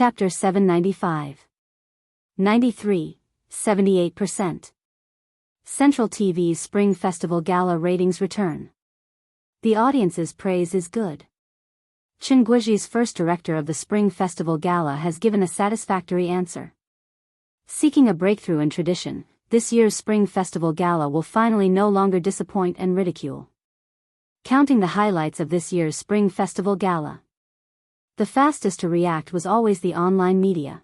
Chapter 795. 93, 78%. Central TV's Spring Festival Gala ratings return. The audience's praise is good. Chen Guiji's first director of the Spring Festival Gala has given a satisfactory answer. Seeking a breakthrough in tradition, this year's Spring Festival Gala will finally no longer disappoint and ridicule. Counting the highlights of this year's Spring Festival Gala. The fastest to react was always the online media.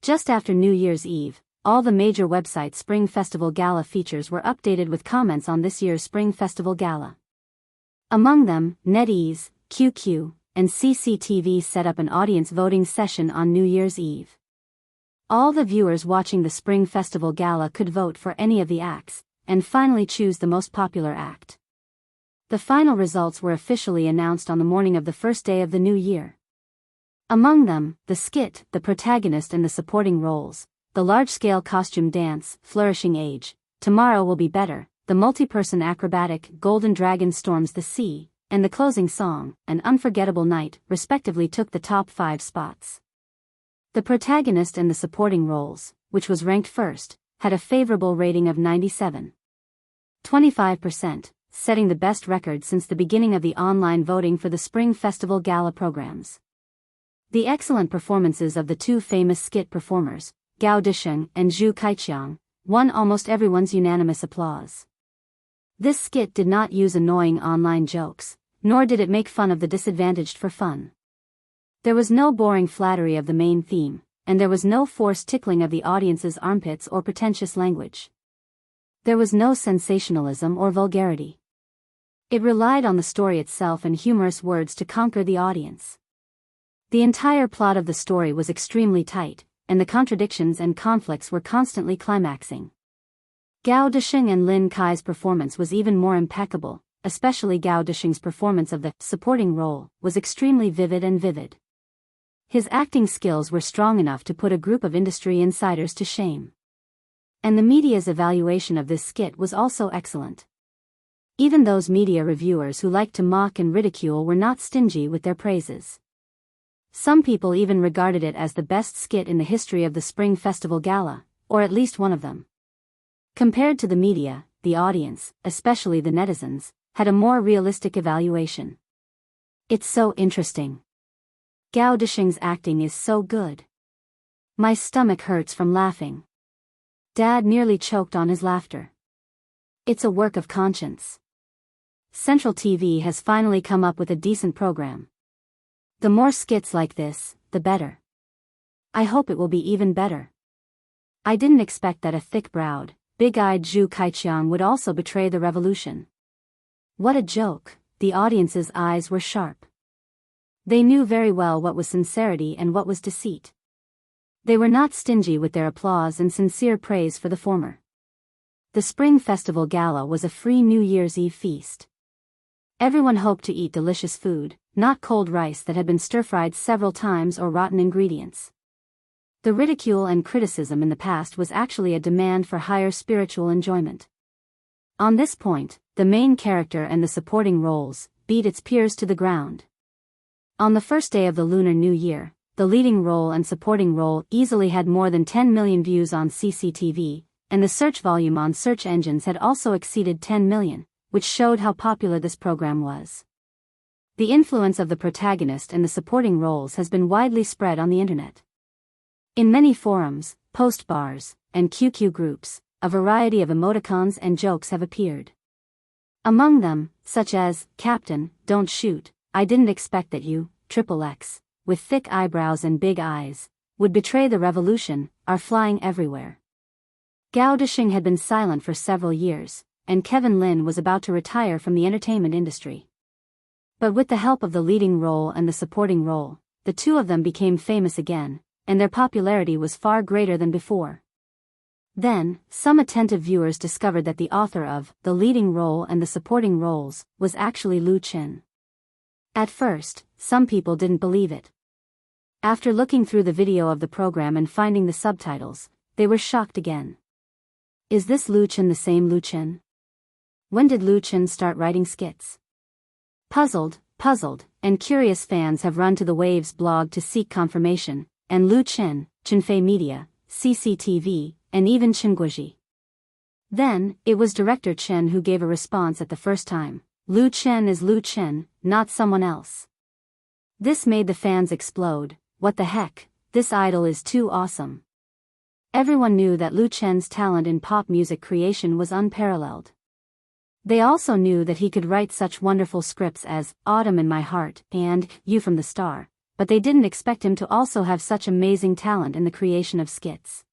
Just after New Year's Eve, all the major website Spring Festival Gala features were updated with comments on this year's Spring Festival Gala. Among them, NetEase, QQ, and CCTV set up an audience voting session on New Year's Eve. All the viewers watching the Spring Festival Gala could vote for any of the acts, and finally choose the most popular act. The final results were officially announced on the morning of the first day of the new year. Among them, the skit, the protagonist and the supporting roles, the large-scale costume dance, Flourishing Age, Tomorrow Will Be Better, the multi-person acrobatic Golden Dragon Storms the Sea, and the closing song, An Unforgettable Night, respectively took the top 5 spots. The protagonist and the supporting roles, which was ranked first, had a favorable rating of 97.25%, setting the best record since the beginning of the online voting for the Spring Festival Gala programs. The excellent performances of the two famous skit performers, Gao Disheng and Zhu Kaiqiang, won almost everyone's unanimous applause. This skit did not use annoying online jokes, nor did it make fun of the disadvantaged for fun. There was no boring flattery of the main theme, and there was no forced tickling of the audience's armpits or pretentious language. There was no sensationalism or vulgarity. It relied on the story itself and humorous words to conquer the audience. The entire plot of the story was extremely tight, and the contradictions and conflicts were constantly climaxing. Gao Disheng and Lin Kai's performance was even more impeccable, especially Gao Disheng's performance of the supporting role was extremely vivid. His acting skills were strong enough to put a group of industry insiders to shame. And the media's evaluation of this skit was also excellent. Even those media reviewers who liked to mock and ridicule were not stingy with their praises. Some people even regarded it as the best skit in the history of the Spring Festival Gala, or at least one of them. Compared to the media, the audience, especially the netizens, had a more realistic evaluation. It's so interesting. Gao Disheng's acting is so good. My stomach hurts from laughing. Dad nearly choked on his laughter. It's a work of conscience. Central TV has finally come up with a decent program. The more skits like this, the better. I hope it will be even better. I didn't expect that a thick-browed, big-eyed Zhu Kaiqiang would also betray the revolution. What a joke, the audience's eyes were sharp. They knew very well what was sincerity and what was deceit. They were not stingy with their applause and sincere praise for the former. The Spring Festival Gala was a free New Year's Eve feast. Everyone hoped to eat delicious food, not cold rice that had been stir-fried several times or rotten ingredients. The ridicule and criticism in the past was actually a demand for higher spiritual enjoyment. On this point, the main character and the supporting roles beat its peers to the ground. On the first day of the Lunar New Year, the leading role and supporting role easily had more than 10 million views on CCTV, and the search volume on search engines had also exceeded 10 million, which showed how popular this program was. The influence of the protagonist and the supporting roles has been widely spread on the internet. In many forums, post bars, and QQ groups, a variety of emoticons and jokes have appeared. Among them, such as, Captain, don't shoot, I didn't expect that you, XXX, with thick eyebrows and big eyes, would betray the revolution, are flying everywhere. Gao Disheng had been silent for several years, and Kevin Lin was about to retire from the entertainment industry. But with the help of the leading role and the supporting role, the two of them became famous again, and their popularity was far greater than before. Then, some attentive viewers discovered that the author of the leading role and the supporting roles was actually Lu Chen. At first, some people didn't believe it. After looking through the video of the program and finding the subtitles, they were shocked again. Is this Lu Chen the same Lu Chen? When did Lu Chen start writing skits? Puzzled, and curious fans have run to the Waves blog to seek confirmation, and Lu Chen, Chenfei Media, CCTV, and even Chenguoji. Then, it was director Chen who gave a response at the first time. Lu Chen is Lu Chen, not someone else. This made the fans explode. What the heck, this idol is too awesome. Everyone knew that Lu Chen's talent in pop music creation was unparalleled. They also knew that he could write such wonderful scripts as Autumn in My Heart and You from the Star, but they didn't expect him to also have such amazing talent in the creation of skits.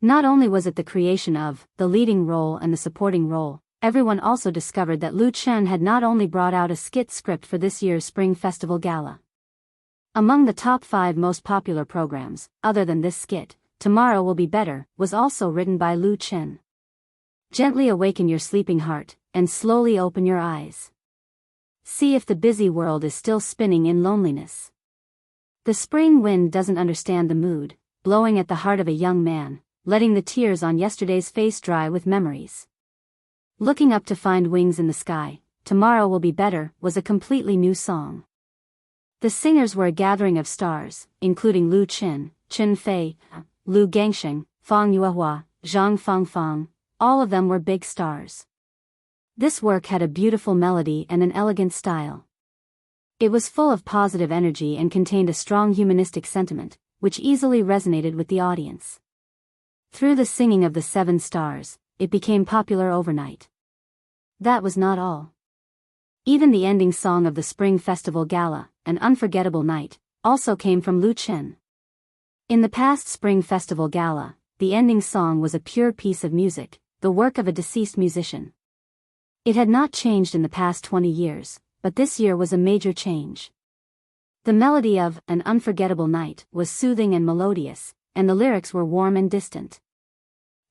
Not only was it the creation of the leading role and the supporting role, everyone also discovered that Lu Chen had not only brought out a skit script for this year's Spring Festival Gala. Among the top 5 most popular programs, other than this skit, Tomorrow Will Be Better, was also written by Lu Chen. Gently awaken your sleeping heart, and slowly open your eyes. See if the busy world is still spinning in loneliness. The spring wind doesn't understand the mood, blowing at the heart of a young man, letting the tears on yesterday's face dry with memories. Looking up to find wings in the sky, Tomorrow Will Be Better, was a completely new song. The singers were a gathering of stars, including Lu Chen, Chen Fei, Lu Gangsheng, Fang Yuehua, Zhang Fangfang, all of them were big stars. This work had a beautiful melody and an elegant style. It was full of positive energy and contained a strong humanistic sentiment, which easily resonated with the audience. Through the singing of the 7 stars, it became popular overnight. That was not all. Even the ending song of the Spring Festival Gala, An Unforgettable Night, also came from Lu Chen. In the past Spring Festival Gala, the ending song was a pure piece of music, the work of a deceased musician. It had not changed in the past 20 years, but this year was a major change. The melody of An Unforgettable Night was soothing and melodious, and the lyrics were warm and distant.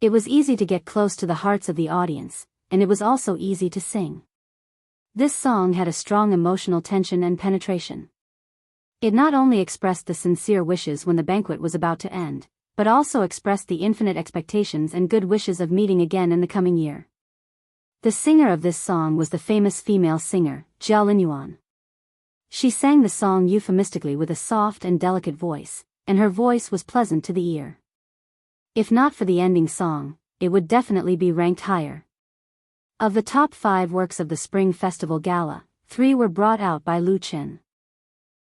It was easy to get close to the hearts of the audience, and it was also easy to sing. This song had a strong emotional tension and penetration. It not only expressed the sincere wishes when the banquet was about to end, but also expressed the infinite expectations and good wishes of meeting again in the coming year. The singer of this song was the famous female singer, Jia Linyuan. She sang the song euphemistically with a soft and delicate voice, and her voice was pleasant to the ear. If not for the ending song, it would definitely be ranked higher. Of the top 5 works of the Spring Festival Gala, 3 were brought out by Lu Chen.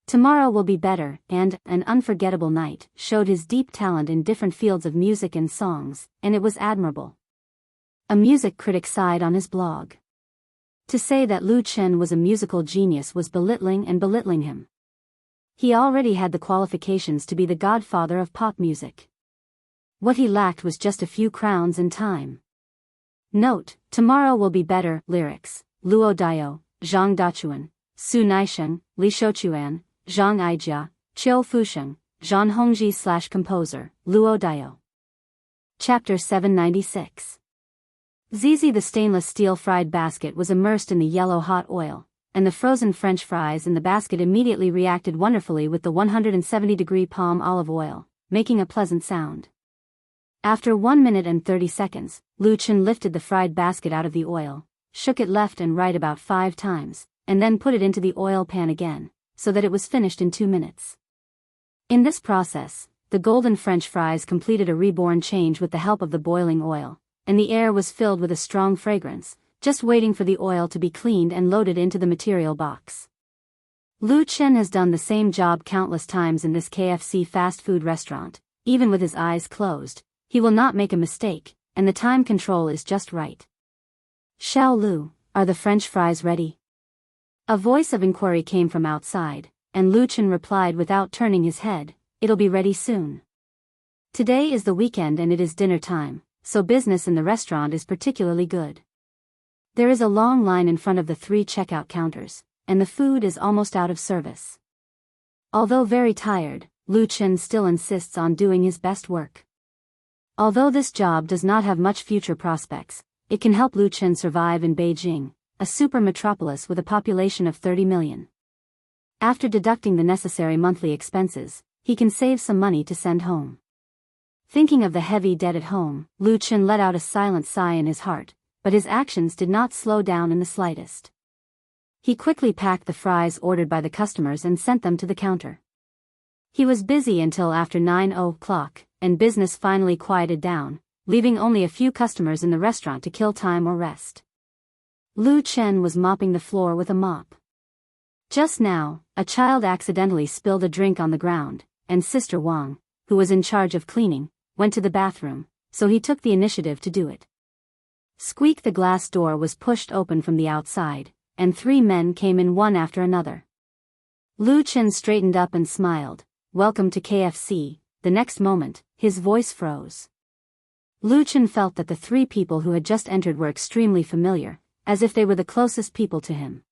Tomorrow Will Be Better and An Unforgettable Night showed his deep talent in different fields of music and songs, and it was admirable. A music critic sighed on his blog. To say that Lu Chen was a musical genius was belittling him. He already had the qualifications to be the godfather of pop music. What he lacked was just a few crowns and time. Note, Tomorrow Will Be Better, lyrics, Luo Daio, Zhang Dachuan, Su Naisheng, Li Shouchuan, Zhang Aijia, Qiu Fusheng, Zhan Hongji / composer, Luo Daio. Chapter 796. Zizi. The stainless steel fried basket was immersed in the yellow hot oil, and the frozen French fries in the basket immediately reacted wonderfully with the 170-degree palm olive oil, making a pleasant sound. After 1 minute and 30 seconds, Lu Chen lifted the fried basket out of the oil, shook it left and right about 5 times, and then put it into the oil pan again, so that it was finished in 2 minutes. In this process, the golden French fries completed a reborn change with the help of the boiling oil, and the air was filled with a strong fragrance, just waiting for the oil to be cleaned and loaded into the material box. Lu Chen has done the same job countless times in this KFC fast food restaurant. Even with his eyes closed, he will not make a mistake, and the time control is just right. Xiao Lu, are the French fries ready? A voice of inquiry came from outside, and Lu Chen replied without turning his head, "It'll be ready soon." Today is the weekend and it is dinner time, so business in the restaurant is particularly good. There is a long line in front of the 3 checkout counters, and the food is almost out of service. Although very tired, Lu Chen still insists on doing his best work. Although this job does not have much future prospects, it can help Lu Chen survive in Beijing, a super metropolis with a population of 30 million. After deducting the necessary monthly expenses, he can save some money to send home. Thinking of the heavy debt at home, Lu Chen let out a silent sigh in his heart, but his actions did not slow down in the slightest. He quickly packed the fries ordered by the customers and sent them to the counter. He was busy until after 9 o'clock, and business finally quieted down, leaving only a few customers in the restaurant to kill time or rest. Lu Chen was mopping the floor with a mop. Just now, a child accidentally spilled a drink on the ground, and Sister Wang, who was in charge of cleaning, went to the bathroom, so he took the initiative to do it. Squeak, the glass door was pushed open from the outside, and 3 men came in one after another. Lu Chen straightened up and smiled. "Welcome to KFC." The next moment, his voice froze. Lu Chen felt that the 3 people who had just entered were extremely familiar, as if they were the closest people to him.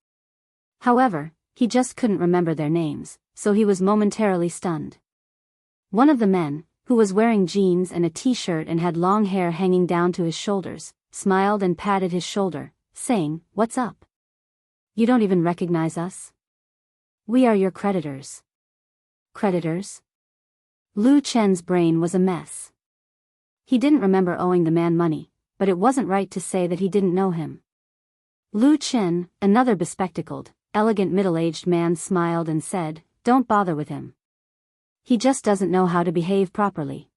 However, he just couldn't remember their names, so he was momentarily stunned. One of the men, who was wearing jeans and a t-shirt and had long hair hanging down to his shoulders, smiled and patted his shoulder, saying, "What's up? You don't even recognize us? We are your creditors." Creditors? Lu Chen's brain was a mess. He didn't remember owing the man money, but it wasn't right to say that he didn't know him. Lu Chen, another bespectacled, elegant middle-aged man, smiled and said, "Don't bother with him. He just doesn't know how to behave properly.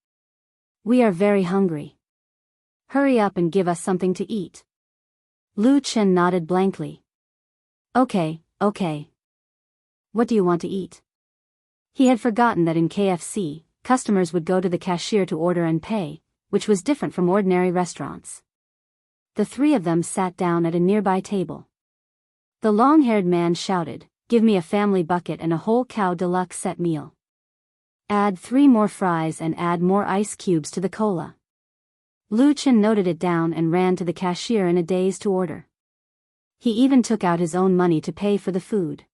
We are very hungry. Hurry up and give us something to eat." Lu Chen nodded blankly. Okay. What do you want to eat?" He had forgotten that in KFC, customers would go to the cashier to order and pay, which was different from ordinary restaurants. The 3 of them sat down at a nearby table. The long-haired man shouted, "Give me a family bucket and a whole cow deluxe set meal. Add 3 more fries and add more ice cubes to the cola." Lu Chen noted it down and ran to the cashier in a daze to order. He even took out his own money to pay for the food.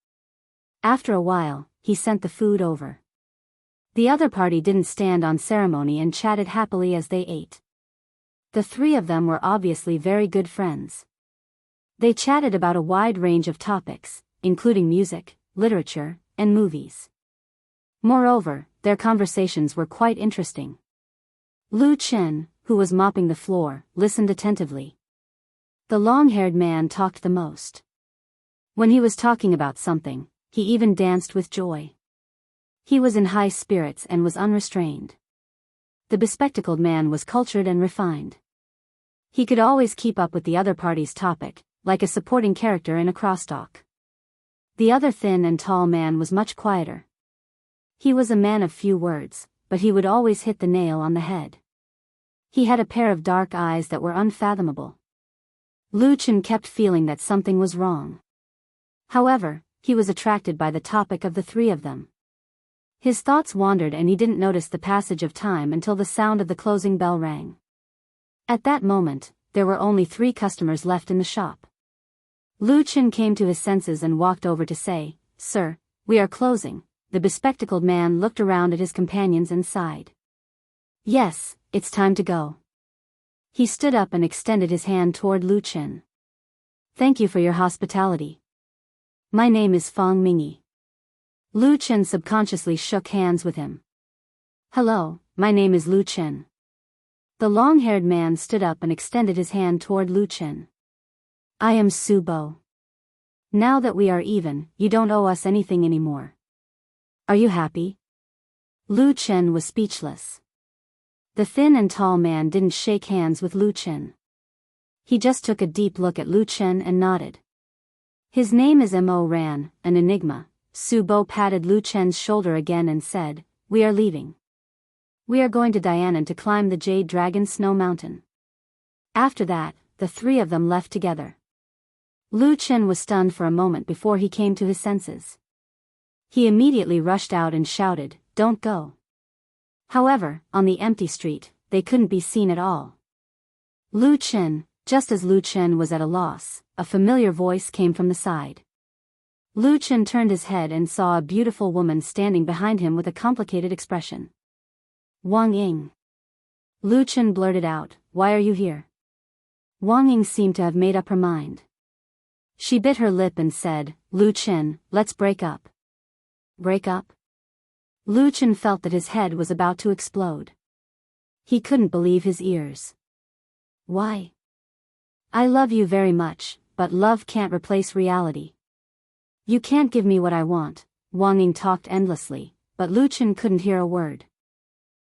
After a while, he sent the food over. The other party didn't stand on ceremony and chatted happily as they ate. The 3 of them were obviously very good friends. They chatted about a wide range of topics, including music, literature, and movies. Moreover, their conversations were quite interesting. Lu Chen, who was mopping the floor, listened attentively. The long-haired man talked the most. When he was talking about something, he even danced with joy. He was in high spirits and was unrestrained. The bespectacled man was cultured and refined. He could always keep up with the other party's topic, like a supporting character in a crosstalk. The other thin and tall man was much quieter. He was a man of few words, but he would always hit the nail on the head. He had a pair of dark eyes that were unfathomable. Lu Chen kept feeling that something was wrong. However, he was attracted by the topic of the 3 of them. His thoughts wandered and he didn't notice the passage of time until the sound of the closing bell rang. At that moment, there were only 3 customers left in the shop. Lu Chen came to his senses and walked over to say, "Sir, we are closing." The bespectacled man looked around at his companions and sighed. "Yes, it's time to go." He stood up and extended his hand toward Lu Chen. "Thank you for your hospitality. My name is Fang Mingyi." Lu Chen subconsciously shook hands with him. "Hello, my name is Lu Chen." The long-haired man stood up and extended his hand toward Lu Chen. "I am Su Bo. Now that we are even, you don't owe us anything anymore. Are you happy?" Lu Chen was speechless. The thin and tall man didn't shake hands with Lu Chen. He just took a deep look at Lu Chen and nodded. "His name is Mo Ran, an enigma." Su Bo patted Lu Chen's shoulder again and said, "We are leaving. We are going to Dianan to climb the Jade Dragon Snow Mountain." After that, the 3 of them left together. Lu Chen was stunned for a moment before he came to his senses. He immediately rushed out and shouted, "Don't go." However, on the empty street, they couldn't be seen at all. Lu Chen, just as Lu Chen was at a loss, a familiar voice came from the side. Lu Chen turned his head and saw a beautiful woman standing behind him with a complicated expression. "Wang Ying." Lu Chen blurted out, "Why are you here?" Wang Ying seemed to have made up her mind. She bit her lip and said, "Lu Chen, let's break up." Break up? Lu Chen felt that his head was about to explode. He couldn't believe his ears. "Why?" "I love you very much, but love can't replace reality. You can't give me what I want." Wang Ying talked endlessly, but Lu Chen couldn't hear a word.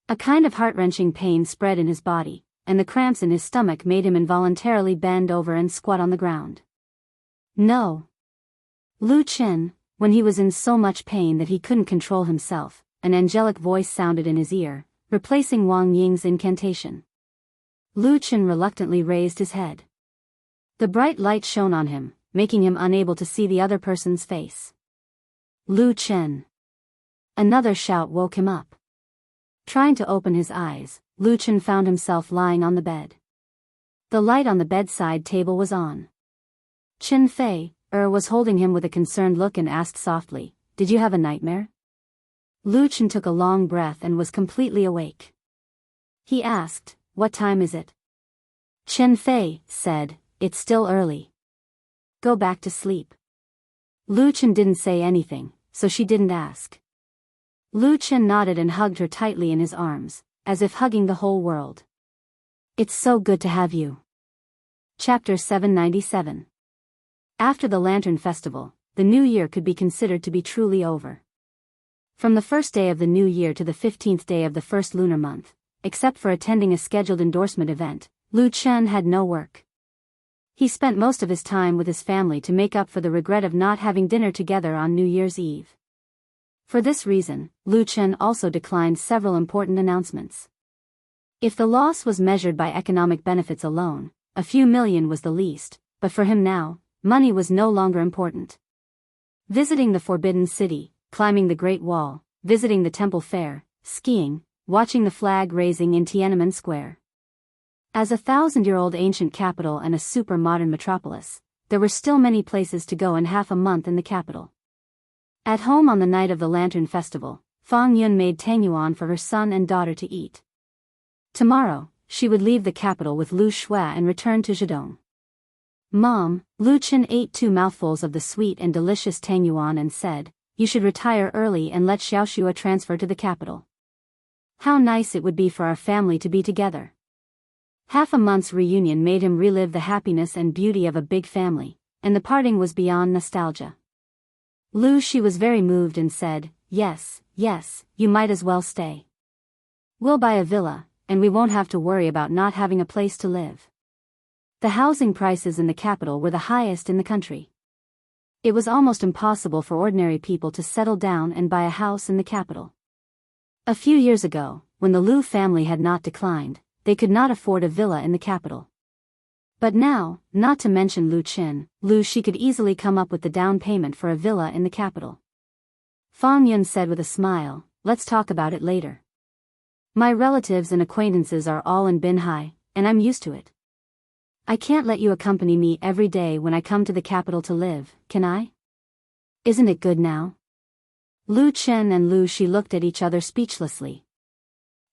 A kind of heart-wrenching pain spread in his body, and the cramps in his stomach made him involuntarily bend over and squat on the ground. No. Lu Chen, when he was in so much pain that he couldn't control himself, an angelic voice sounded in his ear, replacing Wang Ying's incantation. Lu Chen reluctantly raised his head. The bright light shone on him, making him unable to see the other person's face. Lu Chen. Another shout woke him up. Trying to open his eyes, Lu Chen found himself lying on the bed. The light on the bedside table was on. Chen Fei was holding him with a concerned look and asked softly, "Did you have a nightmare?" Lu Chen took a long breath and was completely awake. He asked, "What time is it?" Chen Fei said, "It's still early. Go back to sleep." Lu Chen didn't say anything, so she didn't ask. Lu Chen nodded and hugged her tightly in his arms, as if hugging the whole world. "It's so good to have you." Chapter 797. After the Lantern Festival, the new year could be considered to be truly over. From the first day of the new year to the 15th day of the first lunar month, except for attending a scheduled endorsement event, Lu Chen had no work. He spent most of his time with his family to make up for the regret of not having dinner together on New Year's Eve. For this reason, Lu Chen also declined several important announcements. If the loss was measured by economic benefits alone, a few million was the least, but for him now, money was no longer important. Visiting the Forbidden City, climbing the Great Wall, visiting the Temple Fair, skiing, watching the flag raising in Tiananmen Square. As a 1,000-year-old ancient capital and a super-modern metropolis, there were still many places to go in half a month in the capital. At home on the night of the Lantern Festival, Fang Yun made tangyuan for her son and daughter to eat. Tomorrow, she would leave the capital with Lu Shui and return to Zhedong. "Mom," Lu Chen ate 2 mouthfuls of the sweet and delicious tangyuan and said, "You should retire early and let Xiaoxua transfer to the capital. How nice it would be for our family to be together." Half a month's reunion made him relive the happiness and beauty of a big family, and the parting was beyond nostalgia. Lu Shi was very moved and said, yes, you might as well stay. We'll buy a villa, and we won't have to worry about not having a place to live." The housing prices in the capital were the highest in the country. It was almost impossible for ordinary people to settle down and buy a house in the capital. A few years ago, when the Lu family had not declined, they could not afford a villa in the capital. But now, not to mention Lu Chen, Lu Shi could easily come up with the down payment for a villa in the capital. Fang Yun said with a smile, "Let's talk about it later. My relatives and acquaintances are all in Binhai, and I'm used to it. I can't let you accompany me every day when I come to the capital to live, can I? Isn't it good now?" Lu Chen and Lu Shi looked at each other speechlessly.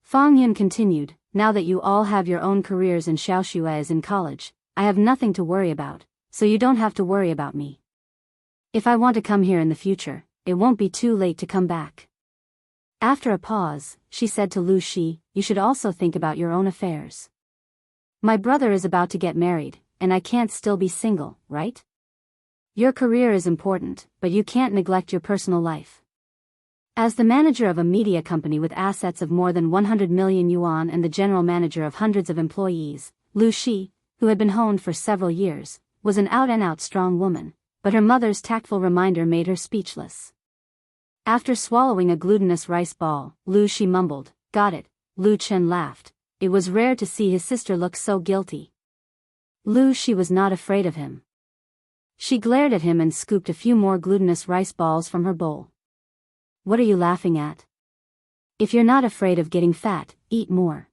Fang Yun continued, "Now that you all have your own careers and Xiaoxua is in college, I have nothing to worry about, so you don't have to worry about me. If I want to come here in the future, it won't be too late to come back." After a pause, she said to Lu Shi, "You should also think about your own affairs. My brother is about to get married, and I can't still be single, right? Your career is important, but you can't neglect your personal life." As the manager of a media company with assets of more than 100 million yuan and the general manager of hundreds of employees, Lu Shi, who had been honed for several years, was an out-and-out strong woman, but her mother's tactful reminder made her speechless. After swallowing a glutinous rice ball, Lu Shi mumbled, "Got it." Lu Chen laughed. It was rare to see his sister look so guilty. Lu Shi was not afraid of him. She glared at him and scooped a few more glutinous rice balls from her bowl. "What are you laughing at? If you're not afraid of getting fat, eat more.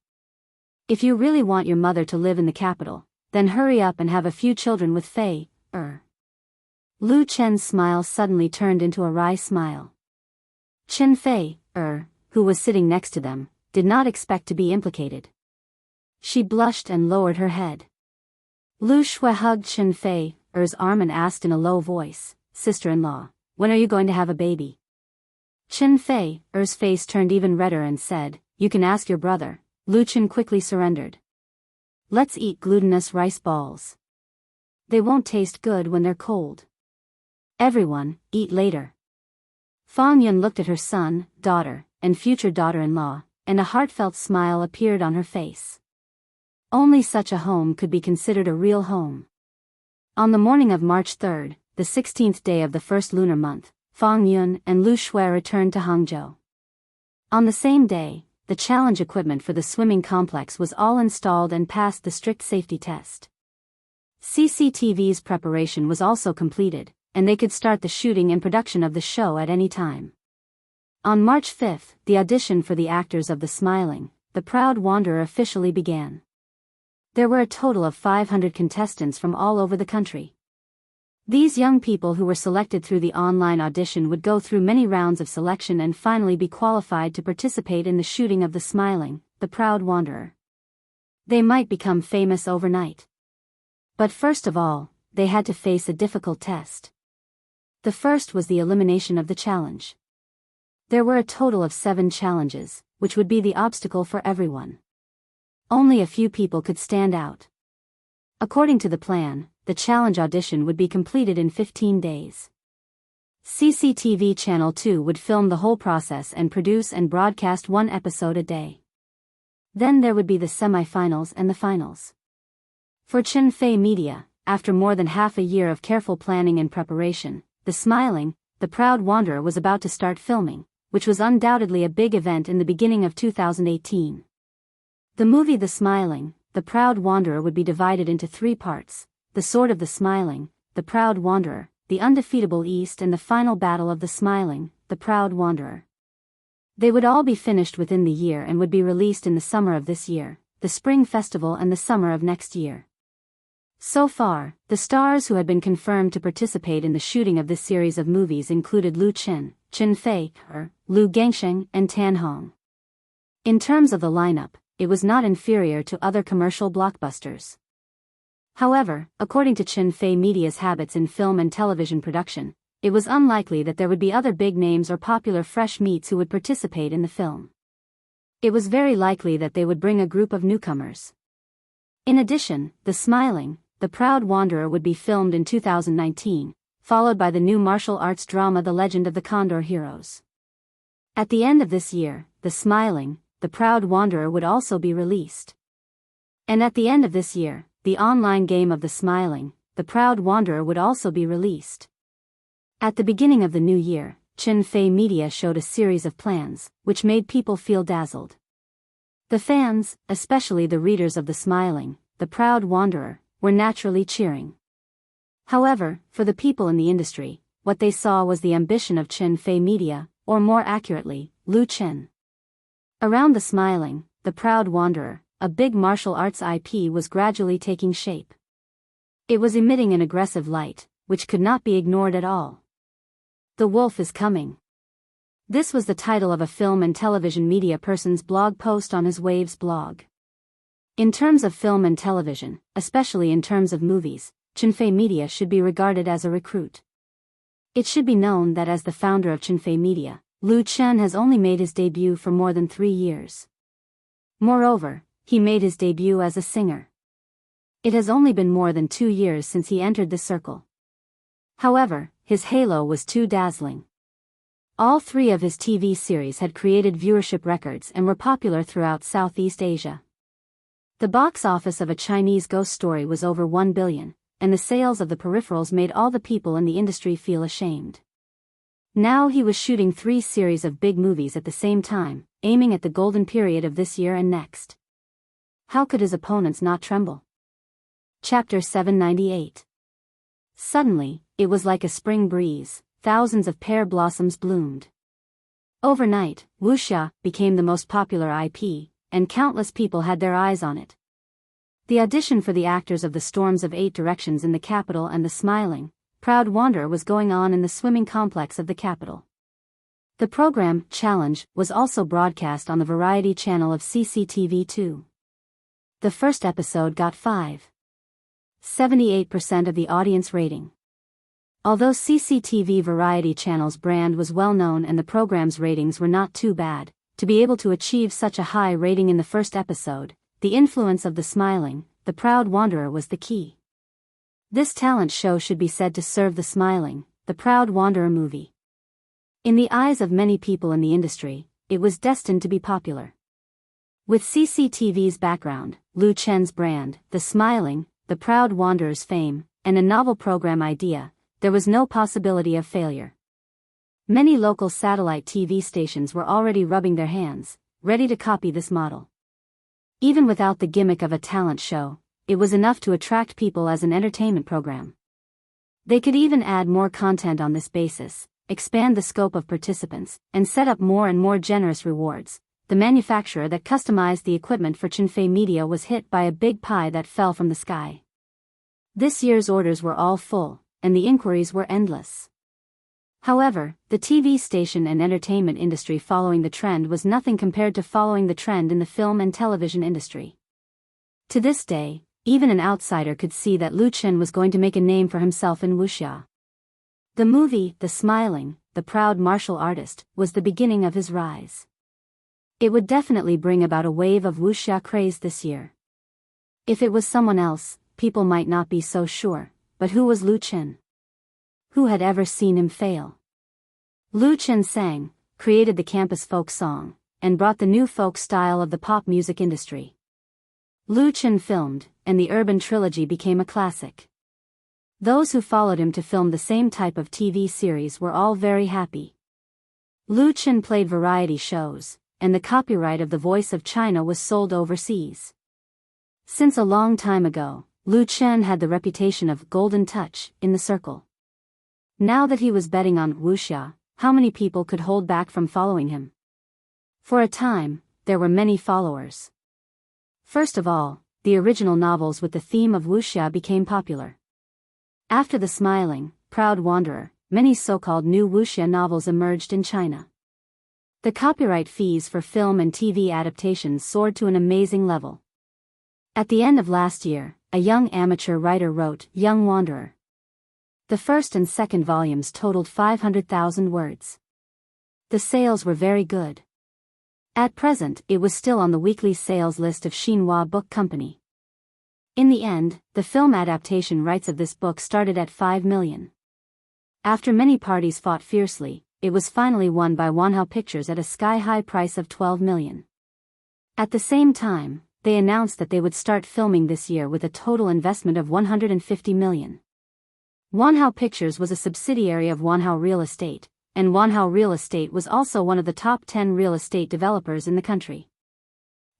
If you really want your mother to live in the capital, then hurry up and have a few children with Fei, Lu Chen's smile suddenly turned into a wry smile. Chen Fei, who was sitting next to them, did not expect to be implicated. She blushed and lowered her head. Lu Shui hugged Chen Fei's arm and asked in a low voice, "Sister-in-law, when are you going to have a baby?" Chen Fei's face turned even redder and said, "You can ask your brother." Lu Chen quickly surrendered. "Let's eat glutinous rice balls. They won't taste good when they're cold. Everyone, eat later." Fang Yun looked at her son, daughter, and future daughter-in-law, and a heartfelt smile appeared on her face. Only such a home could be considered a real home. On the morning of March 3rd, the 16th day of the first lunar month, Fang Yun and Lu Shui returned to Hangzhou. On the same day, the challenge equipment for the swimming complex was all installed and passed the strict safety test. CCTV's preparation was also completed, and they could start the shooting and production of the show at any time. On March 5th, the audition for the actors of The Smiling, The Proud Wanderer officially began. There were a total of 500 contestants from all over the country. These young people who were selected through the online audition would go through many rounds of selection and finally be qualified to participate in the shooting of The Smiling, The Proud Wanderer. They might become famous overnight. But first of all, they had to face a difficult test. The first was the elimination of the challenge. There were a total of 7 challenges, which would be the obstacle for everyone. Only a few people could stand out. According to the plan, the challenge audition would be completed in 15 days. CCTV Channel 2 would film the whole process and produce and broadcast 1 episode a day. Then there would be the semi-finals and the finals. For Qinfei Media, after more than half a year of careful planning and preparation, The Smiling, The Proud Wanderer was about to start filming, which was undoubtedly a big event in the beginning of 2018. The movie The Smiling, The Proud Wanderer would be divided into 3 parts: The Sword of the Smiling, The Proud Wanderer, The Undefeatable East, and the final battle of The Smiling, The Proud Wanderer. They would all be finished within the year and would be released in the summer of this year, the Spring Festival, and the summer of next year. So far, the stars who had been confirmed to participate in the shooting of this series of movies included Lu Qin, Qin Fei, Lu Gangsheng, and Tan Hong. In terms of the lineup, it was not inferior to other commercial blockbusters. However, according to Qinfei Media's habits in film and television production, it was unlikely that there would be other big names or popular fresh meats who would participate in the film. It was very likely that they would bring a group of newcomers. In addition, The Smiling, The Proud Wanderer would be filmed in 2019, followed by the new martial arts drama The Legend of the Condor Heroes. At the end of this year, The Smiling, The Proud Wanderer would also be released. And at the end of this year, the online game of The Smiling, The Proud Wanderer would also be released. At the beginning of the new year, Qinfei Media showed a series of plans, which made people feel dazzled. The fans, especially the readers of The Smiling, The Proud Wanderer, were naturally cheering. However, for the people in the industry, what they saw was the ambition of Qinfei Media, or more accurately, Lu Qin. Around The Smiling, The Proud Wanderer, a big martial arts IP was gradually taking shape. It was emitting an aggressive light, which could not be ignored at all. The Wolf is Coming. This was the title of a film and television media person's blog post on his Waves blog. In terms of film and television, especially in terms of movies, Qinfei Media should be regarded as a recruit. It should be known that as the founder of Qinfei Media, Lu Chen has only made his debut for more than 3 years. Moreover, he made his debut as a singer. It has only been more than 2 years since he entered the circle. However, his halo was too dazzling. All 3 of his TV series had created viewership records and were popular throughout Southeast Asia. The box office of A Chinese Ghost Story was over 1 billion, and the sales of the peripherals made all the people in the industry feel ashamed. Now he was shooting 3 series of big movies at the same time, aiming at the golden period of this year and next. How could his opponents not tremble? Chapter 798. Suddenly, it was like a spring breeze, thousands of pear blossoms bloomed. Overnight, wuxia became the most popular IP, and countless people had their eyes on it. The audition for the actors of The Storms of 8 Directions in the capital and The Smiling, Proud Wanderer was going on in the swimming complex of the capital. The program, Challenge, was also broadcast on the variety channel of CCTV2. The first episode got 5.78% of the audience rating. Although CCTV variety channel's brand was well known and the program's ratings were not too bad, to be able to achieve such a high rating in the first episode, the influence of The Smiling, The Proud Wanderer was the key. This talent show should be said to serve The Smiling, The Proud Wanderer movie. In the eyes of many people in the industry, it was destined to be popular. With CCTV's background, Lu Chen's brand, the Smiling, the Proud Wanderer's fame, and a novel program idea, there was no possibility of failure. Many local satellite TV stations were already rubbing their hands, ready to copy this model. Even without the gimmick of a talent show, it was enough to attract people as an entertainment program. They could even add more content on this basis, expand the scope of participants, and set up more and more generous rewards. The manufacturer that customized the equipment for Chinfei Media was hit by a big pie that fell from the sky. This year's orders were all full, and the inquiries were endless. However, the TV station and entertainment industry following the trend was nothing compared to following the trend in the film and television industry. To this day, even an outsider could see that Lu Chen was going to make a name for himself in wuxia. The movie, The Smiling, the Proud Martial Artist, was the beginning of his rise. It would definitely bring about a wave of wuxia craze this year. If it was someone else, people might not be so sure, but who was Lu Chen? Who had ever seen him fail? Lu Chen sang, created the campus folk song, and brought the new folk style of the pop music industry. Lu Chen filmed, and the Urban Trilogy became a classic. Those who followed him to film the same type of TV series were all very happy. Lu Chen played variety shows, and the copyright of The Voice of China was sold overseas. Since a long time ago, Lu Chen had the reputation of golden touch in the circle. Now that he was betting on wuxia, how many people could hold back from following him? For a time, there were many followers. First of all, the original novels with the theme of wuxia became popular. After The Smiling, Proud Wanderer, many so-called new wuxia novels emerged in China. The copyright fees for film and TV adaptations soared to an amazing level. At the end of last year, a young amateur writer wrote Young Wanderer. The first and second volumes totaled 500,000 words. The sales were very good. At present, it was still on the weekly sales list of Xinhua Book Company. In the end, the film adaptation rights of this book started at 5 million. After many parties fought fiercely, it was finally won by Wanhao Pictures at a sky-high price of 12 million. At the same time, they announced that they would start filming this year with a total investment of 150 million. Wanhao Pictures was a subsidiary of Wanhao Real Estate, and Wanhao Real Estate was also one of the top 10 real estate developers in the country.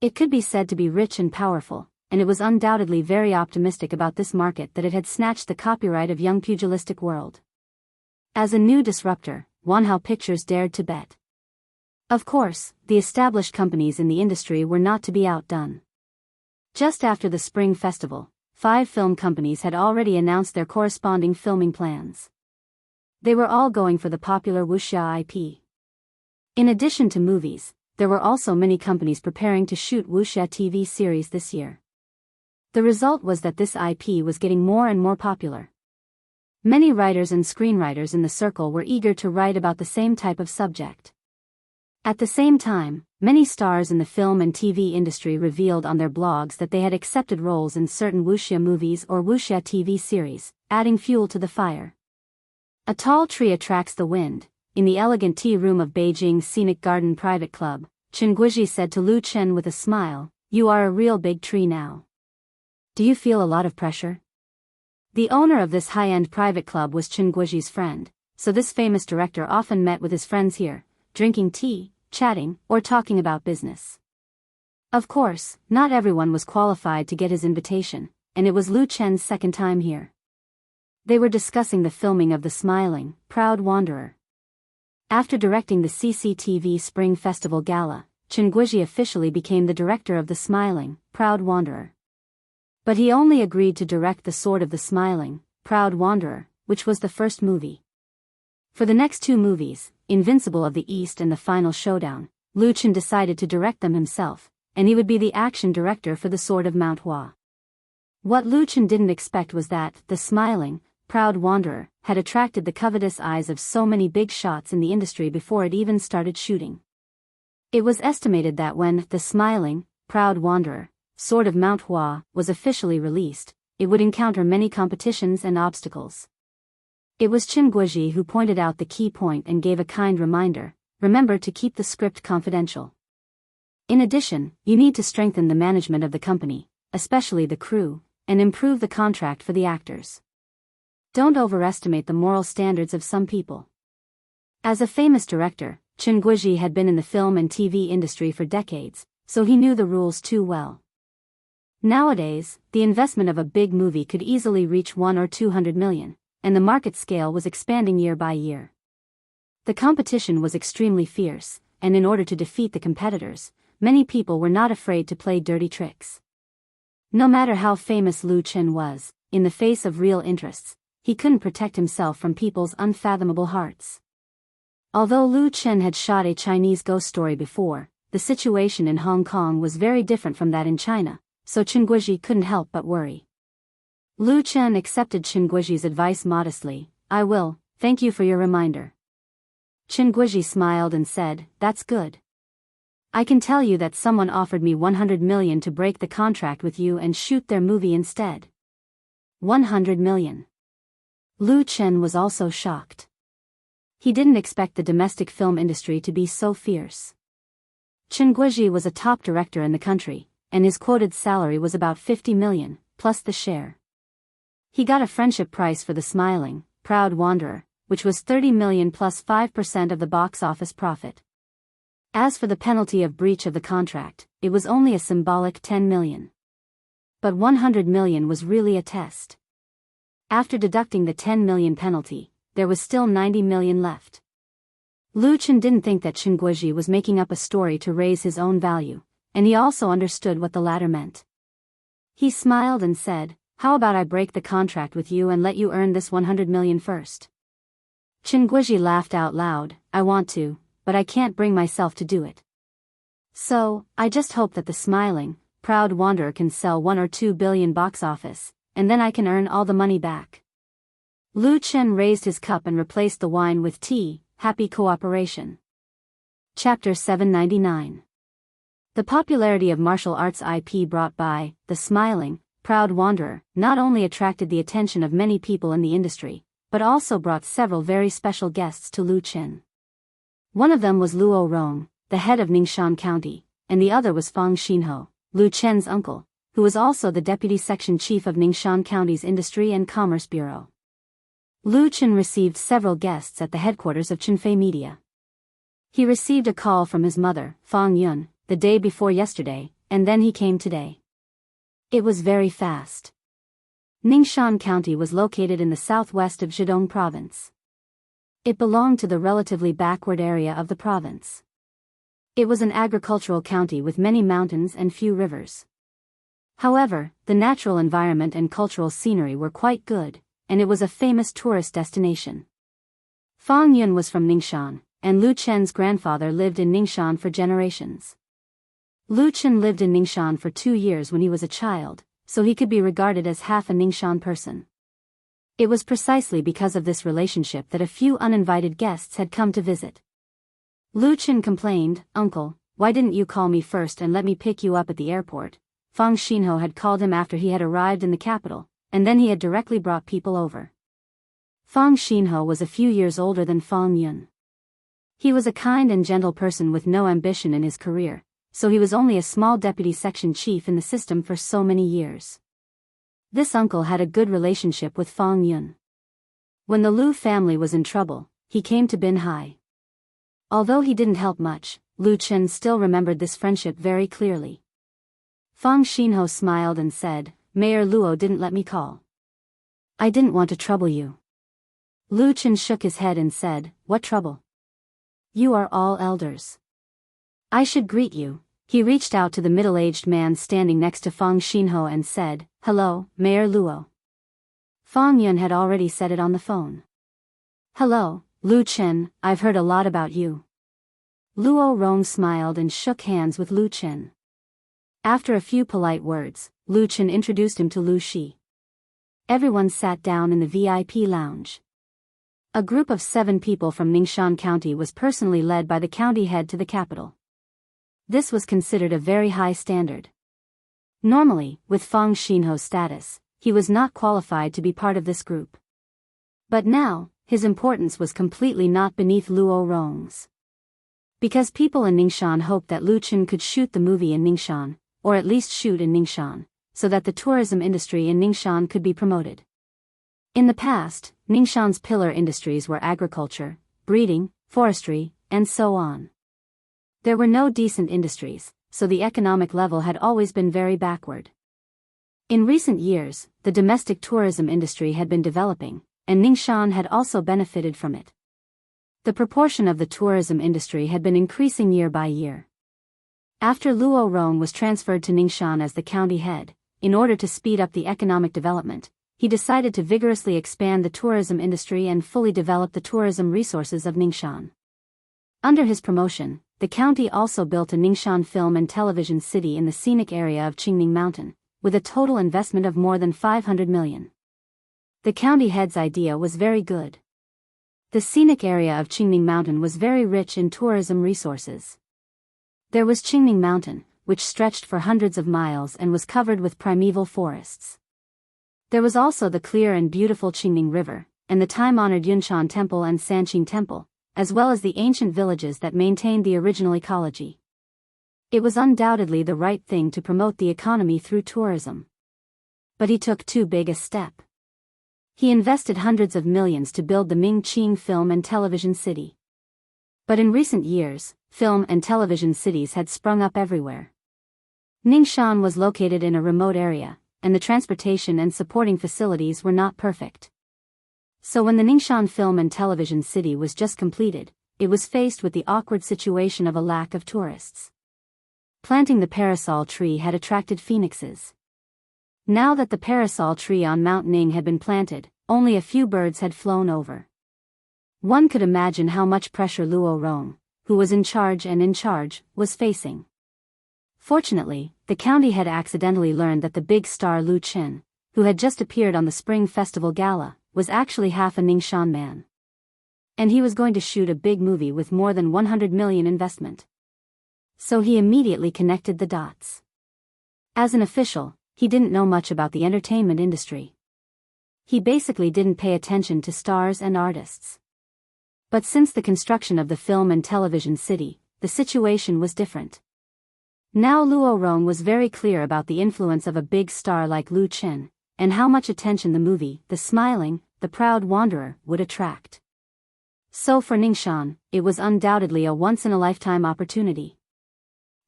It could be said to be rich and powerful, and it was undoubtedly very optimistic about this market that it had snatched the copyright of young pugilistic world. As a new disruptor, Wanhao Pictures dared to bet. Of course, the established companies in the industry were not to be outdone. Just after the Spring Festival, 5 film companies had already announced their corresponding filming plans. They were all going for the popular wuxia IP. In addition to movies, there were also many companies preparing to shoot wuxia TV series this year. The result was that this IP was getting more and more popular. Many writers and screenwriters in the circle were eager to write about the same type of subject. At the same time, many stars in the film and TV industry revealed on their blogs that they had accepted roles in certain wuxia movies or wuxia TV series, adding fuel to the fire. A tall tree attracts the wind. In the elegant tea room of Beijing's Scenic Garden Private Club, Chen Guizhi said to Lu Chen with a smile, "You are a real big tree now. Do you feel a lot of pressure?" The owner of this high-end private club was Chen Guizhi's friend, so this famous director often met with his friends here, drinking tea, chatting, or talking about business. Of course, not everyone was qualified to get his invitation, and it was Lu Chen's second time here. They were discussing the filming of The Smiling, Proud Wanderer. After directing the CCTV Spring Festival Gala, Chen Guizhi officially became the director of The Smiling, Proud Wanderer. But he only agreed to direct The Sword of the Smiling, Proud Wanderer, which was the first movie. For the next 2 movies, Invincible of the East and The Final Showdown, Lu Chen decided to direct them himself, and he would be the action director for The Sword of Mount Hua. What Lu Chen didn't expect was that The Smiling, Proud Wanderer had attracted the covetous eyes of so many big shots in the industry before it even started shooting. It was estimated that when The Smiling, Proud Wanderer, Sword of Mount Hua was officially released, it would encounter many competitions and obstacles. It was Chen Guozhi who pointed out the key point and gave a kind reminder: remember to keep the script confidential. In addition, you need to strengthen the management of the company, especially the crew, and improve the contract for the actors. Don't overestimate the moral standards of some people. As a famous director, Chen Guozhi had been in the film and TV industry for decades, so he knew the rules too well. Nowadays, the investment of a big movie could easily reach 1 or 200 million, and the market scale was expanding year by year. The competition was extremely fierce, and in order to defeat the competitors, many people were not afraid to play dirty tricks. No matter how famous Lu Chen was, in the face of real interests, he couldn't protect himself from people's unfathomable hearts. Although Lu Chen had shot a Chinese ghost story before, the situation in Hong Kong was very different from that in China, so Chen Guozhi couldn't help but worry. Lu Chen accepted Chen Guozhi's advice modestly. "I will, thank you for your reminder." Chen Guozhi smiled and said, "That's good. I can tell you that someone offered me 100 million to break the contract with you and shoot their movie instead." 100 million. Lu Chen was also shocked. He didn't expect the domestic film industry to be so fierce. Chen Guozhi was a top director in the country, and his quoted salary was about 50 million, plus the share. He got a friendship price for The Smiling, Proud Wanderer, which was 30 million plus 5% of the box office profit. As for the penalty of breach of the contract, it was only a symbolic 10 million. But 100 million was really a test. After deducting the 10 million penalty, there was still 90 million left. Lu Chen didn't think that Chen Guozhi was making up a story to raise his own value, and he also understood what the latter meant. He smiled and said, "How about I break the contract with you and let you earn this 100 million first?" Chen Guozhi laughed out loud. "I want to, but I can't bring myself to do it. So, I just hope that The Smiling, Proud Wanderer can sell 1 or 2 billion box office, and then I can earn all the money back." Lu Chen raised his cup and replaced the wine with tea. Happy cooperation. Chapter 799. The popularity of martial arts IP brought by The Smiling, Proud Wanderer not only attracted the attention of many people in the industry, but also brought several very special guests to Lu Chen. One of them was Luo Rong, the head of Ningxian County, and the other was Fang Xinho, Lu Chen's uncle, who was also the deputy section chief of Ningxian County's Industry and Commerce Bureau. Lu Chen received several guests at the headquarters of Chenfei Media. He received a call from his mother, Fang Yun, the day before yesterday, and then he came today. It was very fast. Ningxian County was located in the southwest of Zhejiang Province. It belonged to the relatively backward area of the province. It was an agricultural county with many mountains and few rivers. However, the natural environment and cultural scenery were quite good, and it was a famous tourist destination. Fang Yun was from Ningxian, and Lu Chen's grandfather lived in Ningxian for generations. Lu Chen lived in Ningxian for 2 years when he was a child, so he could be regarded as half a Ningxian person. It was precisely because of this relationship that a few uninvited guests had come to visit. Lu Chen complained, "Uncle, why didn't you call me first and let me pick you up at the airport?" Fang Xinho had called him after he had arrived in the capital, and then he had directly brought people over. Fang Xinho was a few years older than Fang Yun. He was a kind and gentle person with no ambition in his career, so he was only a small deputy section chief in the system for so many years. This uncle had a good relationship with Fang Yun. When the Lu family was in trouble, he came to Binhai. Although he didn't help much, Lu Chen still remembered this friendship very clearly. Fang Xinho smiled and said, "Mayor Luo didn't let me call. I didn't want to trouble you." Lu Chen shook his head and said, "What trouble? You are all elders. I should greet you." He reached out to the middle-aged man standing next to Fang Xinho and said, "Hello, Mayor Luo." Fang Yun had already said it on the phone. "Hello, Lu Chen, I've heard a lot about you." Luo Rong smiled and shook hands with Lu Chen. After a few polite words, Lu Chen introduced him to Lu Shi. Everyone sat down in the VIP lounge. A group of 7 people from Ningxian County was personally led by the county head to the capital. This was considered a very high standard. Normally, with Fang Xinho's status, he was not qualified to be part of this group. But now, his importance was completely not beneath Luo Rong's. Because people in Ningxian hoped that Lu Chen could shoot the movie in Ningxian, or at least shoot in Ningxian, so that the tourism industry in Ningxian could be promoted. In the past, Ningxian's pillar industries were agriculture, breeding, forestry, and so on. There were no decent industries, so the economic level had always been very backward. In recent years, the domestic tourism industry had been developing, and Ningxian had also benefited from it. The proportion of the tourism industry had been increasing year by year. After Luo Rong was transferred to Ningxian as the county head, in order to speed up the economic development, he decided to vigorously expand the tourism industry and fully develop the tourism resources of Ningxian. Under his promotion, the county also built a Ningxian film and television city in the scenic area of Qingning Mountain, with a total investment of more than 500 million. The county head's idea was very good. The scenic area of Qingning Mountain was very rich in tourism resources. There was Qingning Mountain, which stretched for hundreds of miles and was covered with primeval forests. There was also the clear and beautiful Qingning River, and the time-honored Yunshan Temple and Sanqing Temple, as well as the ancient villages that maintained the original ecology. It was undoubtedly the right thing to promote the economy through tourism. But he took too big a step. He invested hundreds of millions to build the Mingqing Film and Television City. But in recent years, film and television cities had sprung up everywhere. Ningxian was located in a remote area, and the transportation and supporting facilities were not perfect. So when the Ningxian Film and Television City was just completed, it was faced with the awkward situation of a lack of tourists. Planting the parasol tree had attracted phoenixes. Now that the parasol tree on Mount Ning had been planted, only a few birds had flown over. One could imagine how much pressure Luo Rong, who was in charge, was facing. Fortunately, the county had accidentally learned that the big star Lu Chen, who had just appeared on the Spring Festival Gala, was actually half a Ningxian man. And he was going to shoot a big movie with more than 100 million investment. So he immediately connected the dots. As an official, he didn't know much about the entertainment industry. He basically didn't pay attention to stars and artists. But since the construction of the film and television city, the situation was different. Now Luo Rong was very clear about the influence of a big star like Lu Chen, and how much attention the movie, The Smiling, The Proud Wanderer, would attract. So for Ningxian, it was undoubtedly a once-in-a-lifetime opportunity.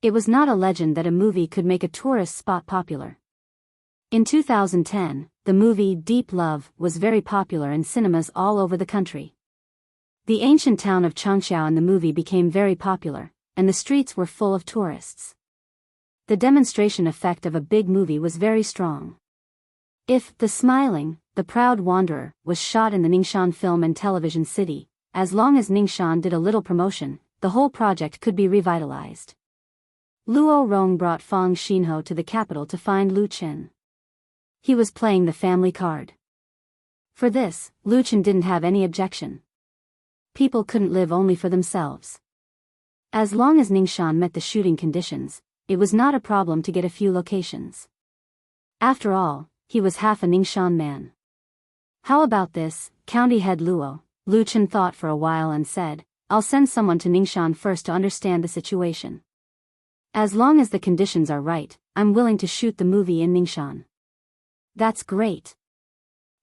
It was not a legend that a movie could make a tourist spot popular. In 2010, the movie Deep Love was very popular in cinemas all over the country. The ancient town of Changxiao in the movie became very popular, and the streets were full of tourists. The demonstration effect of a big movie was very strong. If The Smiling, The Proud Wanderer was shot in the Ningxian Film and Television City, as long as Ningxian did a little promotion, the whole project could be revitalized. Luo Rong brought Fang Xinho to the capital to find Lu Chen. He was playing the family card. For this, Lu Chen didn't have any objection. People couldn't live only for themselves. As long as Ningxian met the shooting conditions, it was not a problem to get a few locations. After all, he was half a Ningxian man. How about this, County Head Luo? Lu Chen thought for a while and said, I'll send someone to Ningxian first to understand the situation. As long as the conditions are right, I'm willing to shoot the movie in Ningxian. That's great.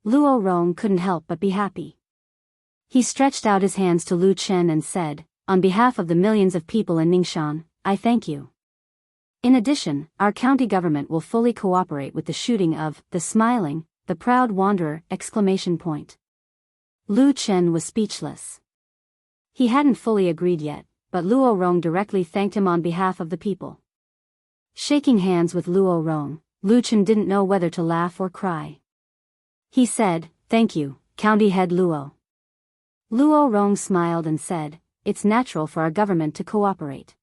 Luo Rong couldn't help but be happy. He stretched out his hands to Lu Chen and said, on behalf of the millions of people in Ningxian, I thank you. In addition, our county government will fully cooperate with the shooting of The Smiling, The Proud Wanderer! Lu Chen was speechless. He hadn't fully agreed yet, but Luo Rong directly thanked him on behalf of the people. Shaking hands with Luo Rong, Lu Chen didn't know whether to laugh or cry. He said, Thank you, County Head Luo. Luo Rong smiled and said, It's natural for our government to cooperate.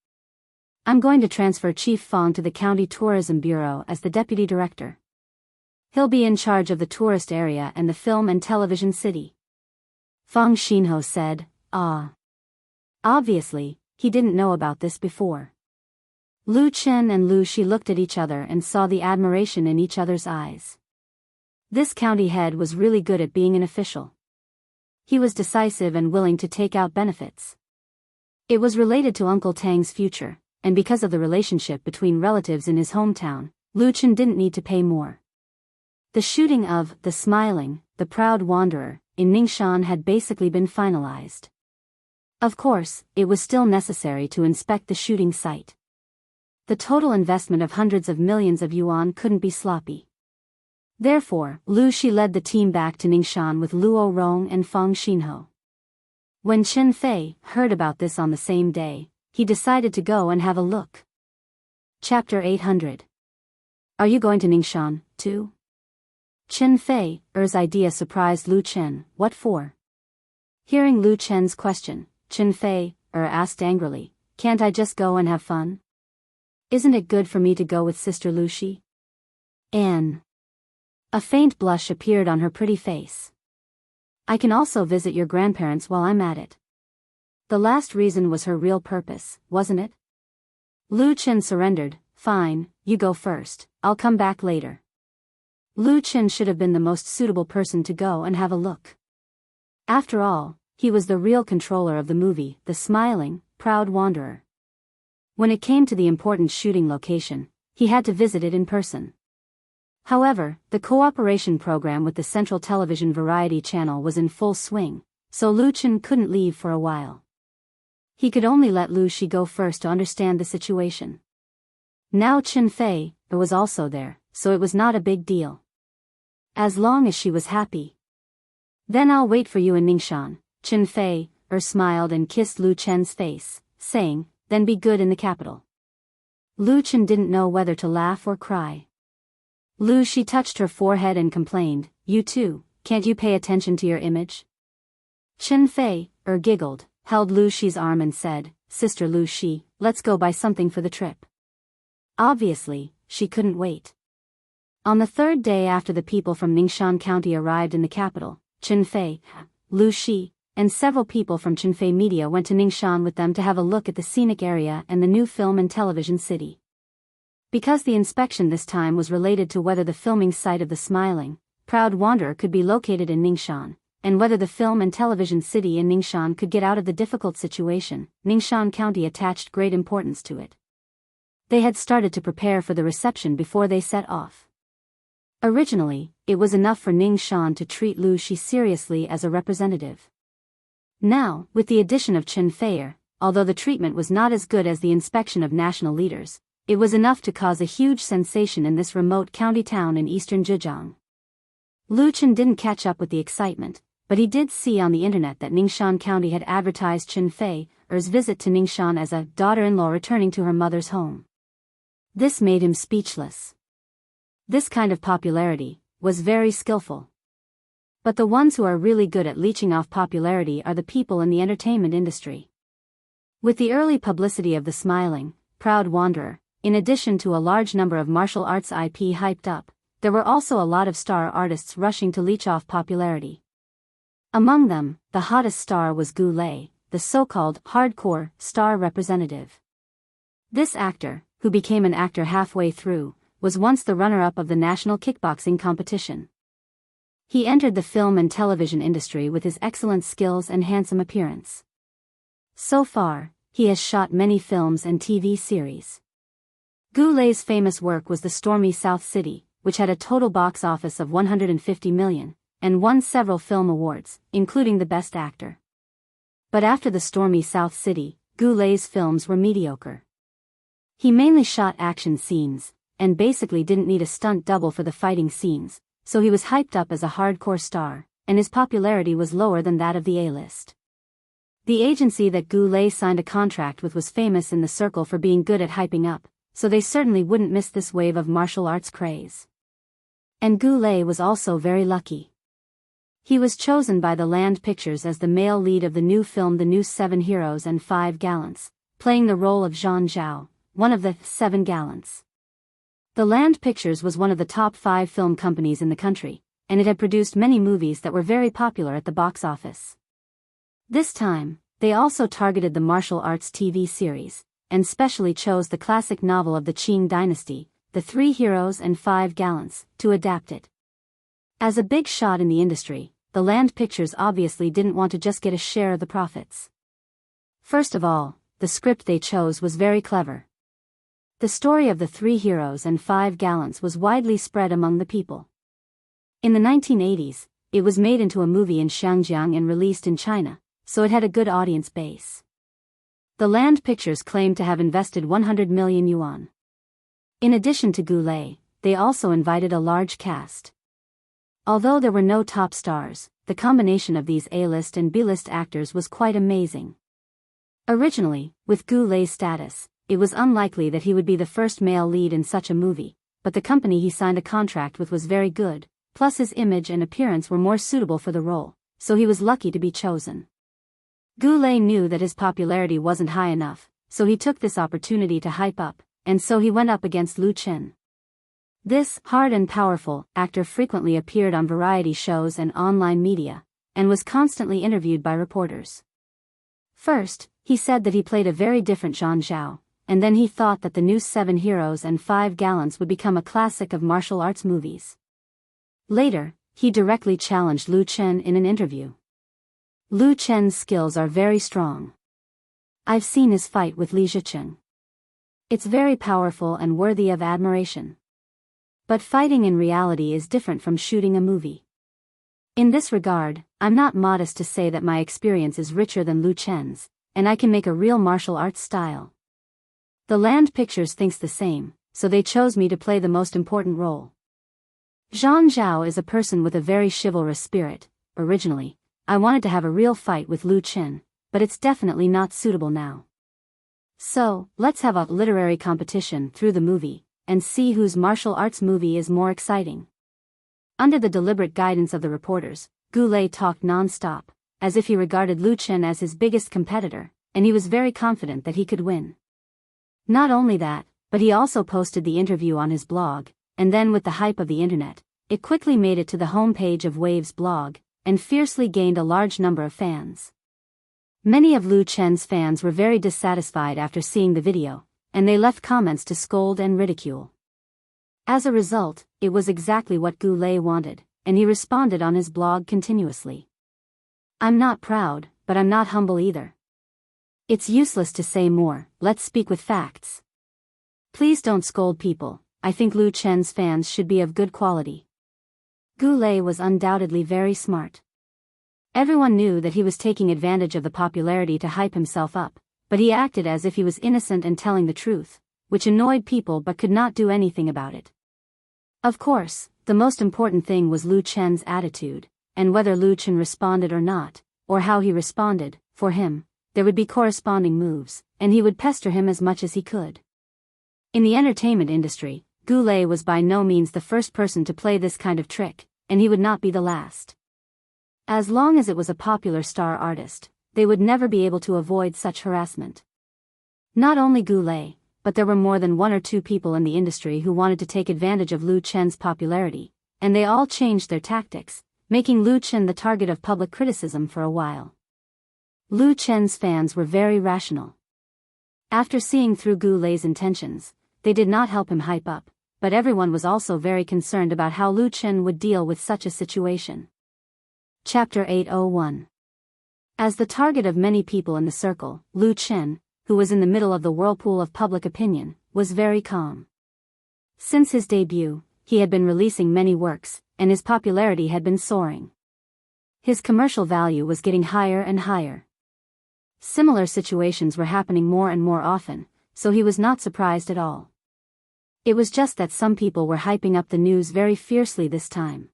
I'm going to transfer Chief Fang to the County Tourism Bureau as the Deputy Director. He'll be in charge of the tourist area and the film and television city. Fang Xinho said, Ah. Obviously, he didn't know about this before. Lu Chen and Lu Shi looked at each other and saw the admiration in each other's eyes. This county head was really good at being an official. He was decisive and willing to take out benefits. It was related to Uncle Tang's future, and because of the relationship between relatives in his hometown, Lu Chen didn't need to pay more. The shooting of The Smiling, the Proud Wanderer, in Ningxian had basically been finalized. Of course, it was still necessary to inspect the shooting site. The total investment of hundreds of millions of yuan couldn't be sloppy. Therefore, Lu Shi led the team back to Ningxian with Luo Rong and Fang Xinho. When Chen Fei heard about this on the same day, he decided to go and have a look. Chapter 800. Are you going to Ningxian, too? Chen Fei's idea surprised Lu Chen. What for? Hearing Lu Chen's question, Chen Fei asked angrily, can't I just go and have fun? Isn't it good for me to go with Sister Lu Shi? A faint blush appeared on her pretty face. I can also visit your grandparents while I'm at it. The last reason was her real purpose, wasn't it? Lu Chen surrendered. Fine, you go first, I'll come back later. Lu Chen should have been the most suitable person to go and have a look. After all, he was the real controller of the movie, The Smiling, Proud Wanderer. When it came to the important shooting location, he had to visit it in person. However, the cooperation program with the Central Television Variety Channel was in full swing, so Lu Chen couldn't leave for a while. He could only let Lu Shi go first to understand the situation. Now Chen Fei was also there, so it was not a big deal. As long as she was happy. Then I'll wait for you in Ningxian. Chen Fei smiled and kissed Lu Chen's face, saying, then be good in the capital. Lu Chen didn't know whether to laugh or cry. Lu Shi touched her forehead and complained, you too, can't you pay attention to your image? Chen Fei giggled, held Lu Shi's arm and said, Sister Lu Shi, let's go buy something for the trip. Obviously, she couldn't wait. On the third day after the people from Ningxian County arrived in the capital, Chen Fei, Lu Shi, and several people from Chen Fei Media went to Ningxian with them to have a look at the scenic area and the new film and television city. Because the inspection this time was related to whether the filming site of The Smiling, Proud Wanderer could be located in Ningxian, and whether the film and television city in Ningxian could get out of the difficult situation, Ningxian County attached great importance to it. They had started to prepare for the reception before they set off. Originally, it was enough for Ningxian to treat Lu Shi seriously as a representative. Now, with the addition of Chen Fei, although the treatment was not as good as the inspection of national leaders, it was enough to cause a huge sensation in this remote county town in eastern Zhejiang. Lu Chen didn't catch up with the excitement, but he did see on the internet that Ningxian County had advertised Chen Fei's visit to Ningxian as a daughter-in-law returning to her mother's home. This made him speechless. This kind of popularity was very skillful. But the ones who are really good at leeching off popularity are the people in the entertainment industry. With the early publicity of The Smiling, Proud Wanderer, in addition to a large number of martial arts IP hyped up, there were also a lot of star artists rushing to leech off popularity. Among them, the hottest star was Gu Lei, the so-called hardcore star representative. This actor, who became an actor halfway through, was once the runner-up of the national kickboxing competition. He entered the film and television industry with his excellent skills and handsome appearance. So far, he has shot many films and TV series. Gu Lei's famous work was The Stormy South City, which had a total box office of 150 million, and won several film awards, including the Best Actor. But after The Stormy South City, Gu Lei's films were mediocre. He mainly shot action scenes, and basically didn't need a stunt double for the fighting scenes, so he was hyped up as a hardcore star, and his popularity was lower than that of the A-list. The agency that Gu Lei signed a contract with was famous in the circle for being good at hyping up, so they certainly wouldn't miss this wave of martial arts craze. And Gu Lei was also very lucky. He was chosen by the Land Pictures as the male lead of the new film The New 7 Heroes and 5 Gallants, playing the role of Zhang Zhao, one of the 7 Gallants. The Land Pictures was one of the top 5 film companies in the country, and it had produced many movies that were very popular at the box office. This time, they also targeted the martial arts TV series, and specially chose the classic novel of the Qing dynasty, The 3 Heroes and 5 Gallants, to adapt it. As a big shot in the industry, the Land Pictures obviously didn't want to just get a share of the profits. First of all, the script they chose was very clever. The story of the 3 heroes and 5 gallants was widely spread among the people. In the 1980s, it was made into a movie in Xinjiang and released in China, so it had a good audience base. The Land Pictures claimed to have invested 100 million yuan. In addition to Goulet, they also invited a large cast. Although there were no top stars, the combination of these A-list and B-list actors was quite amazing. Originally, with Goulet's status, it was unlikely that he would be the first male lead in such a movie, but the company he signed a contract with was very good, plus his image and appearance were more suitable for the role, so he was lucky to be chosen. Goulet knew that his popularity wasn't high enough, so he took this opportunity to hype up, and so he went up against Lu Chen. This hard and powerful actor frequently appeared on variety shows and online media, and was constantly interviewed by reporters. First, he said that he played a very different Zhang Zhao, and then he thought that the new 7 heroes and 5 gallants would become a classic of martial arts movies. Later, he directly challenged Lu Chen in an interview. Lu Chen's skills are very strong. I've seen his fight with Li Zicheng. It's very powerful and worthy of admiration. But fighting in reality is different from shooting a movie. In this regard, I'm not modest to say that my experience is richer than Lu Chen's, and I can make a real martial arts style. The Land Pictures thinks the same, so they chose me to play the most important role. Zhang Zhao is a person with a very chivalrous spirit. Originally, I wanted to have a real fight with Lu Chen, but it's definitely not suitable now. So, let's have a literary competition through the movie, and see whose martial arts movie is more exciting. Under the deliberate guidance of the reporters, Goulet talked non-stop, as if he regarded Lu Chen as his biggest competitor, and he was very confident that he could win. Not only that, but he also posted the interview on his blog, and then with the hype of the internet, it quickly made it to the homepage of Wave's blog, and fiercely gained a large number of fans. Many of Lu Chen's fans were very dissatisfied after seeing the video, and they left comments to scold and ridicule. As a result, it was exactly what Goulet wanted, and he responded on his blog continuously. I'm not proud, but I'm not humble either. It's useless to say more, let's speak with facts. Please don't scold people, I think Lu Chen's fans should be of good quality. Goulet was undoubtedly very smart. Everyone knew that he was taking advantage of the popularity to hype himself up, but he acted as if he was innocent and telling the truth, which annoyed people but could not do anything about it. Of course, the most important thing was Lu Chen's attitude, and whether Lu Chen responded or not, or how he responded. For him, there would be corresponding moves, and he would pester him as much as he could. In the entertainment industry, Goulet was by no means the first person to play this kind of trick, and he would not be the last. As long as it was a popular star artist, they would never be able to avoid such harassment. Not only Goulet, but there were more than 1 or 2 people in the industry who wanted to take advantage of Lu Chen's popularity, and they all changed their tactics, making Lu Chen the target of public criticism for a while. Lu Chen's fans were very rational. After seeing through Goulet's intentions, they did not help him hype up, but everyone was also very concerned about how Lu Chen would deal with such a situation. Chapter 801. As the target of many people in the circle, Lu Chen, who was in the middle of the whirlpool of public opinion, was very calm. Since his debut, he had been releasing many works, and his popularity had been soaring. His commercial value was getting higher and higher. Similar situations were happening more and more often, so he was not surprised at all. It was just that some people were hyping up the news very fiercely this time.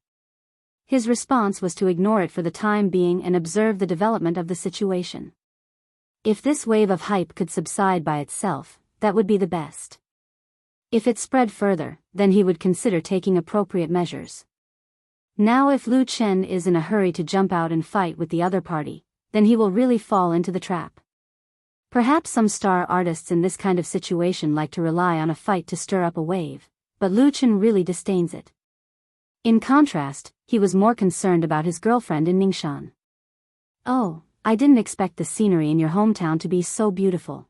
His response was to ignore it for the time being and observe the development of the situation. If this wave of hype could subside by itself, that would be the best. If it spread further, then he would consider taking appropriate measures. Now if Lu Chen is in a hurry to jump out and fight with the other party, then he will really fall into the trap. Perhaps some star artists in this kind of situation like to rely on a fight to stir up a wave, but Lu Chen really disdains it. In contrast, he was more concerned about his girlfriend in Ningxan. Oh, I didn't expect the scenery in your hometown to be so beautiful.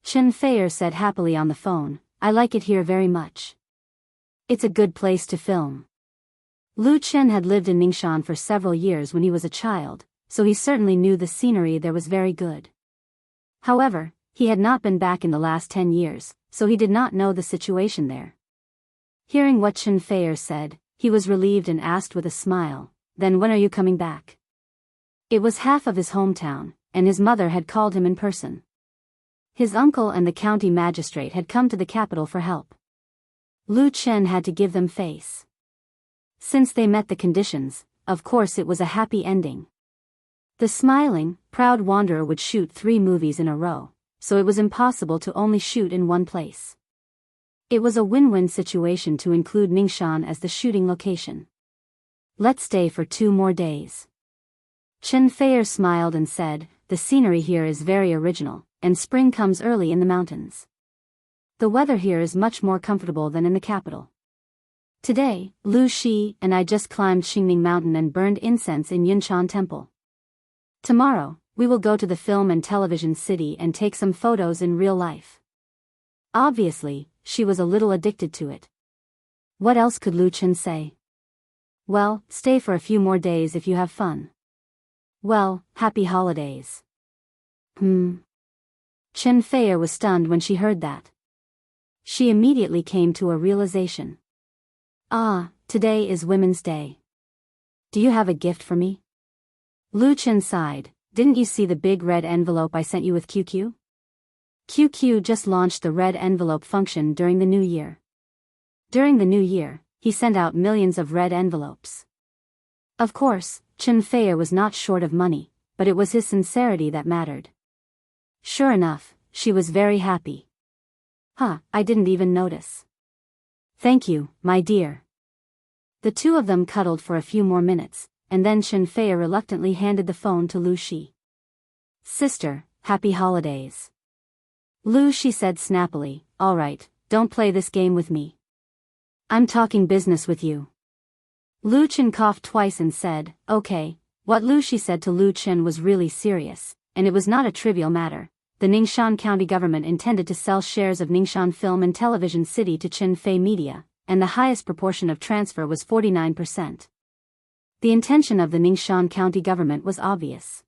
Chen Feier said happily on the phone, I like it here very much. It's a good place to film. Lu Chen had lived in Ningxian for several years when he was a child, so he certainly knew the scenery there was very good. However, he had not been back in the last 10 years, so he did not know the situation there. Hearing what Chen Feier said, he was relieved and asked with a smile, "Then when are you coming back?" It was half of his hometown, and his mother had called him in person. His uncle and the county magistrate had come to the capital for help. Lu Chen had to give them face. Since they met the conditions, of course it was a happy ending. The smiling, proud wanderer would shoot 3 movies in a row, so it was impossible to only shoot in one place. It was a win-win situation to include Ningxian as the shooting location. "Let's stay for 2 more days." Chen Feier smiled and said, "The scenery here is very original, and spring comes early in the mountains. The weather here is much more comfortable than in the capital. Today, Lu Shi and I just climbed Xingning Mountain and burned incense in Yunshan Temple. Tomorrow, we will go to the film and television city and take some photos in real life." Obviously, she was a little addicted to it. What else could Lu Chen say? "Well, stay for a few more days if you have fun." "Well, happy holidays." Chen Feier was stunned when she heard that. She immediately came to a realization. Today is Women's Day. Do you have a gift for me?" Lu Chen sighed. "Didn't you see the big red envelope I sent you with QQ? QQ just launched the red envelope function during the new year. During the new year, he sent out millions of red envelopes." Of course, Chen Feier was not short of money, but it was his sincerity that mattered. Sure enough, she was very happy. I didn't even notice." "Thank you, my dear." The two of them cuddled for a few more minutes, and then Chen Feier reluctantly handed the phone to Lu Shi. "Sister, happy holidays." Lu Shi said snappily, "All right, don't play this game with me. I'm talking business with you." Lu Chen coughed twice and said, "Okay." What Lu Shi said to Lu Chen was really serious, and it was not a trivial matter. The Ningxian County government intended to sell shares of Ningxian Film and Television City to Chen Fei Media, and the highest proportion of transfer was 49%. The intention of the Ningxian County government was obvious.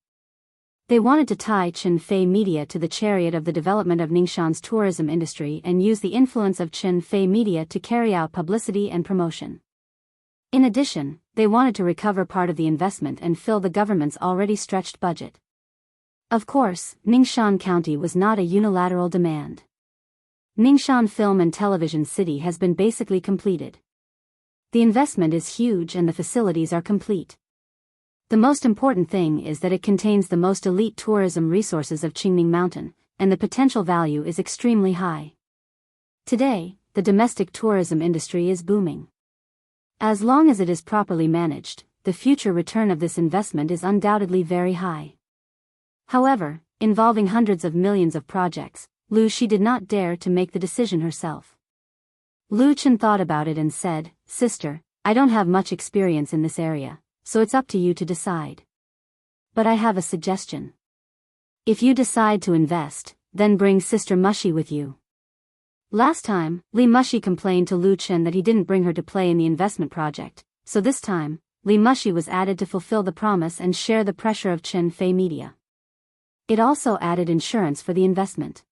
They wanted to tie Chen Fei Media to the chariot of the development of Ningxian's tourism industry and use the influence of Chen Fei Media to carry out publicity and promotion. In addition, they wanted to recover part of the investment and fill the government's already stretched budget. Of course, Ningxian County was not a unilateral demand. Ningxian Film and Television City has been basically completed. The investment is huge and the facilities are complete. The most important thing is that it contains the most elite tourism resources of Qingning Mountain, and the potential value is extremely high. Today, the domestic tourism industry is booming. As long as it is properly managed, the future return of this investment is undoubtedly very high. However, involving hundreds of millions of projects, Lu Shi did not dare to make the decision herself. Lu Chen thought about it and said, "Sister, I don't have much experience in this area, so it's up to you to decide. But I have a suggestion. If you decide to invest, then bring Sister Mushi with you." Last time, Li Mushi complained to Lu Chen that he didn't bring her to play in the investment project, so this time, Li Mushi was added to fulfill the promise and share the pressure of Chen Fei Media. It also added insurance for the investment.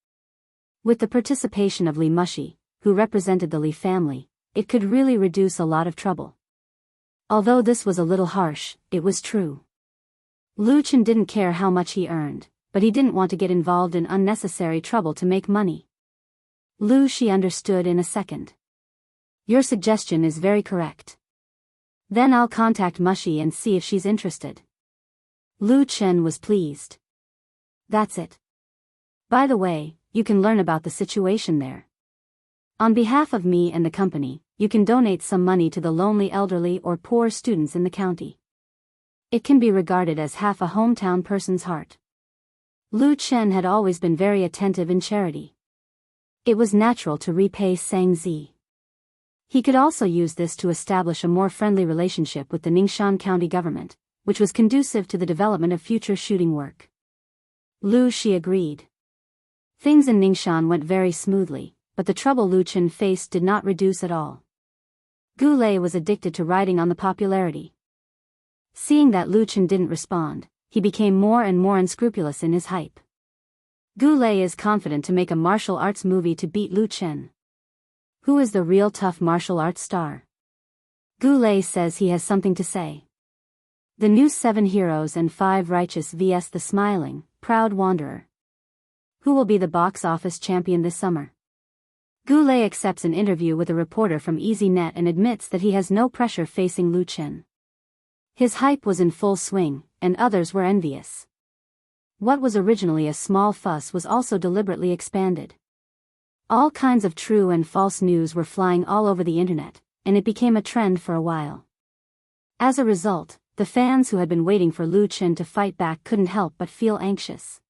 With the participation of Li Mushi, who represented the Li family, it could really reduce a lot of trouble. Although this was a little harsh, it was true. Lu Chen didn't care how much he earned, but he didn't want to get involved in unnecessary trouble to make money. Lu Shi understood in a second. "Your suggestion is very correct. Then I'll contact Mushi and see if she's interested." Lu Chen was pleased. "That's it. By the way, you can learn about the situation there. On behalf of me and the company, you can donate some money to the lonely elderly or poor students in the county. It can be regarded as half a hometown person's heart." Lu Chen had always been very attentive in charity. It was natural to repay Sang Zi. He could also use this to establish a more friendly relationship with the Ningxian County government, which was conducive to the development of future shooting work. Lu Shi agreed. Things in Ningxian went very smoothly, but the trouble Lu Chen faced did not reduce at all. Goulet was addicted to riding on the popularity. Seeing that Lu Chen didn't respond, he became more and more unscrupulous in his hype. Goulet is confident to make a martial arts movie to beat Lu Chen. Who is the real tough martial arts star? Goulet says he has something to say. The new 7 Heroes and 5 Righteous vs the Smiling, Proud Wanderer. Who will be the box office champion this summer? Goulet accepts an interview with a reporter from EasyNet and admits that he has no pressure facing Lu Chen. His hype was in full swing, and others were envious. What was originally a small fuss was also deliberately expanded. All kinds of true and false news were flying all over the internet, and it became a trend for a while. As a result, the fans who had been waiting for Lu Chen to fight back couldn't help but feel anxious.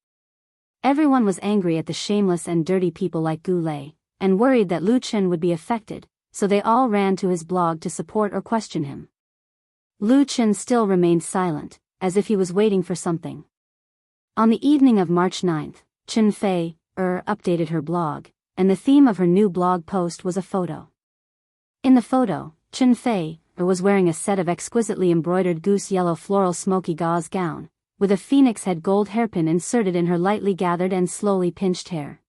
Everyone was angry at the shameless and dirty people like Goulet, and worried that Lu Chen would be affected, so they all ran to his blog to support or question him. Lu Chen still remained silent, as if he was waiting for something. On the evening of March 9th, Chen Fei updated her blog, and the theme of her new blog post was a photo. In the photo, Chen Fei was wearing a set of exquisitely embroidered goose yellow floral smoky gauze gown, with a phoenix head gold hairpin inserted in her lightly gathered and slowly pinched hair.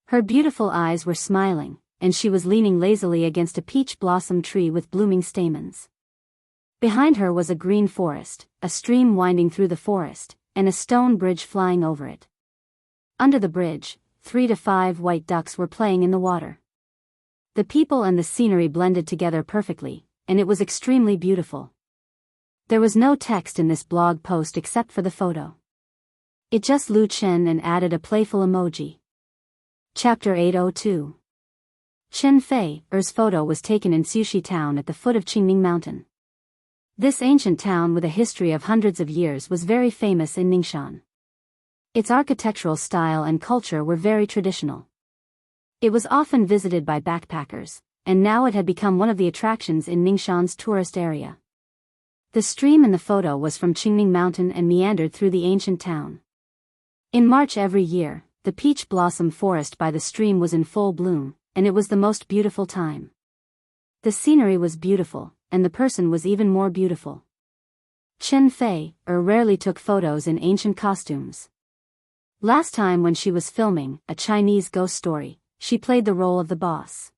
Her beautiful eyes were smiling, and she was leaning lazily against a peach blossom tree with blooming stamens. Behind her was a green forest, a stream winding through the forest, and a stone bridge flying over it. Under the bridge, 3 to 5 white ducks were playing in the water. The people and the scenery blended together perfectly, and it was extremely beautiful. There was no text in this blog post except for the photo. It just Lu Chen and added a playful emoji. Chapter 802. Chen Fei's photo was taken in Sushi Town at the foot of Qingning Mountain. This ancient town with a history of hundreds of years was very famous in Ningxian. Its architectural style and culture were very traditional. It was often visited by backpackers, and now it had become one of the attractions in Ningxian's tourist area. The stream in the photo was from Qingning Mountain and meandered through the ancient town. In March every year, the peach blossom forest by the stream was in full bloom, and it was the most beautiful time. The scenery was beautiful, and the person was even more beautiful. Chen Fei rarely took photos in ancient costumes. Last time when she was filming a Chinese ghost story, she played the role of the boss.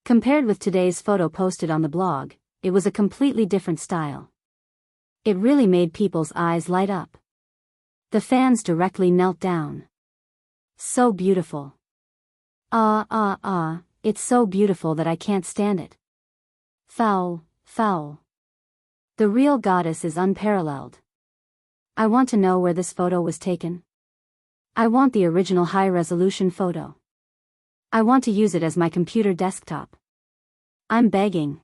Compared with today's photo posted on the blog, it was a completely different style. It really made people's eyes light up. The fans directly knelt down. So beautiful. It's so beautiful that I can't stand it. Foul, foul. The real goddess is unparalleled. I want to know where this photo was taken. I want the original high-resolution photo. I want to use it as my computer desktop. I'm begging.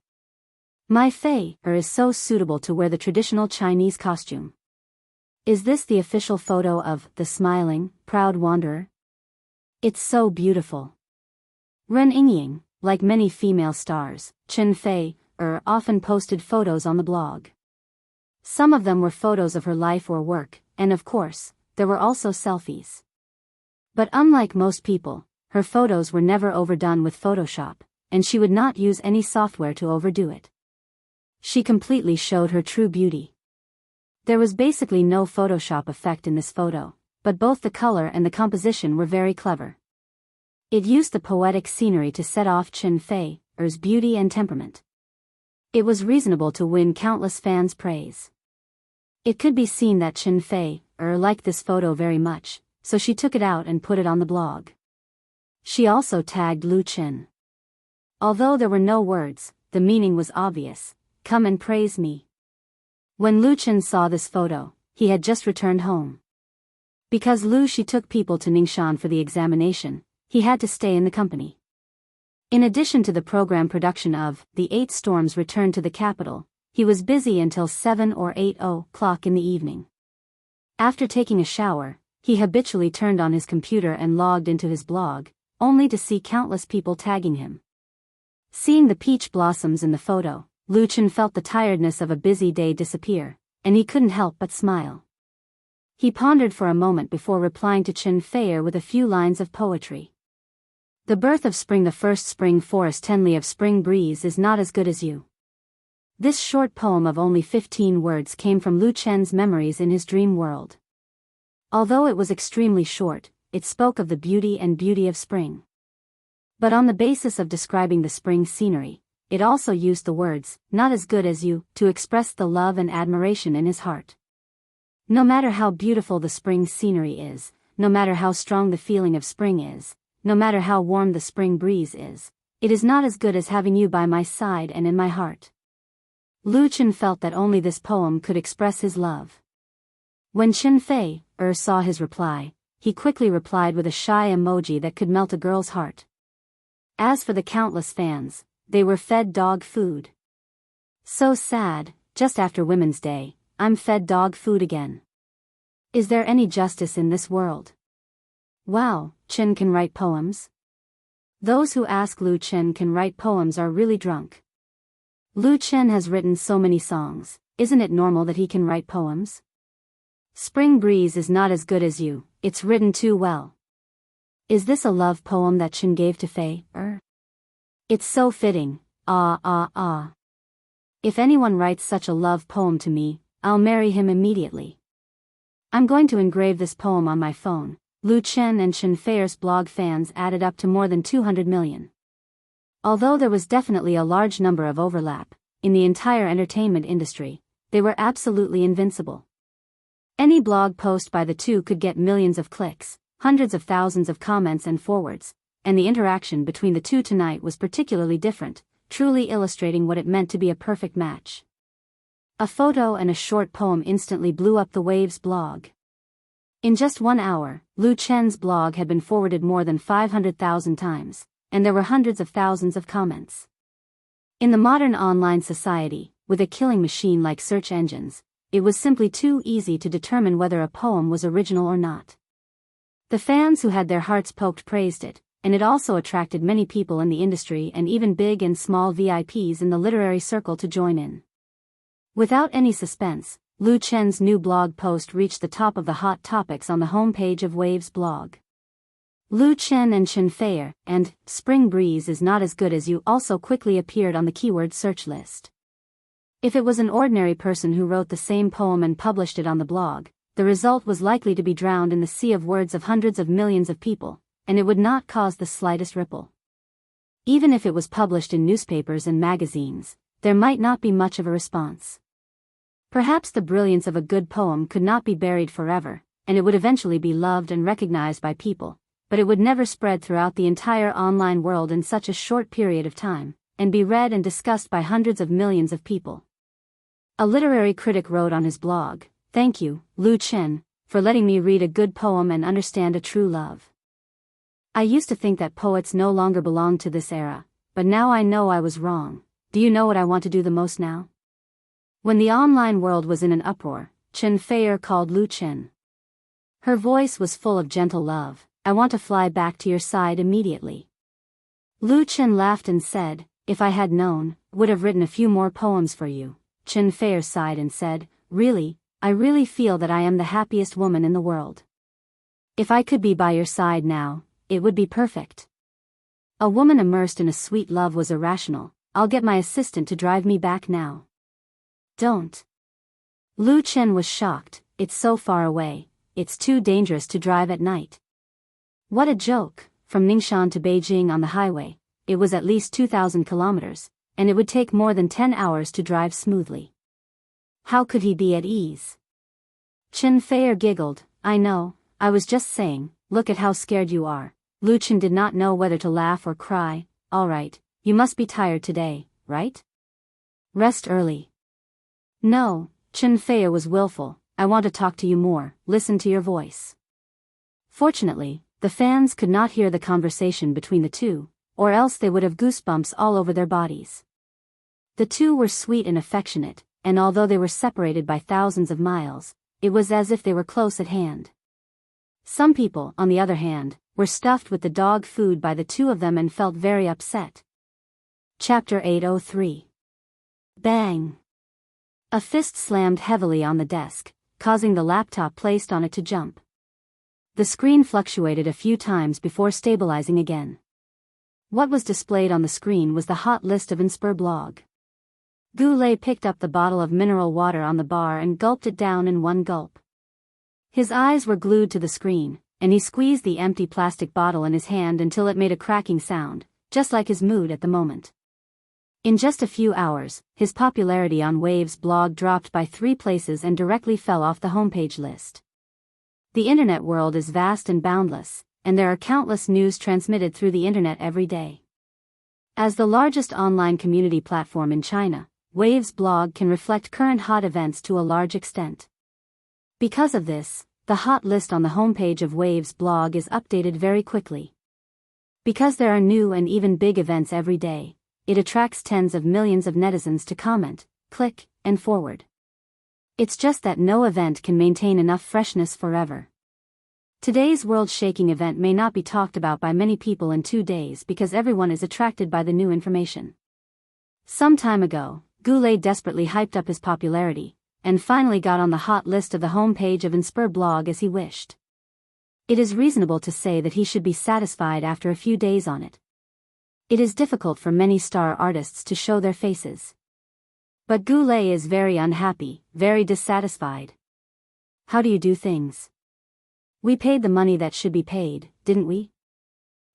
My Fei is so suitable to wear the traditional Chinese costume. Is this the official photo of the smiling, proud wanderer? It's so beautiful. Ren Yingying, like many female stars, Chen Fei often posted photos on the blog. Some of them were photos of her life or work, and of course, there were also selfies. But unlike most people, her photos were never overdone with Photoshop, and she would not use any software to overdo it. She completely showed her true beauty. There was basically no Photoshop effect in this photo, but both the color and the composition were very clever. It used the poetic scenery to set off Chen Fei's beauty and temperament. It was reasonable to win countless fans' praise. It could be seen that Chen Fei liked this photo very much, so she took it out and put it on the blog. She also tagged Lu Chen. Although there were no words, the meaning was obvious: come and praise me. When Lu Chen saw this photo, he had just returned home. Because Lu Shi took people to Ningxian for the examination, he had to stay in the company. In addition to the program production of The 8 Storms Return to the Capital, he was busy until 7 or 8 o'clock in the evening. After taking a shower, he habitually turned on his computer and logged into his blog, only to see countless people tagging him. Seeing the peach blossoms in the photo, Lu Chen felt the tiredness of a busy day disappear, and he couldn't help but smile. He pondered for a moment before replying to Chen Fei with a few lines of poetry. The birth of spring, the first spring forest, tenley of spring breeze is not as good as you. This short poem of only 15 words came from Lu Chen's memories in his dream world. Although it was extremely short, it spoke of the beauty of spring. But on the basis of describing the spring scenery, it also used the words, not as good as you, to express the love and admiration in his heart. No matter how beautiful the spring scenery is, no matter how strong the feeling of spring is, no matter how warm the spring breeze is, it is not as good as having you by my side and in my heart. Lu Chen felt that only this poem could express his love. When Chen Fei saw his reply, he quickly replied with a shy emoji that could melt a girl's heart. As for the countless fans, they were fed dog food. So sad, just after Women's Day, I'm fed dog food again. Is there any justice in this world? Wow, Chen can write poems? Those who ask Lu Chen can write poems are really drunk. Lu Chen has written so many songs, isn't it normal that he can write poems? Spring breeze is not as good as you, it's written too well. Is this a love poem that Chen gave to Fei? It's so fitting, ah. If anyone writes such a love poem to me, I'll marry him immediately. I'm going to engrave this poem on my phone. Lu Chen and Chen Fei's blog fans added up to more than 200 million. Although there was definitely a large number of overlap in the entire entertainment industry, they were absolutely invincible. Any blog post by the two could get millions of clicks, hundreds of thousands of comments and forwards, and the interaction between the two tonight was particularly different, truly illustrating what it meant to be a perfect match. A photo and a short poem instantly blew up the Waves blog. In just 1 hour, Lu Chen's blog had been forwarded more than 500,000 times, and there were hundreds of thousands of comments. In the modern online society, with a killing machine like search engines, it was simply too easy to determine whether a poem was original or not. The fans who had their hearts poked praised it, and it also attracted many people in the industry and even big and small VIPs in the literary circle to join in. Without any suspense, Lu Chen's new blog post reached the top of the hot topics on the homepage of Waves blog. Lu Chen and Chen Fei and Spring Breeze is not as good as you also quickly appeared on the keyword search list. If it was an ordinary person who wrote the same poem and published it on the blog, the result was likely to be drowned in the sea of words of hundreds of millions of people, and it would not cause the slightest ripple. Even if it was published in newspapers and magazines, there might not be much of a response. Perhaps the brilliance of a good poem could not be buried forever, and it would eventually be loved and recognized by people, but it would never spread throughout the entire online world in such a short period of time, and be read and discussed by hundreds of millions of people. A literary critic wrote on his blog, "Thank you, Lu Chen, for letting me read a good poem and understand a true love. I used to think that poets no longer belonged to this era, but now I know I was wrong. Do you know what I want to do the most now?" When the online world was in an uproar, Chen Fei called Lu Chen. Her voice was full of gentle love. "I want to fly back to your side immediately." Lu Chen laughed and said, "If I had known, would have written a few more poems for you." Chen Fei sighed and said, "Really, I really feel that I am the happiest woman in the world. If I could be by your side now, it would be perfect." A woman immersed in a sweet love was irrational. "I'll get my assistant to drive me back now." "Don't." Lu Chen was shocked. "It's so far away, it's too dangerous to drive at night." What a joke! From Ningxian to Beijing on the highway, it was at least 2,000 kilometers, and it would take more than 10 hours to drive smoothly. How could he be at ease? Chen Fei giggled. "I know, I was just saying, look at how scared you are." Lu Chen did not know whether to laugh or cry. "All right, you must be tired today, right? Rest early." "No," Chen Fei was willful. "I want to talk to you more, listen to your voice." Fortunately, the fans could not hear the conversation between the two, or else they would have goosebumps all over their bodies. The two were sweet and affectionate, and although they were separated by thousands of miles, it was as if they were close at hand. Some people, on the other hand, were stuffed with the dog food by the two of them and felt very upset. Chapter 803. Bang! A fist slammed heavily on the desk, causing the laptop placed on it to jump. The screen fluctuated a few times before stabilizing again. What was displayed on the screen was the hot list of Immerse blog. Goulet picked up the bottle of mineral water on the bar and gulped it down in one gulp. His eyes were glued to the screen, and he squeezed the empty plastic bottle in his hand until it made a cracking sound, just like his mood at the moment. In just a few hours, his popularity on Wave's blog dropped by 3 places and directly fell off the homepage list. The internet world is vast and boundless, and there are countless news transmitted through the internet every day. As the largest online community platform in China, Wave's blog can reflect current hot events to a large extent. Because of this, the hot list on the homepage of Wave's blog is updated very quickly. Because there are new and even big events every day, it attracts tens of millions of netizens to comment, click, and forward. It's just that no event can maintain enough freshness forever. Today's world-shaking event may not be talked about by many people in 2 days because everyone is attracted by the new information. Some time ago, Goulet desperately hyped up his popularity, and finally got on the hot list of the homepage of Immerse blog as he wished. It is reasonable to say that he should be satisfied after a few days on it. It is difficult for many star artists to show their faces. But Goulet is very unhappy, very dissatisfied. How do you do things? We paid the money that should be paid, didn't we?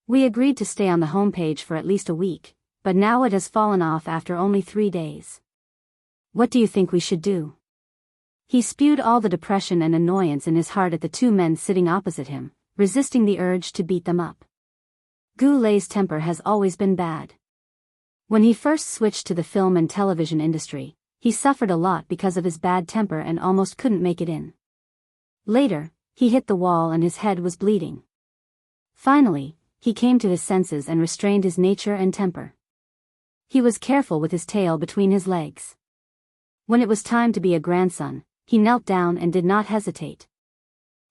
We agreed to stay on the homepage for at least a week, but now it has fallen off after only 3 days. What do you think we should do? He spewed all the depression and annoyance in his heart at the 2 men sitting opposite him, resisting the urge to beat them up. Goulet's temper has always been bad. When he first switched to the film and television industry, he suffered a lot because of his bad temper and almost couldn't make it in. Later, he hit the wall and his head was bleeding. Finally, he came to his senses and restrained his nature and temper. He was careful with his tail between his legs. When it was time to be a grandson, he knelt down and did not hesitate.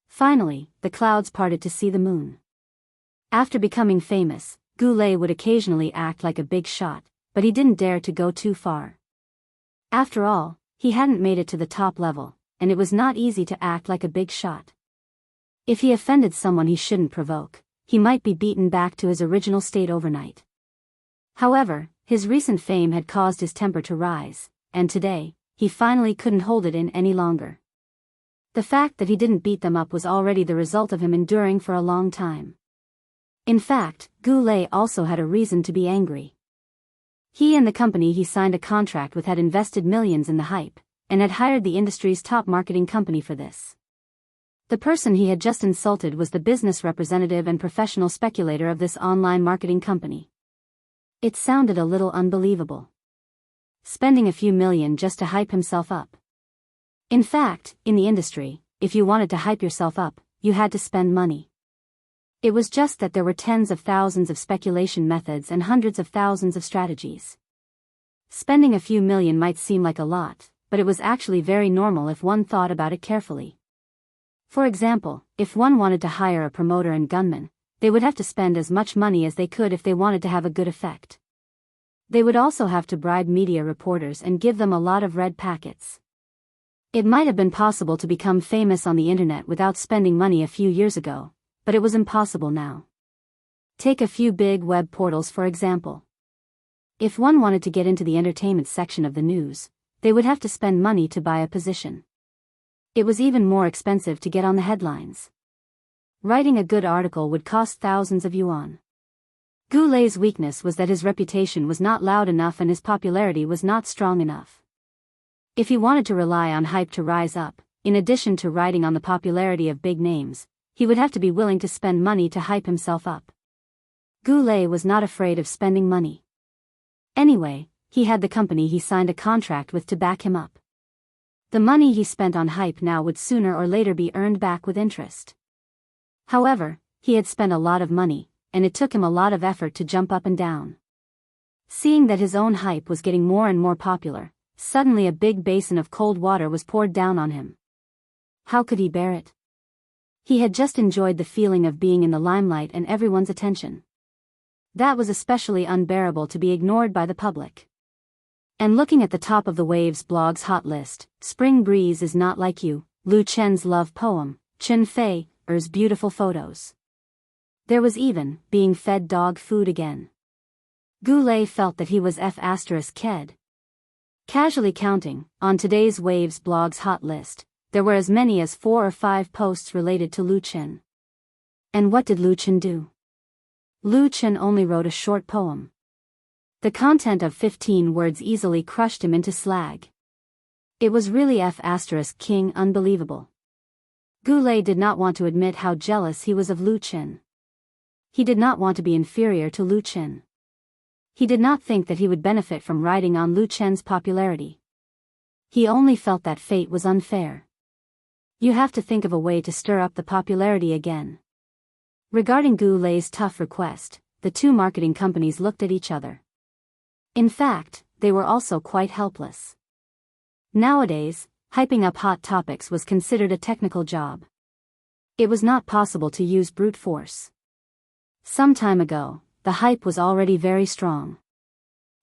Finally, the clouds parted to see the moon. After becoming famous, Goulet would occasionally act like a big shot, but he didn't dare to go too far. After all, he hadn't made it to the top level, and it was not easy to act like a big shot. If he offended someone he shouldn't provoke, he might be beaten back to his original state overnight. However, his recent fame had caused his temper to rise, and today, he finally couldn't hold it in any longer. The fact that he didn't beat them up was already the result of him enduring for a long time. In fact, Goulet also had a reason to be angry. He and the company he signed a contract with had invested millions in the hype, and had hired the industry's top marketing company for this. The person he had just insulted was the business representative and professional speculator of this online marketing company. It sounded a little unbelievable. Spending a few million just to hype himself up. In fact, in the industry, if you wanted to hype yourself up, you had to spend money. It was just that there were tens of thousands of speculation methods and hundreds of thousands of strategies. Spending a few million might seem like a lot, but it was actually very normal if one thought about it carefully. For example, if one wanted to hire a promoter and gunman, they would have to spend as much money as they could if they wanted to have a good effect. They would also have to bribe media reporters and give them a lot of red packets. It might have been possible to become famous on the internet without spending money a few years ago, but it was impossible now. Take a few big web portals for example. If one wanted to get into the entertainment section of the news, they would have to spend money to buy a position. It was even more expensive to get on the headlines. Writing a good article would cost thousands of yuan. Goulet's weakness was that his reputation was not loud enough and his popularity was not strong enough. If he wanted to rely on hype to rise up, in addition to riding on the popularity of big names, he would have to be willing to spend money to hype himself up. Goulet was not afraid of spending money. Anyway, he had the company he signed a contract with to back him up. The money he spent on hype now would sooner or later be earned back with interest. However, he had spent a lot of money, and it took him a lot of effort to jump up and down. Seeing that his own hype was getting more and more popular, suddenly a big basin of cold water was poured down on him. How could he bear it? He had just enjoyed the feeling of being in the limelight and everyone's attention. That was especially unbearable to be ignored by the public. And looking at the top of the Waves blog's hot list, Spring Breeze is Not Like You, Lu Chen's love poem, Chen Fei's beautiful photos. There was even being fed dog food again. Goulet felt that he was F***ked. Casually counting, on today's Waves blog's hot list, there were as many as 4 or 5 posts related to Lu Chen. And what did Lu Chen do? Lu Chen only wrote a short poem. The content of 15 words easily crushed him into slag. It was really F***king unbelievable. Goulet did not want to admit how jealous he was of Lu Chen. He did not want to be inferior to Lu Chen. He did not think that he would benefit from riding on Lu Chen's popularity. He only felt that fate was unfair. You have to think of a way to stir up the popularity again. Regarding Goulet's tough request, the two marketing companies looked at each other. In fact, they were also quite helpless. Nowadays, hyping up hot topics was considered a technical job. It was not possible to use brute force. Some time ago, the hype was already very strong.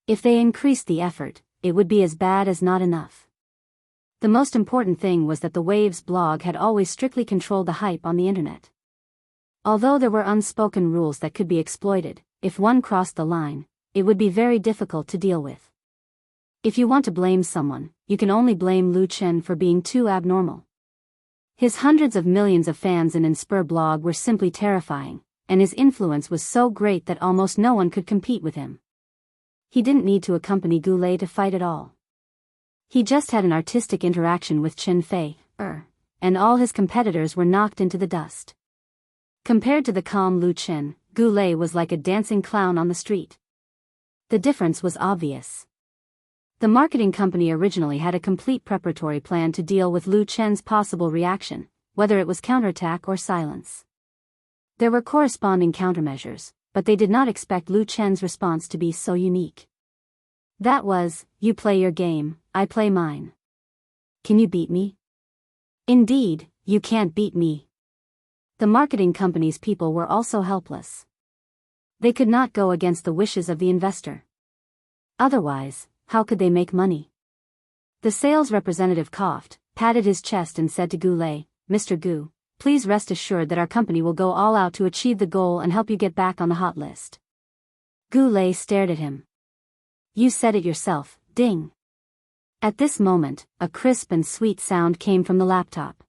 If they increased the effort, it would be as bad as not enough. The most important thing was that the Waves blog had always strictly controlled the hype on the internet. Although there were unspoken rules that could be exploited, if one crossed the line, it would be very difficult to deal with. If you want to blame someone, you can only blame Lu Chen for being too abnormal. His hundreds of millions of fans in Immerse blog were simply terrifying, and his influence was so great that almost no one could compete with him. He didn't need to accompany Goulet to fight at all. He just had an artistic interaction with Chen Fei, and all his competitors were knocked into the dust. Compared to the calm Lu Chen, Goulet was like a dancing clown on the street. The difference was obvious. The marketing company originally had a complete preparatory plan to deal with Lu Chen's possible reaction, whether it was counterattack or silence. There were corresponding countermeasures, but they did not expect Lu Chen's response to be so unique. That was, you play your game, I play mine. Can you beat me? Indeed, you can't beat me. The marketing company's people were also helpless. They could not go against the wishes of the investor. Otherwise, how could they make money? The sales representative coughed, patted his chest and said to Goulet, "Mr. Gu, please rest assured that our company will go all out to achieve the goal and help you get back on the hot list." Goulet stared at him. "You said it yourself, ding." At this moment, a crisp and sweet sound came from the laptop.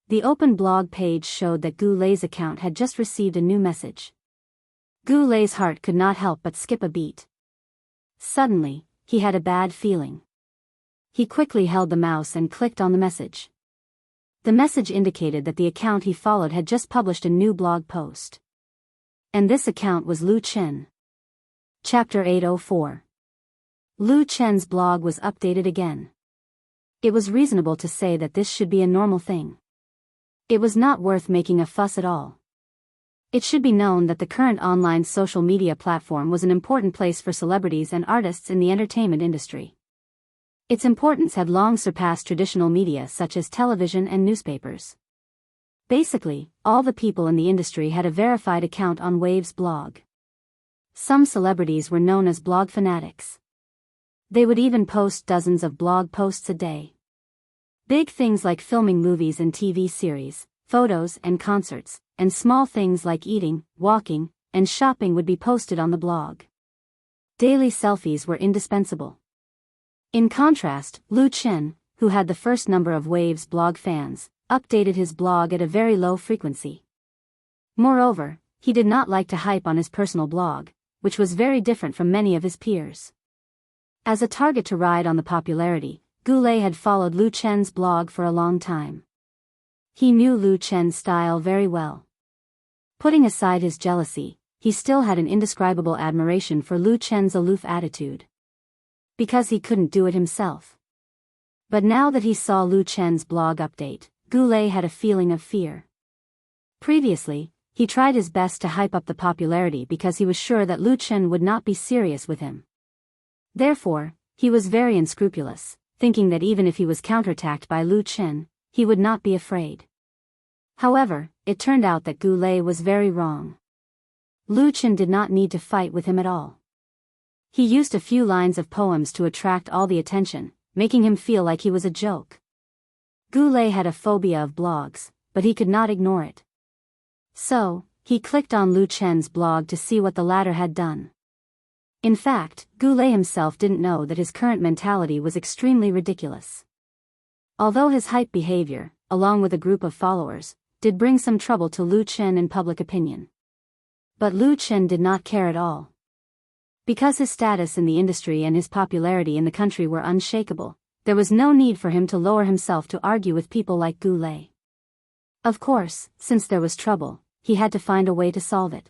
The open blog page showed that Goulet's account had just received a new message. Goulet's heart could not help but skip a beat. Suddenly, he had a bad feeling. He quickly held the mouse and clicked on the message. The message indicated that the account he followed had just published a new blog post. And this account was Lu Chen. Chapter 804. Lu Chen's blog was updated again. It was reasonable to say that this should be a normal thing. It was not worth making a fuss at all. It should be known that the current online social media platform was an important place for celebrities and artists in the entertainment industry. Its importance had long surpassed traditional media such as television and newspapers. Basically, all the people in the industry had a verified account on Waves blog. Some celebrities were known as blog fanatics. They would even post dozens of blog posts a day. Big things like filming movies and TV series, photos and concerts, and small things like eating, walking, and shopping would be posted on the blog. Daily selfies were indispensable. In contrast, Lu Chen, who had the first number of Waves blog fans, updated his blog at a very low frequency. Moreover, he did not like to hype on his personal blog, which was very different from many of his peers. As a target to ride on the popularity, Goulet had followed Lu Chen's blog for a long time. He knew Lu Chen's style very well. Putting aside his jealousy, he still had an indescribable admiration for Lu Chen's aloof attitude. Because he couldn't do it himself. But now that he saw Lu Chen's blog update, Goulet had a feeling of fear. Previously, he tried his best to hype up the popularity because he was sure that Lu Chen would not be serious with him. Therefore, he was very unscrupulous, thinking that even if he was counterattacked by Lu Chen, he would not be afraid. However, it turned out that Goulet was very wrong. Lu Chen did not need to fight with him at all. He used a few lines of poems to attract all the attention, making him feel like he was a joke. Goulet had a phobia of blogs, but he could not ignore it. So, he clicked on Lu Chen's blog to see what the latter had done. In fact, Goulet himself didn't know that his current mentality was extremely ridiculous. Although his hype behavior, along with a group of followers, did bring some trouble to Lu Chen in public opinion. But Lu Chen did not care at all. Because his status in the industry and his popularity in the country were unshakable, there was no need for him to lower himself to argue with people like Goulet. Of course, since there was trouble, he had to find a way to solve it.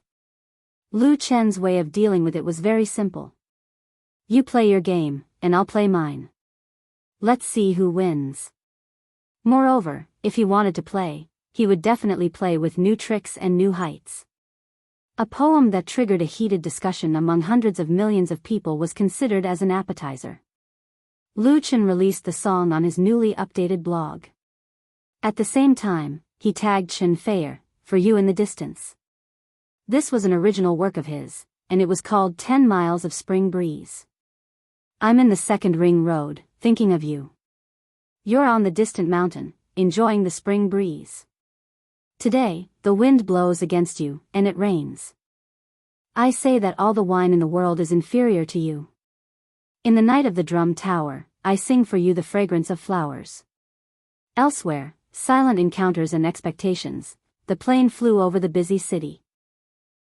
Lu Chen's way of dealing with it was very simple. You play your game, and I'll play mine. Let's see who wins. Moreover, if he wanted to play, he would definitely play with new tricks and new heights. A poem that triggered a heated discussion among hundreds of millions of people was considered as an appetizer. Lu Chen released the song on his newly updated blog. At the same time, he tagged Chen Feier, For You in the Distance. This was an original work of his, and it was called 10 Miles of Spring Breeze. I'm in the second ring road, thinking of you. You're on the distant mountain, enjoying the spring breeze. Today, the wind blows against you, and it rains. I say that all the wine in the world is inferior to you. In the night of the drum tower, I sing for you the fragrance of flowers. Elsewhere, silent encounters and expectations, the plane flew over the busy city.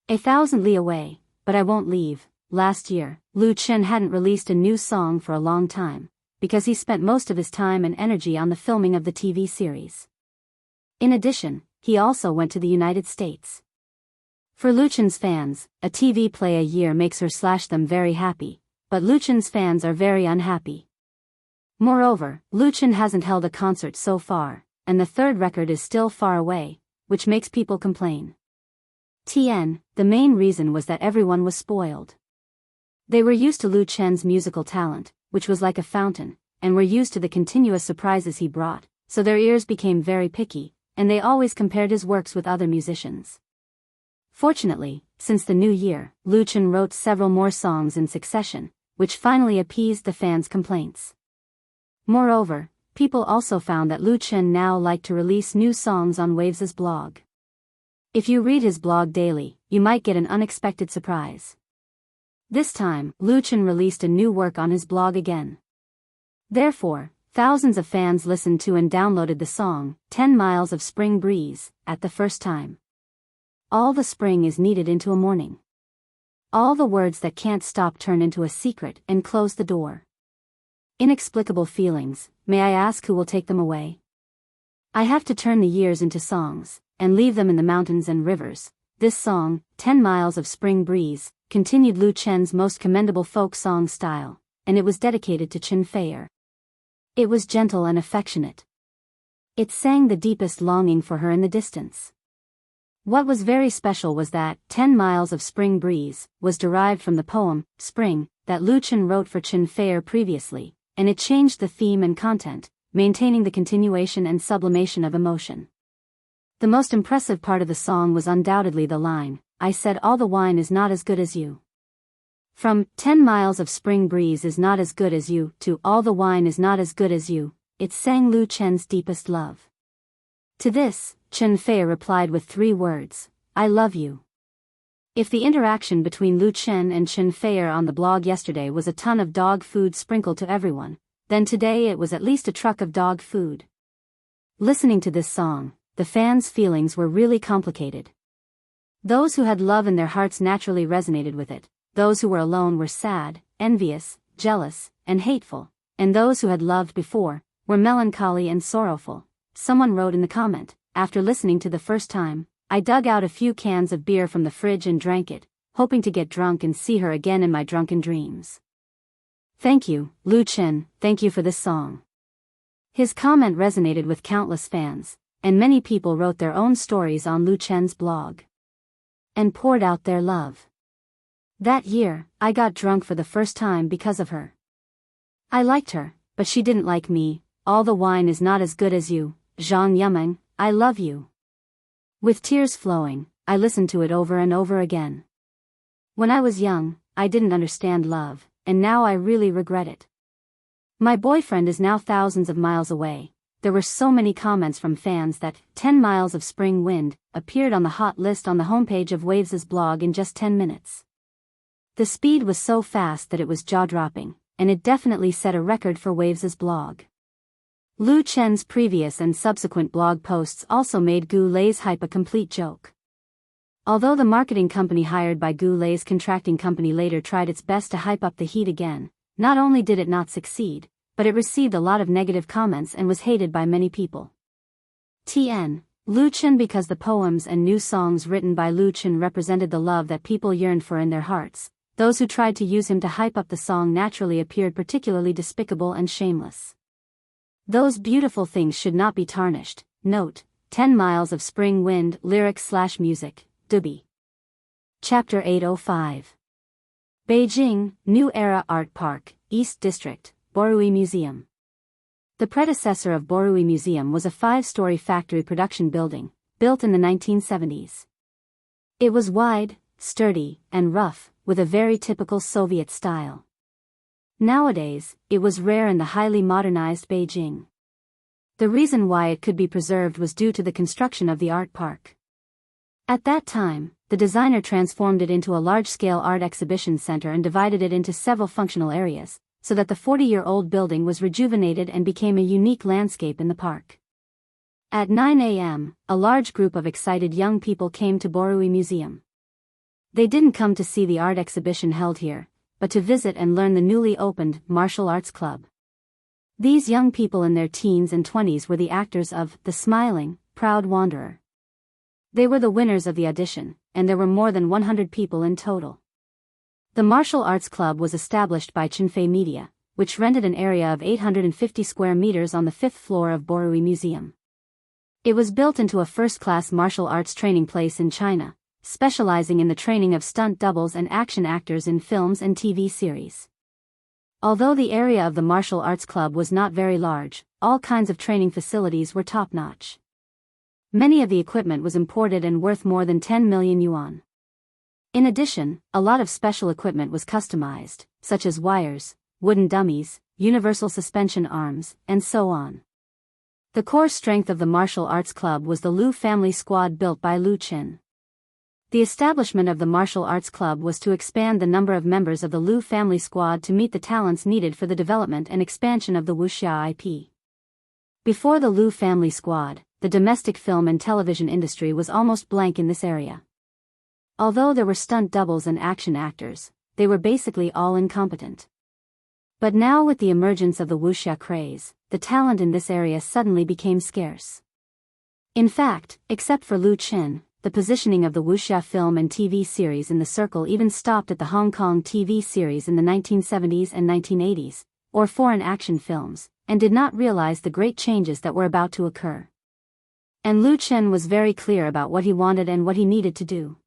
1,000 li away, but I won't leave. Last year, Lu Chen hadn't released a new song for a long time, because he spent most of his time and energy on the filming of the TV series. In addition, he also went to the United States. For Lu Chen's fans, a TV play a year makes her/them very happy, but Lu Chen's fans are very unhappy. Moreover, Lu Chen hasn't held a concert so far, and the third record is still far away, which makes people complain. The main reason was that everyone was spoiled. They were used to Lu Chen's musical talent, which was like a fountain, and were used to the continuous surprises he brought, so their ears became very picky, and they always compared his works with other musicians. Fortunately, since the new year, Lu Chen wrote several more songs in succession, which finally appeased the fans' complaints. Moreover, people also found that Lu Chen now liked to release new songs on Waves' blog. If you read his blog daily, you might get an unexpected surprise. This time, Lu Chen released a new work on his blog again. Therefore, thousands of fans listened to and downloaded the song, 10 Miles of Spring Breeze, at the first time. All the spring is kneaded into a morning. All the words that can't stop turn into a secret and close the door. Inexplicable feelings, may I ask who will take them away? I have to turn the years into songs, and leave them in the mountains and rivers. This song, 10 Miles of Spring Breeze, continued Lu Chen's most commendable folk song style, and it was dedicated to Chen Feier. It was gentle and affectionate. It sang the deepest longing for her in the distance. What was very special was that 10 Miles of Spring Breeze was derived from the poem, Spring, that Lu Chen wrote for Chen Feier previously, and it changed the theme and content, maintaining the continuation and sublimation of emotion. The most impressive part of the song was undoubtedly the line, I said all the wine is not as good as you. From 10 Miles of Spring Breeze is not as good as you to all the wine is not as good as you, it sang Lu Chen's deepest love. To this, Chen Feier replied with 3 words, I love you. If the interaction between Lu Chen and Chen Feier on the blog yesterday was a ton of dog food sprinkled to everyone, then today it was at least a truck of dog food. Listening to this song, the fans' feelings were really complicated. Those who had love in their hearts naturally resonated with it, those who were alone were sad, envious, jealous, and hateful, and those who had loved before were melancholy and sorrowful. Someone wrote in the comment, after listening to the first time, I dug out a few cans of beer from the fridge and drank it, hoping to get drunk and see her again in my drunken dreams. Thank you, Lu Chen, thank you for this song. His comment resonated with countless fans, and many people wrote their own stories on Lu Chen's blog and poured out their love. That year, I got drunk for the first time because of her. I liked her, but she didn't like me. All the wine is not as good as you, Zhang Yumeng, I love you. With tears flowing, I listened to it over and over again. When I was young, I didn't understand love, and now I really regret it. My boyfriend is now thousands of miles away. There were so many comments from fans that 10 Miles of Spring Wind appeared on the hot list on the homepage of Waves' blog in just 10 minutes. The speed was so fast that it was jaw-dropping, and it definitely set a record for Waves's blog. Lu Chen's previous and subsequent blog posts also made Gu Lei's hype a complete joke. Although the marketing company hired by Gu Lei's contracting company later tried its best to hype up the heat again, not only did it not succeed, but it received a lot of negative comments and was hated by many people. Tn. Lu Chen. Because the poems and new songs written by Lu Chen represented the love that people yearned for in their hearts, those who tried to use him to hype up the song naturally appeared particularly despicable and shameless. Those beautiful things should not be tarnished. Note, 10 Miles of Spring Wind lyrics/music, Dubi. Chapter 805. Beijing, New Era Art Park, East District, Borui Museum. The predecessor of Borui Museum was a 5-story factory production building, built in the 1970s. It was wide, sturdy, and rough, with a very typical Soviet style. Nowadays, it was rare in the highly modernized Beijing. The reason why it could be preserved was due to the construction of the art park. At that time, the designer transformed it into a large-scale art exhibition center and divided it into several functional areas, so that the 40-year-old building was rejuvenated and became a unique landscape in the park. At 9 a.m., a large group of excited young people came to Borui Museum. They didn't come to see the art exhibition held here, but to visit and learn the newly opened martial arts club. These young people in their teens and 20s were the actors of The Smiling, Proud Wanderer. They were the winners of the audition, and there were more than 100 people in total. The martial arts club was established by Chinfei Media, which rented an area of 850 square meters on the 5th floor of Borui Museum. It was built into a first-class martial arts training place in China, specializing in the training of stunt doubles and action actors in films and TV series. Although the area of the martial arts club was not very large, all kinds of training facilities were top-notch. Many of the equipment was imported and worth more than 10 million yuan. In addition, a lot of special equipment was customized, such as wires, wooden dummies, universal suspension arms, and so on. The core strength of the martial arts club was the Lu family squad built by Lu Chen. The establishment of the martial arts club was to expand the number of members of the Lu family squad to meet the talents needed for the development and expansion of the wuxia IP. Before the Lu family squad, the domestic film and television industry was almost blank in this area. Although there were stunt doubles and action actors, they were basically all incompetent. But now with the emergence of the wuxia craze, the talent in this area suddenly became scarce. In fact, except for Lu Chen, the positioning of the wuxia film and TV series in the circle even stopped at the Hong Kong TV series in the 1970s and 1980s, or foreign action films, and did not realize the great changes that were about to occur. And Lu Chen was very clear about what he wanted and what he needed to do.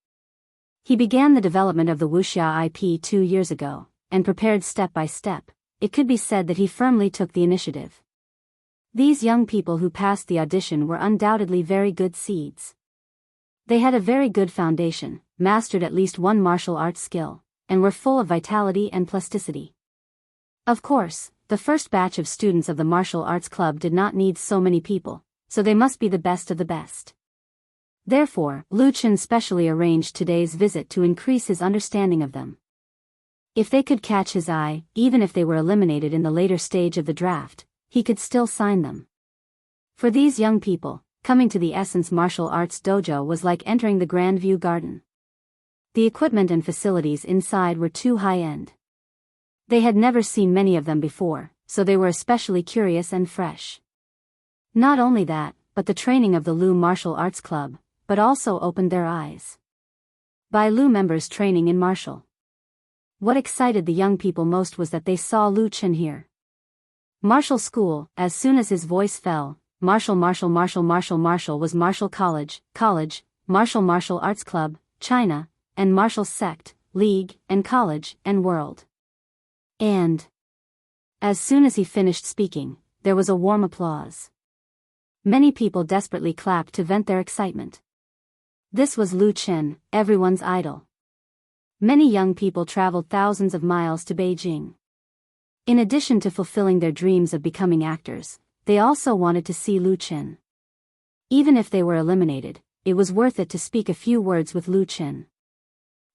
He began the development of the wuxia IP 2 years ago, and prepared step by step. It could be said that he firmly took the initiative. These young people who passed the audition were undoubtedly very good seeds. They had a very good foundation, mastered at least one martial arts skill, and were full of vitality and plasticity. Of course, the first batch of students of the martial arts club did not need so many people, so they must be the best of the best. Therefore, Lu Chen specially arranged today's visit to increase his understanding of them. If they could catch his eye, even if they were eliminated in the later stage of the draft, he could still sign them. For these young people, coming to the Essence Martial Arts Dojo was like entering the Grand View Garden. The equipment and facilities inside were too high-end. They had never seen many of them before, so they were especially curious and fresh. Not only that, but the training of the Lu Martial Arts Club, but also opened their eyes. By Lu members training in martial. What excited the young people most was that they saw Lu Chen here. Martial school, as soon as his voice fell, martial was martial college, martial arts club, China, and martial sect, league, and college, and world. And as soon as he finished speaking, there was a warm applause. Many people desperately clapped to vent their excitement. This was Lu Chen, everyone's idol. Many young people traveled thousands of miles to Beijing. In addition to fulfilling their dreams of becoming actors, they also wanted to see Lu Chen. Even if they were eliminated, it was worth it to speak a few words with Lu Chen.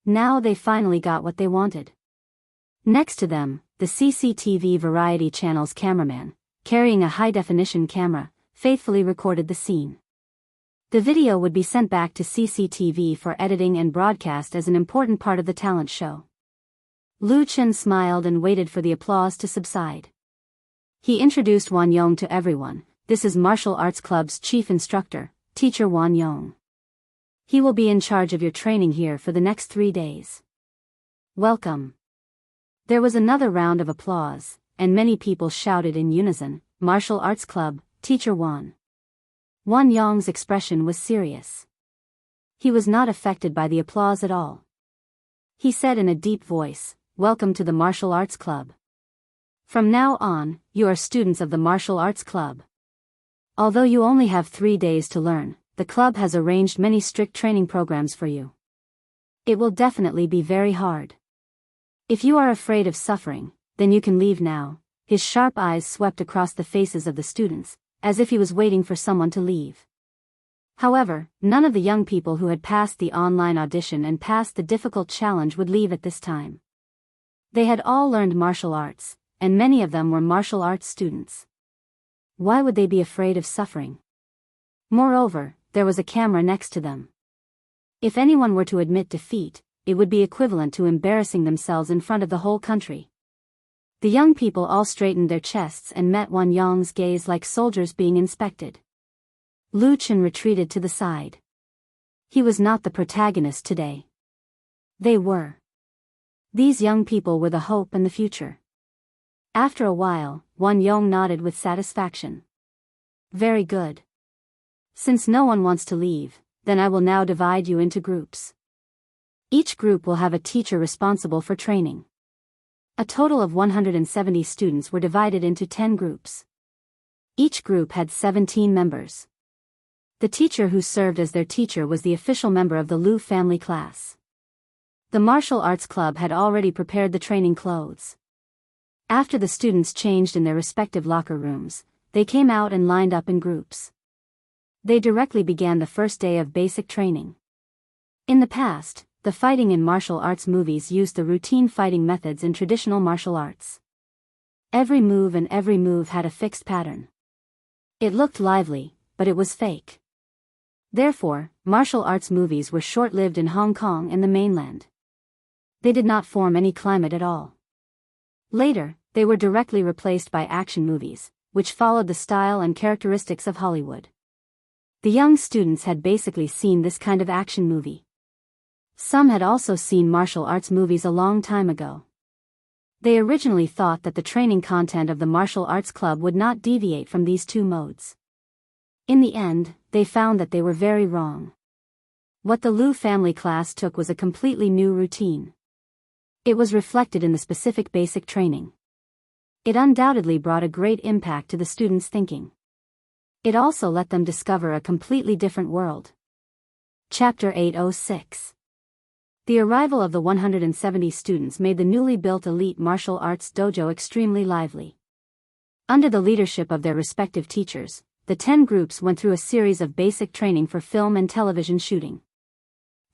Now they finally got what they wanted. Next to them, the CCTV variety channel's cameraman, carrying a high-definition camera, faithfully recorded the scene. The video would be sent back to CCTV for editing and broadcast as an important part of the talent show. Lu Chen smiled and waited for the applause to subside. He introduced Wan Yong to everyone. This is Martial Arts Club's chief instructor, Teacher Wan Yong. He will be in charge of your training here for the next 3 days. Welcome. There was another round of applause, and many people shouted in unison, Martial Arts Club, Teacher Wan. Wan Yong's expression was serious. He was not affected by the applause at all. He said in a deep voice, "Welcome to the Martial Arts Club. From now on, you are students of the Martial Arts Club. Although you only have 3 days to learn, the club has arranged many strict training programs for you. It will definitely be very hard. If you are afraid of suffering, then you can leave now." His sharp eyes swept across the faces of the students, as if he was waiting for someone to leave. However, none of the young people who had passed the online audition and passed the difficult challenge would leave at this time. They had all learned martial arts, and many of them were martial arts students. Why would they be afraid of suffering? Moreover, there was a camera next to them. If anyone were to admit defeat, it would be equivalent to embarrassing themselves in front of the whole country. The young people all straightened their chests and met Wan Yong's gaze like soldiers being inspected. Lu Chen retreated to the side. He was not the protagonist today. They were. These young people were the hope and the future. After a while, Wan Yong nodded with satisfaction. Very good. Since no one wants to leave, then I will now divide you into groups. Each group will have a teacher responsible for training. A total of 170 students were divided into 10 groups. Each group had 17 members. The teacher who served as their teacher was the official member of the Lu family class. The martial arts club had already prepared the training clothes. After the students changed in their respective locker rooms, they came out and lined up in groups. They directly began the first day of basic training. In the past, the fighting in martial arts movies used the routine fighting methods in traditional martial arts. Every move had a fixed pattern. It looked lively, but it was fake. Therefore, martial arts movies were short-lived in Hong Kong and the mainland. They did not form any climate at all. Later, they were directly replaced by action movies, which followed the style and characteristics of Hollywood. The young students had basically seen this kind of action movie. Some had also seen martial arts movies a long time ago. They originally thought that the training content of the martial arts club would not deviate from these two modes. In the end, they found that they were very wrong. What the Lu family class took was a completely new routine. It was reflected in the specific basic training. It undoubtedly brought a great impact to the students' thinking. It also let them discover a completely different world. Chapter 806. The arrival of the 170 students made the newly built elite martial arts dojo extremely lively. Under the leadership of their respective teachers, the 10 groups went through a series of basic training for film and television shooting.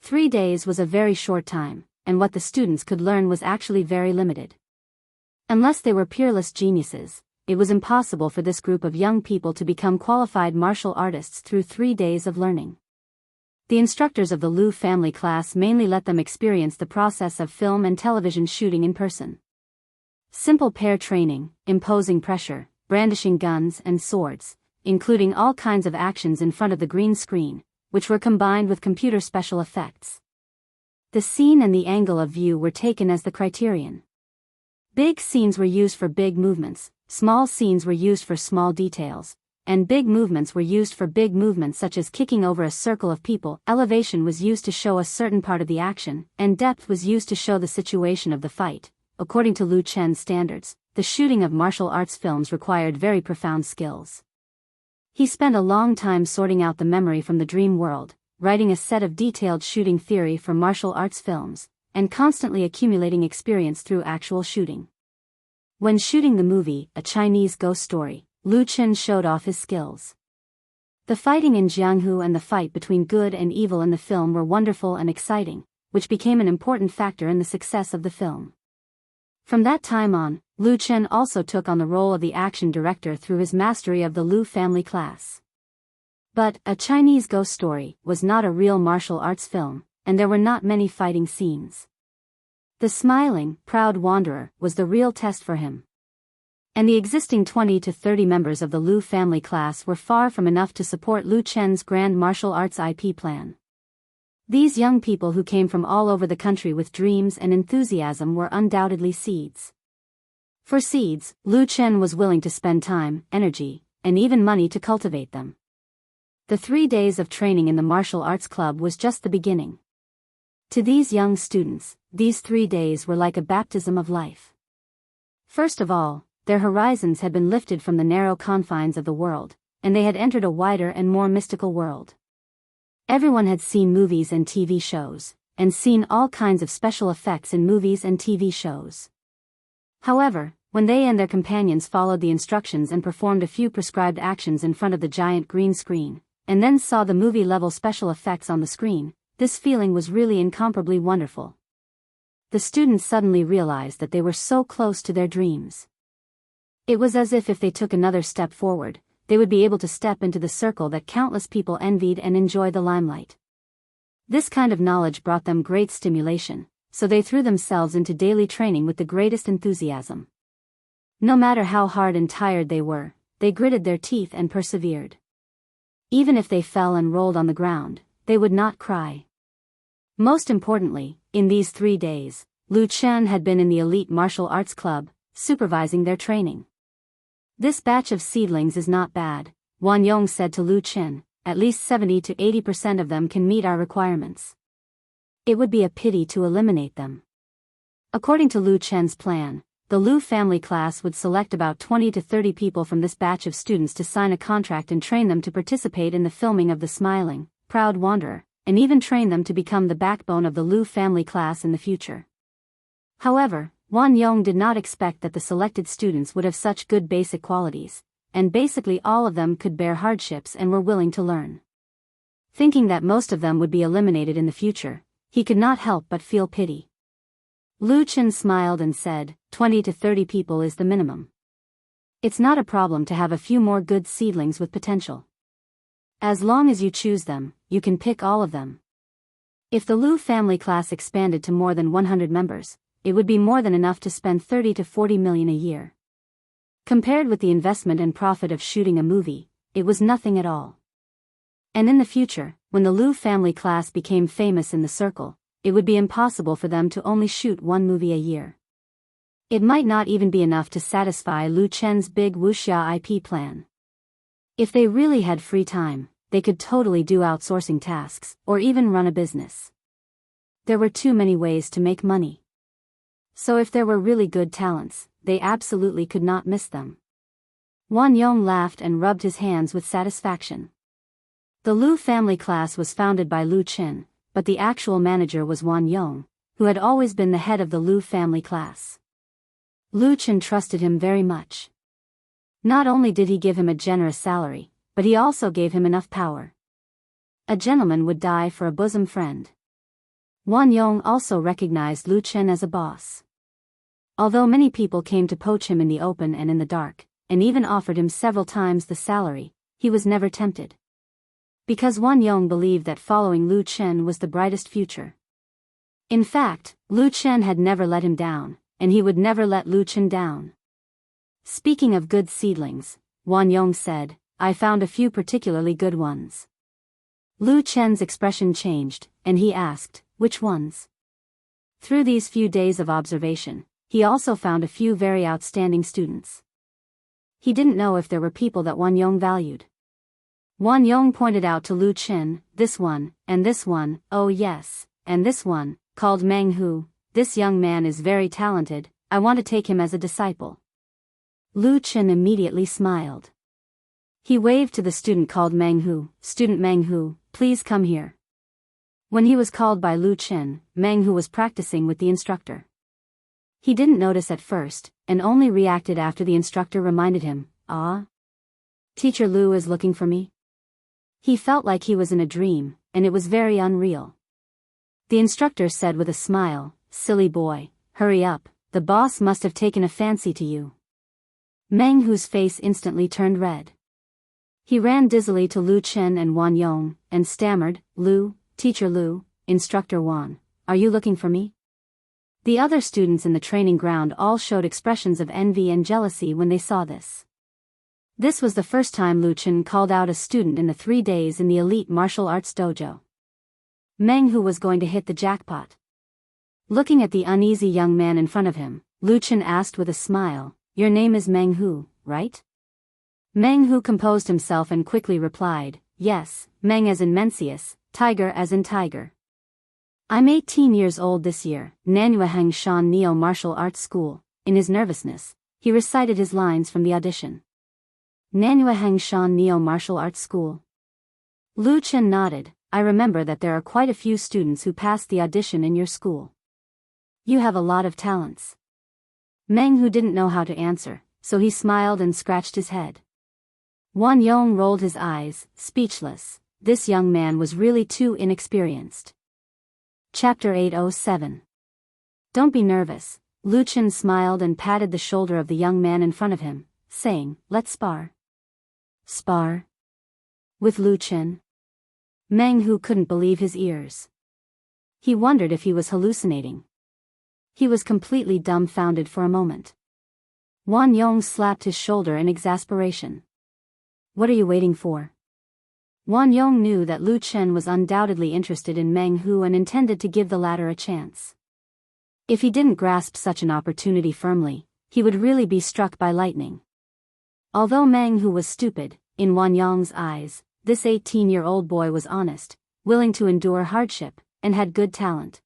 3 days was a very short time, and what the students could learn was actually very limited. Unless they were peerless geniuses, it was impossible for this group of young people to become qualified martial artists through 3 days of learning. The instructors of the Lu family class mainly let them experience the process of film and television shooting in person. Simple pair training, imposing pressure, brandishing guns and swords, including all kinds of actions in front of the green screen, which were combined with computer special effects. The scene and the angle of view were taken as the criterion. Big scenes were used for big movements, small scenes were used for small details, and big movements were used for big movements such as kicking over a circle of people. Elevation was used to show a certain part of the action, and depth was used to show the situation of the fight. According to Lu Chen's standards, the shooting of martial arts films required very profound skills. He spent a long time sorting out the memory from the dream world, writing a set of detailed shooting theory for martial arts films, and constantly accumulating experience through actual shooting. When shooting the movie, A Chinese Ghost Story, Lu Chen showed off his skills. The fighting in Jianghu and the fight between good and evil in the film were wonderful and exciting, which became an important factor in the success of the film. From that time on, Lu Chen also took on the role of the action director through his mastery of the Lu family class. But A Chinese Ghost Story was not a real martial arts film, and there were not many fighting scenes. The smiling, proud wanderer was the real test for him. And the existing 20 to 30 members of the Lu family class were far from enough to support Lu Chen's grand martial arts IP plan. These young people who came from all over the country with dreams and enthusiasm were undoubtedly seeds. For seeds, Lu Chen was willing to spend time, energy, and even money to cultivate them. The 3 days of training in the martial arts club was just the beginning. To these young students, these 3 days were like a baptism of life. First of all, their horizons had been lifted from the narrow confines of the world, and they had entered a wider and more mystical world. Everyone had seen movies and TV shows, and seen all kinds of special effects in movies and TV shows. However, when they and their companions followed the instructions and performed a few prescribed actions in front of the giant green screen, and then saw the movie-level special effects on the screen, this feeling was really incomparably wonderful. The students suddenly realized that they were so close to their dreams. It was as if they took another step forward, they would be able to step into the circle that countless people envied and enjoy the limelight. This kind of knowledge brought them great stimulation, so they threw themselves into daily training with the greatest enthusiasm. No matter how hard and tired they were, they gritted their teeth and persevered. Even if they fell and rolled on the ground, they would not cry. Most importantly, in these 3 days, Lu Chen had been in the elite martial arts club, supervising their training. This batch of seedlings is not bad, Wang Yong said to Lu Chen, at least 70 to 80% of them can meet our requirements. It would be a pity to eliminate them. According to Lu Chen's plan, the Lu family class would select about 20 to 30 people from this batch of students to sign a contract and train them to participate in the filming of The Smiling, Proud Wanderer, and even train them to become the backbone of the Lu family class in the future. However, Wang Yong did not expect that the selected students would have such good basic qualities, and basically all of them could bear hardships and were willing to learn. Thinking that most of them would be eliminated in the future, he could not help but feel pity. Lu Chen smiled and said, 20 to 30 people is the minimum. It's not a problem to have a few more good seedlings with potential. As long as you choose them, you can pick all of them. If the Lu family class expanded to more than 100 members, it would be more than enough to spend 30 to 40 million a year. Compared with the investment and profit of shooting a movie, it was nothing at all. And in the future, when the Lu family class became famous in the circle, it would be impossible for them to only shoot 1 movie a year. It might not even be enough to satisfy Lu Chen's big wuxia IP plan. If they really had free time, they could totally do outsourcing tasks, or even run a business. There were too many ways to make money. So if there were really good talents, they absolutely could not miss them. Wang Yong laughed and rubbed his hands with satisfaction. The Lu family class was founded by Lu Chen, but the actual manager was Wang Yong, who had always been the head of the Lu family class. Lu Chen trusted him very much. Not only did he give him a generous salary, but he also gave him enough power. A gentleman would die for a bosom friend. Wang Yong also recognized Lu Chen as a boss. Although many people came to poach him in the open and in the dark, and even offered him several times the salary, he was never tempted. Because Wang Yong believed that following Lu Chen was the brightest future. In fact, Lu Chen had never let him down, and he would never let Lu Chen down. Speaking of good seedlings, Wang Yong said, I found a few particularly good ones. Lu Chen's expression changed, and he asked, which ones? Through these few days of observation, he also found a few very outstanding students. He didn't know if there were people that Wang Yong valued. Wang Yong pointed out to Lu Chen, this one, and this one, oh yes, and this one, called Meng Hu, this young man is very talented, I want to take him as a disciple. Lu Chen immediately smiled. He waved to the student called Meng Hu, student Meng Hu, please come here. When he was called by Lu Chen, Meng Hu was practicing with the instructor. He didn't notice at first, and only reacted after the instructor reminded him, Teacher Lu is looking for me? He felt like he was in a dream, and it was very unreal. The instructor said with a smile, "Silly boy, hurry up, the boss must have taken a fancy to you." Meng Hu's face instantly turned red. He ran dizzily to Lu Chen and Wan Yong, and stammered, "Lu, Teacher Lu, Instructor Wan, are you looking for me?" The other students in the training ground all showed expressions of envy and jealousy when they saw this. This was the first time Lu Chen called out a student in the 3 days in the elite martial arts dojo. Meng Hu was going to hit the jackpot. Looking at the uneasy young man in front of him, Lu Chen asked with a smile, "Your name is Meng Hu, right?" Meng Hu composed himself and quickly replied, "Yes, Meng as in Mencius, tiger as in tiger. I'm 18 years old this year." Nanyueheng Shan Neo Martial Arts School. In his nervousness, he recited his lines from the audition. Nanyueheng Shan Neo Martial Arts School. Lu Chen nodded. "I remember that there are quite a few students who passed the audition in your school. You have a lot of talents." Meng Hu didn't know how to answer, so he smiled and scratched his head. Wan Yong rolled his eyes, speechless. This young man was really too inexperienced. Chapter 807. Don't be nervous. Lu Chen smiled and patted the shoulder of the young man in front of him, saying, "Let's spar." Spar? With Lu Chen? Meng Hu couldn't believe his ears. He wondered if he was hallucinating. He was completely dumbfounded for a moment. Wan Yong slapped his shoulder in exasperation. "What are you waiting for?" Wan Yong knew that Lu Chen was undoubtedly interested in Meng Hu and intended to give the latter a chance. If he didn't grasp such an opportunity firmly, he would really be struck by lightning. Although Meng Hu was stupid, in Wan Yong's eyes, this 18-year-old boy was honest, willing to endure hardship, and had good talent.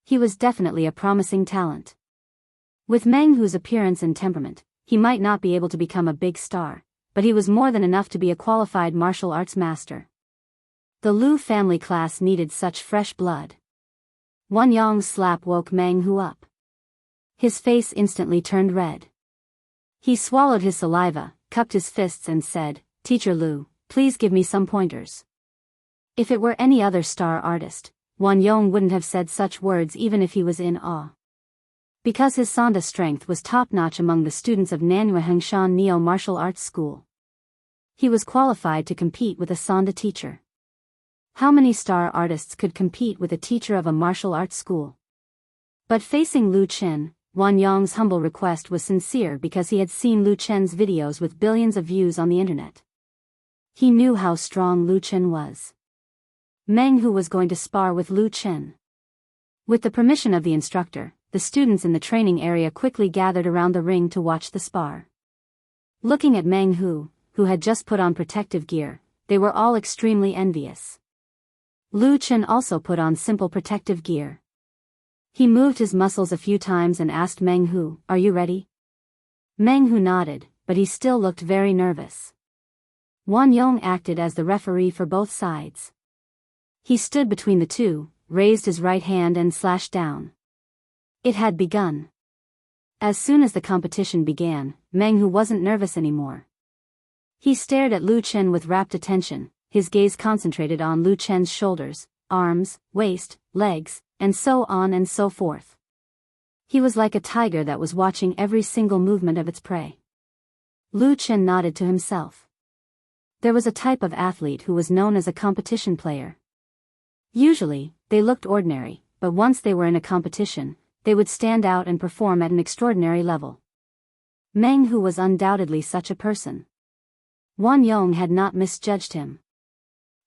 He was definitely a promising talent. With Meng Hu's appearance and temperament, he might not be able to become a big star, but he was more than enough to be a qualified martial arts master. The Lu family class needed such fresh blood. Wan Yong's slap woke Meng Hu up. His face instantly turned red. He swallowed his saliva, cupped his fists and said, "Teacher Lu, please give me some pointers." If it were any other star artist, Wan Yong wouldn't have said such words even if he was in awe. Because his Sanda strength was top-notch among the students of Nanyueheng Shan Neo Martial Arts School. He was qualified to compete with a Sanda teacher. How many star artists could compete with a teacher of a martial arts school? But facing Lu Chen, Wan Yong's humble request was sincere because he had seen Lu Chen's videos with billions of views on the internet. He knew how strong Lu Chen was. Meng Hu was going to spar with Lu Chen. With the permission of the instructor, the students in the training area quickly gathered around the ring to watch the spar. Looking at Meng Hu, who had just put on protective gear, they were all extremely envious. Lu Chen also put on simple protective gear. He moved his muscles a few times and asked Meng Hu, "Are you ready?" Meng Hu nodded, but he still looked very nervous. Wan Yong acted as the referee for both sides. He stood between the two, raised his right hand and slashed down. It had begun. As soon as the competition began, Meng Hu wasn't nervous anymore. He stared at Lu Chen with rapt attention, his gaze concentrated on Lu Chen's shoulders, arms, waist, legs, and so on and so forth. He was like a tiger that was watching every single movement of its prey. Lu Chen nodded to himself. There was a type of athlete who was known as a competition player. Usually, they looked ordinary, but once they were in a competition, they would stand out and perform at an extraordinary level. Meng Hu was undoubtedly such a person. Wan Yong had not misjudged him.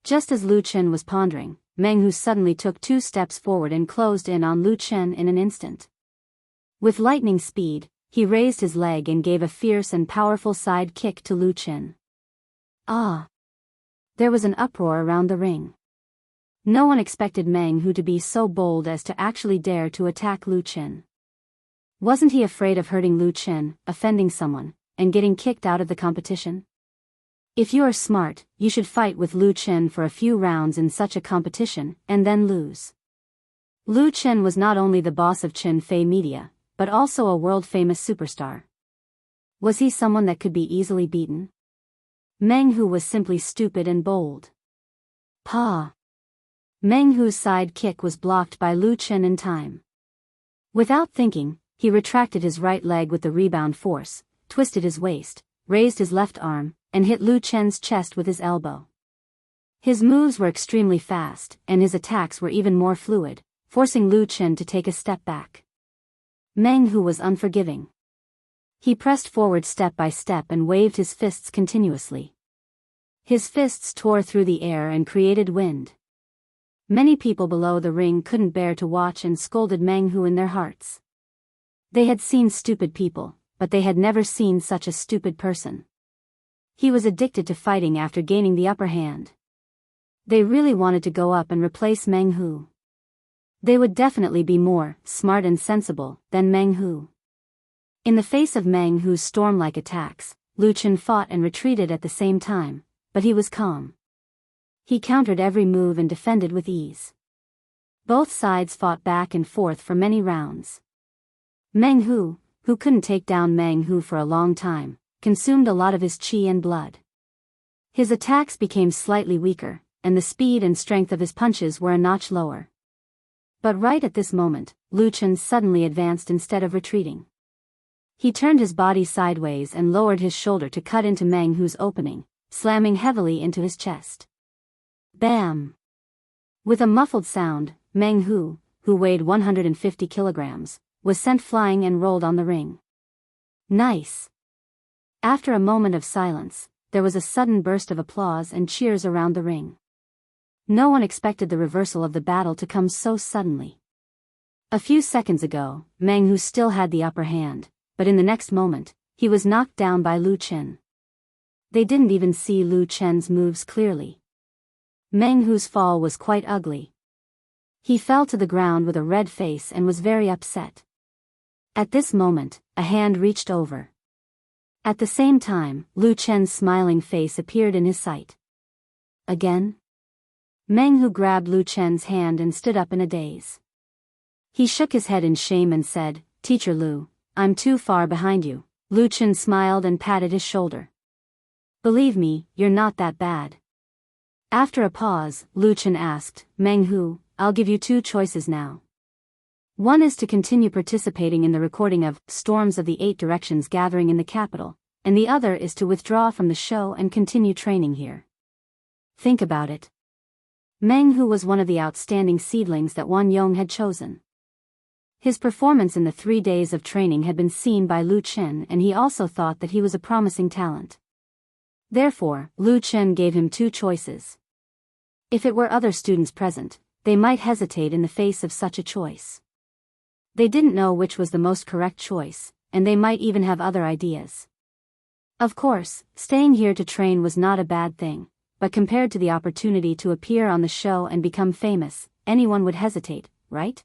Just as Lu Chen was pondering, Meng Hu suddenly took 2 steps forward and closed in on Lu Chen in an instant. With lightning speed, he raised his leg and gave a fierce and powerful side kick to Lu Chen. Ah! There was an uproar around the ring. No one expected Meng Hu to be so bold as to actually dare to attack Lu Chen. Wasn't he afraid of hurting Lu Chen, offending someone, and getting kicked out of the competition? If you are smart, you should fight with Lu Chen for a few rounds in such a competition, and then lose. Lu Chen was not only the boss of Chen Fei Media, but also a world-famous superstar. Was he someone that could be easily beaten? Meng Hu was simply stupid and bold. "Pa!" Meng Hu's side kick was blocked by Lu Chen in time. Without thinking, he retracted his right leg with the rebound force, twisted his waist, raised his left arm, and hit Lu Chen's chest with his elbow. His moves were extremely fast, and his attacks were even more fluid, forcing Lu Chen to take a step back. Meng Hu was unforgiving. He pressed forward step by step and waved his fists continuously. His fists tore through the air and created wind. Many people below the ring couldn't bear to watch and scolded Meng Hu in their hearts. They had seen stupid people, but they had never seen such a stupid person. He was addicted to fighting after gaining the upper hand. They really wanted to go up and replace Meng Hu. They would definitely be more smart and sensible than Meng Hu. In the face of Meng Hu's storm-like attacks, Lu Chen fought and retreated at the same time, but he was calm. He countered every move and defended with ease. Both sides fought back and forth for many rounds. Meng Hu, who couldn't take down Meng Hu for a long time, consumed a lot of his qi and blood. His attacks became slightly weaker, and the speed and strength of his punches were a notch lower. But right at this moment, Lu Chen suddenly advanced instead of retreating. He turned his body sideways and lowered his shoulder to cut into Meng Hu's opening, slamming heavily into his chest. Bam! With a muffled sound, Meng Hu, who weighed 150 kilograms, was sent flying and rolled on the ring. Nice! After a moment of silence, there was a sudden burst of applause and cheers around the ring. No one expected the reversal of the battle to come so suddenly. A few seconds ago, Meng Hu still had the upper hand, but in the next moment, he was knocked down by Lu Chen. They didn't even see Lu Chen's moves clearly. Meng Hu's fall was quite ugly. He fell to the ground with a red face and was very upset. At this moment, a hand reached over. At the same time, Lu Chen's smiling face appeared in his sight. Again? Meng Hu grabbed Lu Chen's hand and stood up in a daze. He shook his head in shame and said, "Teacher Lu, I'm too far behind you." Lu Chen smiled and patted his shoulder. "Believe me, you're not that bad." After a pause, Lu Chen asked, "Meng Hu, I'll give you two choices now. One is to continue participating in the recording of Storms of the Eight Directions gathering in the capital, and the other is to withdraw from the show and continue training here. Think about it." Meng Hu was one of the outstanding seedlings that Wan Yong had chosen. His performance in the 3 days of training had been seen by Lu Chen, and he also thought that he was a promising talent. Therefore, Lu Chen gave him two choices. If it were other students present, they might hesitate in the face of such a choice. They didn't know which was the most correct choice, and they might even have other ideas. Of course, staying here to train was not a bad thing, but compared to the opportunity to appear on the show and become famous, anyone would hesitate, right?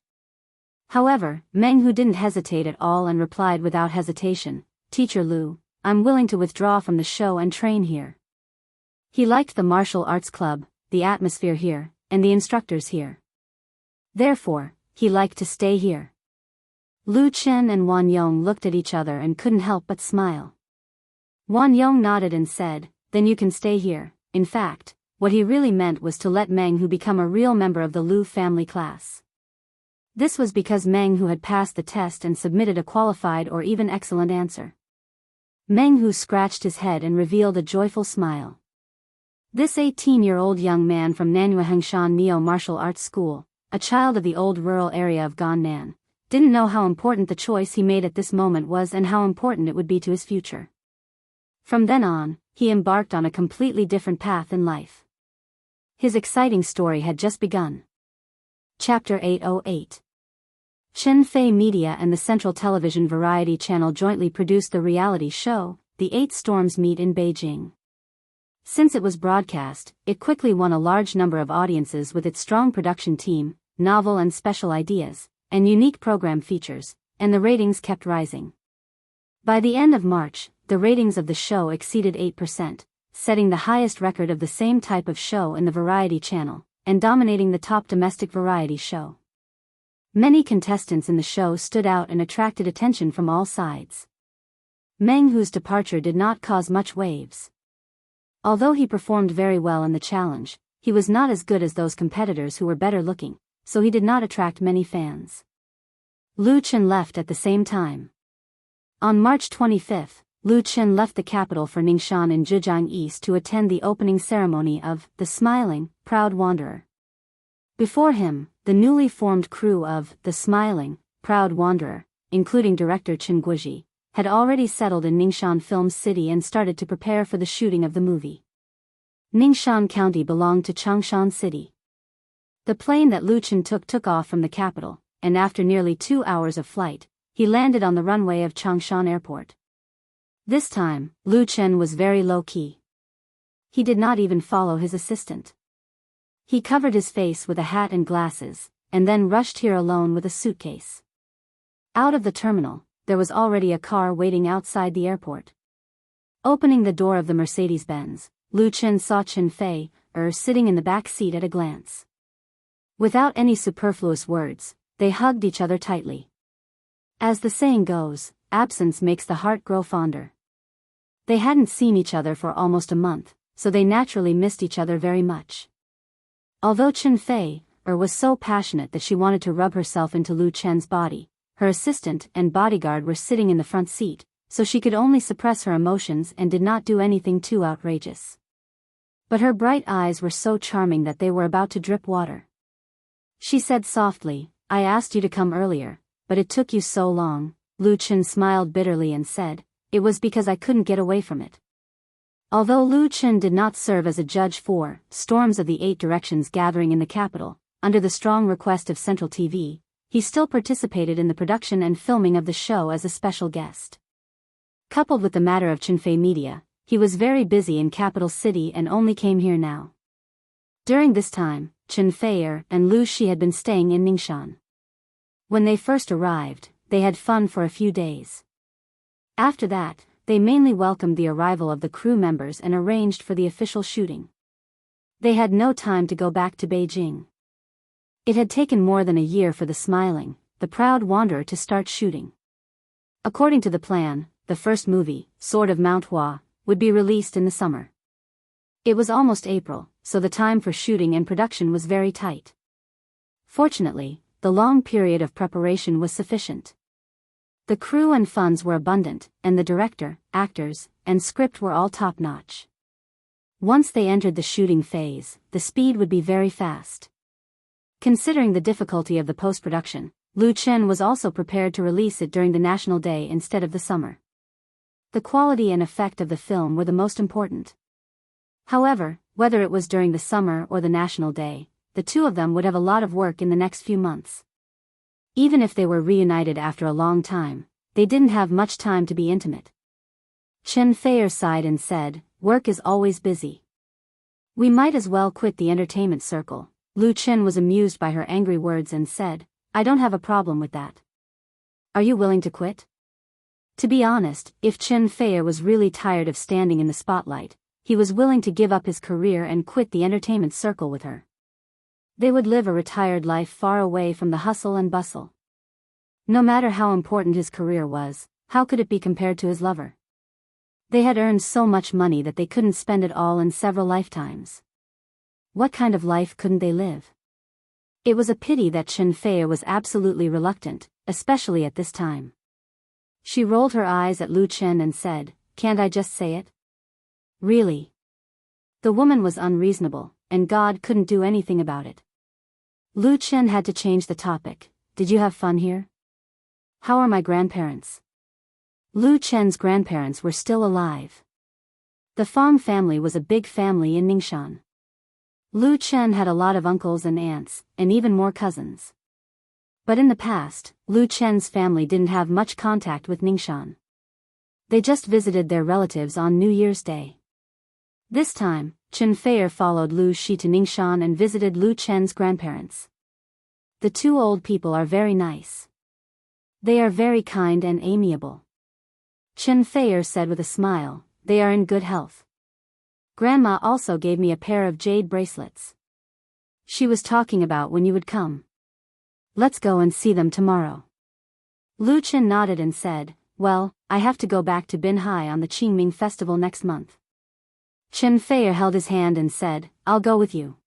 However, Meng Hu didn't hesitate at all and replied without hesitation, "Teacher Lu, I'm willing to withdraw from the show and train here." He liked the martial arts club, the atmosphere here, and the instructors here. Therefore, he liked to stay here. Lu Chen and Wan Yong looked at each other and couldn't help but smile. Wan Yong nodded and said, "Then you can stay here." In fact, what he really meant was to let Meng Hu become a real member of the Lu family class. This was because Meng Hu had passed the test and submitted a qualified or even excellent answer. Meng Hu scratched his head and revealed a joyful smile. This 18-year-old young man from Nanyuahengshan Neo Martial Arts School, a child of the old rural area of Gannan, didn't know how important the choice he made at this moment was and how important it would be to his future. From then on, he embarked on a completely different path in life. His exciting story had just begun. Chapter 808. Chen Fei Media and the Central Television Variety Channel jointly produced the reality show, The Eight Storms Meet in Beijing. Since it was broadcast, it quickly won a large number of audiences with its strong production team, novel and special ideas, and unique program features, and the ratings kept rising. By the end of March, the ratings of the show exceeded 8%, setting the highest record of the same type of show in the variety channel, and dominating the top domestic variety show. Many contestants in the show stood out and attracted attention from all sides. Meng Hu's departure did not cause much waves. Although he performed very well in the challenge, he was not as good as those competitors who were better looking, so he did not attract many fans. Lu Chen left at the same time. On March 25, Lu Chen left the capital for Ningxian in Zhejiang East to attend the opening ceremony of The Smiling, Proud Wanderer. Before him, the newly formed crew of The Smiling, Proud Wanderer, including director Chen Guoji, had already settled in Ningxian Film City and started to prepare for the shooting of the movie. Ningxian County belonged to Changshan City. The plane that Lu Chen took off from the capital, and after nearly 2 hours of flight, he landed on the runway of Changshan Airport. This time, Lu Chen was very low-key. He did not even follow his assistant. He covered his face with a hat and glasses, and then rushed here alone with a suitcase. Out of the terminal, there was already a car waiting outside the airport. Opening the door of the Mercedes-Benz, Lu Chen saw Chen Fei sitting in the back seat at a glance. Without any superfluous words, they hugged each other tightly. As the saying goes, absence makes the heart grow fonder. They hadn't seen each other for almost a month, so they naturally missed each other very much. Although Chen Fei was so passionate that she wanted to rub herself into Lu Chen's body, her assistant and bodyguard were sitting in the front seat, so she could only suppress her emotions and did not do anything too outrageous. But her bright eyes were so charming that they were about to drip water. She said softly, "I asked you to come earlier, but it took you so long." Lu Chen smiled bitterly and said, "It was because I couldn't get away from it." Although Lu Chen did not serve as a judge for Storms of the Eight Directions gathering in the capital, under the strong request of Central TV, he still participated in the production and filming of the show as a special guest. Coupled with the matter of Chenfei Media, he was very busy in capital city and only came here now. During this time, Chen Fei and Lu Shi had been staying in Ningxian. When they first arrived, they had fun for a few days. After that, they mainly welcomed the arrival of the crew members and arranged for the official shooting. They had no time to go back to Beijing. It had taken more than a year for The Smiling, the Proud Wanderer to start shooting. According to the plan, the first movie, Sword of Mount Hua, would be released in the summer. It was almost April, so the time for shooting and production was very tight. Fortunately, the long period of preparation was sufficient. The crew and funds were abundant, and the director, actors, and script were all top-notch. Once they entered the shooting phase, the speed would be very fast. Considering the difficulty of the post-production, Lu Chen was also prepared to release it during the National Day instead of the summer. The quality and effect of the film were the most important. However, whether it was during the summer or the National Day, the two of them would have a lot of work in the next few months. Even if they were reunited after a long time, they didn't have much time to be intimate. Chen Fei sighed and said, "Work is always busy. We might as well quit the entertainment circle." Lu Chen was amused by her angry words and said, "I don't have a problem with that. Are you willing to quit?" To be honest, if Chen Fei was really tired of standing in the spotlight, he was willing to give up his career and quit the entertainment circle with her. They would live a retired life far away from the hustle and bustle. No matter how important his career was, how could it be compared to his lover? They had earned so much money that they couldn't spend it all in several lifetimes. What kind of life couldn't they live? It was a pity that Chen Fei was absolutely reluctant, especially at this time. She rolled her eyes at Lu Chen and said, "Can't I just say it?" Really? The woman was unreasonable, and God couldn't do anything about it. Lu Chen had to change the topic. "Did you have fun here? How are my grandparents?" Lu Chen's grandparents were still alive. The Fang family was a big family in Ningxian. Lu Chen had a lot of uncles and aunts, and even more cousins. But in the past, Lu Chen's family didn't have much contact with Ningxian. They just visited their relatives on New Year's Day. This time, Chen Fei followed Lu Shi to Ningxian and visited Lu Chen's grandparents. The two old people are very nice. They are very kind and amiable. Chen Fei said with a smile, "They are in good health. Grandma also gave me a pair of jade bracelets. She was talking about when you would come. Let's go and see them tomorrow." Lu Chen nodded and said, "Well, I have to go back to Binhai on the Qingming festival next month." Chen Fei held his hand and said, "I'll go with you."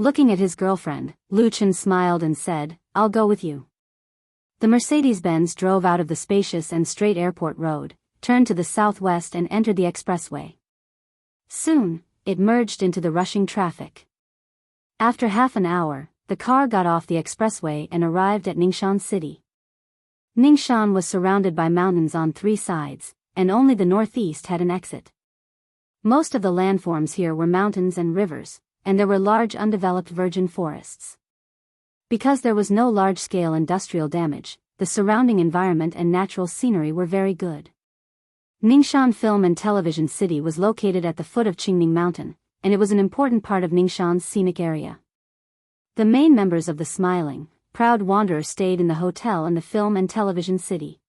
Looking at his girlfriend, Lu Chen smiled and said, "I'll go with you." The Mercedes-Benz drove out of the spacious and straight airport road, turned to the southwest and entered the expressway. Soon, it merged into the rushing traffic. After half an hour, the car got off the expressway and arrived at Ningxian City. Ningxian was surrounded by mountains on three sides, and only the northeast had an exit. Most of the landforms here were mountains and rivers, and there were large undeveloped virgin forests. Because there was no large-scale industrial damage, the surrounding environment and natural scenery were very good. Ningxian Film and Television City was located at the foot of Qingning Mountain, and it was an important part of Ningxian's scenic area. The main members of the smiling, proud wanderer stayed in the hotel in the Film and Television City.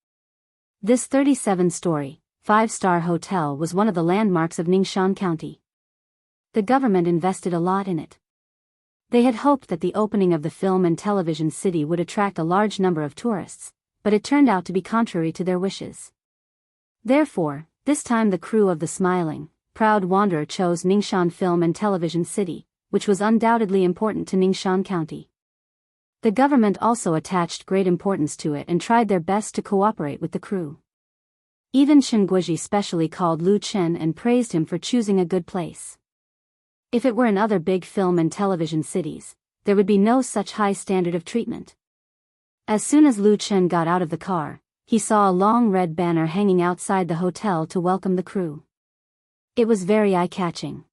This 37-story, five-star hotel was one of the landmarks of Ningxian County. The government invested a lot in it. They had hoped that the opening of the Film and Television City would attract a large number of tourists, but it turned out to be contrary to their wishes. Therefore, this time the crew of the smiling, proud wanderer chose Ningxian Film and Television City, which was undoubtedly important to Ningxian County. The government also attached great importance to it and tried their best to cooperate with the crew. Even Chen Guizhi specially called Lu Chen and praised him for choosing a good place. If it were in other big film and television cities, there would be no such high standard of treatment. As soon as Lu Chen got out of the car, he saw a long red banner hanging outside the hotel to welcome the crew. It was very eye-catching.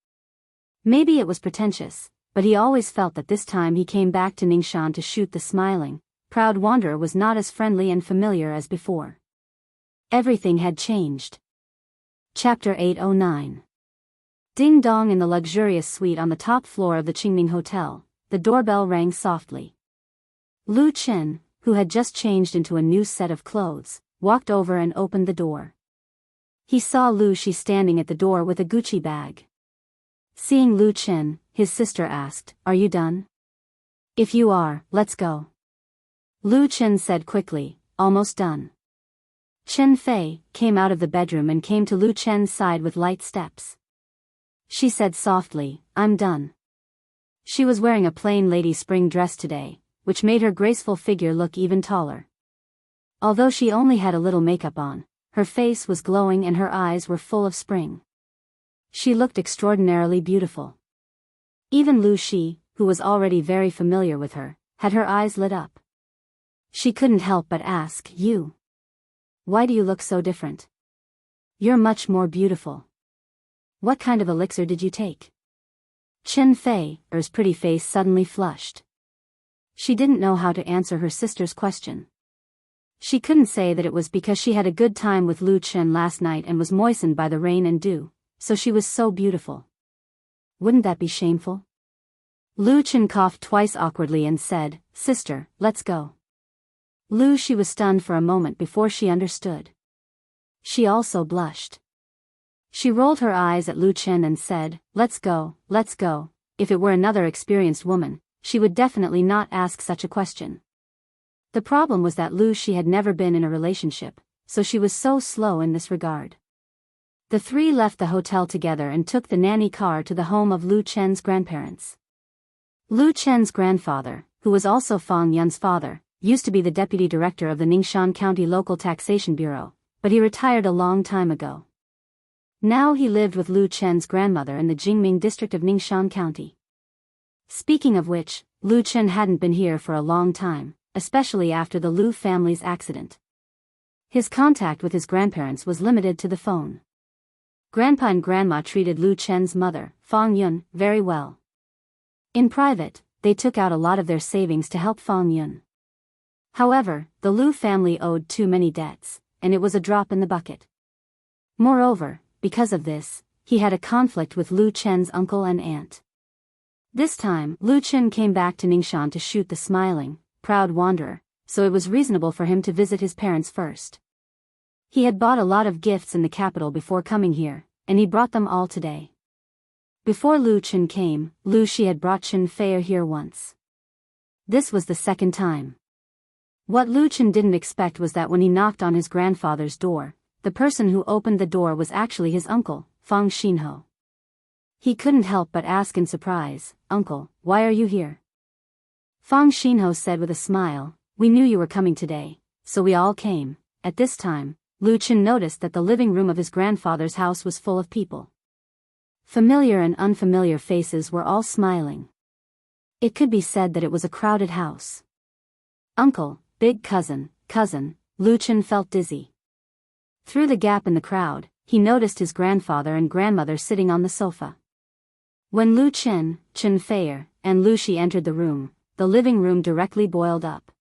Maybe it was pretentious, but he always felt that this time he came back to Ningxian to shoot the smiling, proud wanderer was not as friendly and familiar as before. Everything had changed. Chapter 809. Ding dong in the luxurious suite on the top floor of the Qingning Hotel, the doorbell rang softly. Lu Chen, who had just changed into a new set of clothes, walked over and opened the door. He saw Lu Shi standing at the door with a Gucci bag. Seeing Lu Chen, his sister asked, "Are you done?" "If you are, let's go." Lu Chen said quickly, "Almost done." Chen Fei came out of the bedroom and came to Lu Chen's side with light steps. She said softly, "I'm done." She was wearing a plain lady spring dress today, which made her graceful figure look even taller. Although she only had a little makeup on, her face was glowing and her eyes were full of spring. She looked extraordinarily beautiful. Even Lu Shi, who was already very familiar with her, had her eyes lit up. She couldn't help but ask, "You? Why do you look so different? You're much more beautiful. What kind of elixir did you take?" Chen Fei's pretty face suddenly flushed. She didn't know how to answer her sister's question. She couldn't say that it was because she had a good time with Lu Chen last night and was moistened by the rain and dew, so she was so beautiful. Wouldn't that be shameful? Lu Chen coughed twice awkwardly and said, "Sister, let's go." Lu Shi was stunned for a moment before she understood. She also blushed. She rolled her eyes at Lu Chen and said, let's go." If it were another experienced woman, she would definitely not ask such a question. The problem was that Lu Shi had never been in a relationship, so she was so slow in this regard. The three left the hotel together and took the nanny car to the home of Lu Chen's grandparents. Lu Chen's grandfather, who was also Fang Yun's father, used to be the deputy director of the Ningxian County Local Taxation Bureau, but he retired a long time ago. Now he lived with Lu Chen's grandmother in the Jingming district of Ningxian County. Speaking of which, Lu Chen hadn't been here for a long time, especially after the Lu family's accident. His contact with his grandparents was limited to the phone. Grandpa and Grandma treated Lu Chen's mother, Fang Yun, very well. In private, they took out a lot of their savings to help Fang Yun. However, the Lu family owed too many debts, and it was a drop in the bucket. Moreover, because of this, he had a conflict with Lu Chen's uncle and aunt. This time, Lu Chen came back to Ningxian to shoot the smiling, proud wanderer, so it was reasonable for him to visit his parents first. He had bought a lot of gifts in the capital before coming here, and he brought them all today. Before Lu Chen came, Lu Shi had brought Chen Fei here once. This was the second time. What Lu Chen didn't expect was that when he knocked on his grandfather's door, the person who opened the door was actually his uncle, Fang Xinho. He couldn't help but ask in surprise, "Uncle, why are you here?" Fang Xinho said with a smile, "We knew you were coming today, so we all came." At this time, Lu Chen noticed that the living room of his grandfather's house was full of people. Familiar and unfamiliar faces were all smiling. It could be said that it was a crowded house. Uncle, big cousin, Lu Chen felt dizzy. Through the gap in the crowd, he noticed his grandfather and grandmother sitting on the sofa. When Lu Chen, Chen Feier, and Lu Shi entered the room, the living room directly boiled up.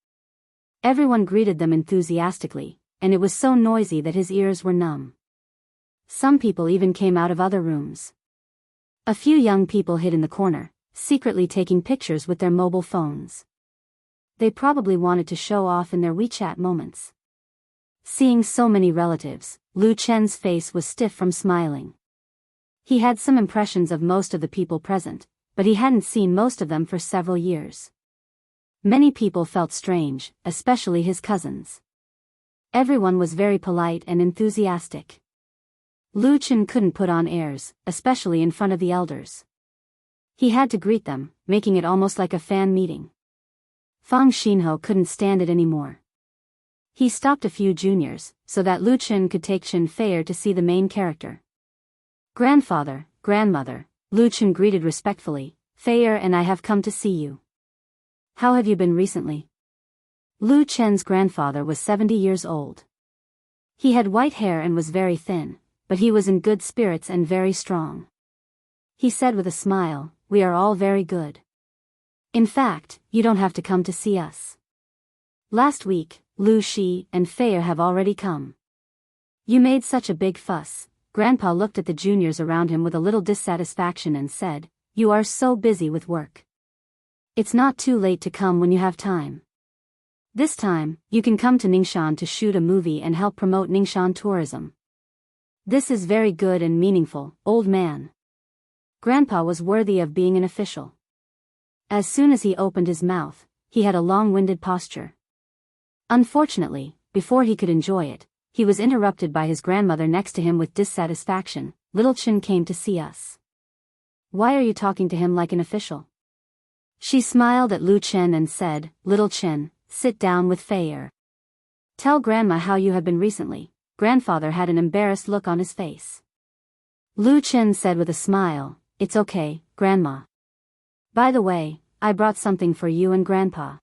Everyone greeted them enthusiastically, and it was so noisy that his ears were numb. Some people even came out of other rooms. A few young people hid in the corner, secretly taking pictures with their mobile phones. They probably wanted to show off in their WeChat moments. Seeing so many relatives, Lu Chen's face was stiff from smiling. He had some impressions of most of the people present, but he hadn't seen most of them for several years. Many people felt strange, especially his cousins. Everyone was very polite and enthusiastic. Lu Chen couldn't put on airs, especially in front of the elders. He had to greet them, making it almost like a fan meeting. Fang Xinho couldn't stand it anymore. He stopped a few juniors, so that Lu Chen could take Chen Feier to see the main character. "Grandfather, grandmother," Lu Chen greeted respectfully, "Feier and I have come to see you. How have you been recently?" Lu Chen's grandfather was 70 years old. He had white hair and was very thin, but he was in good spirits and very strong. He said with a smile, "We are all very good. In fact, you don't have to come to see us. Last week, Lu Shi and Feier have already come. You made such a big fuss." Grandpa looked at the juniors around him with a little dissatisfaction and said, "You are so busy with work. It's not too late to come when you have time. This time, you can come to Ningxian to shoot a movie and help promote Ningxian tourism. This is very good and meaningful, old man." Grandpa was worthy of being an official. As soon as he opened his mouth, he had a long-winded posture. Unfortunately, before he could enjoy it, he was interrupted by his grandmother next to him with dissatisfaction. "Little Chen came to see us. Why are you talking to him like an official?" She smiled at Lu Chen and said, "Little Chen, sit down with Feier. Tell Grandma how you have been recently." Grandfather had an embarrassed look on his face. Lu Chen said with a smile, "It's okay, Grandma. By the way, I brought something for you and Grandpa."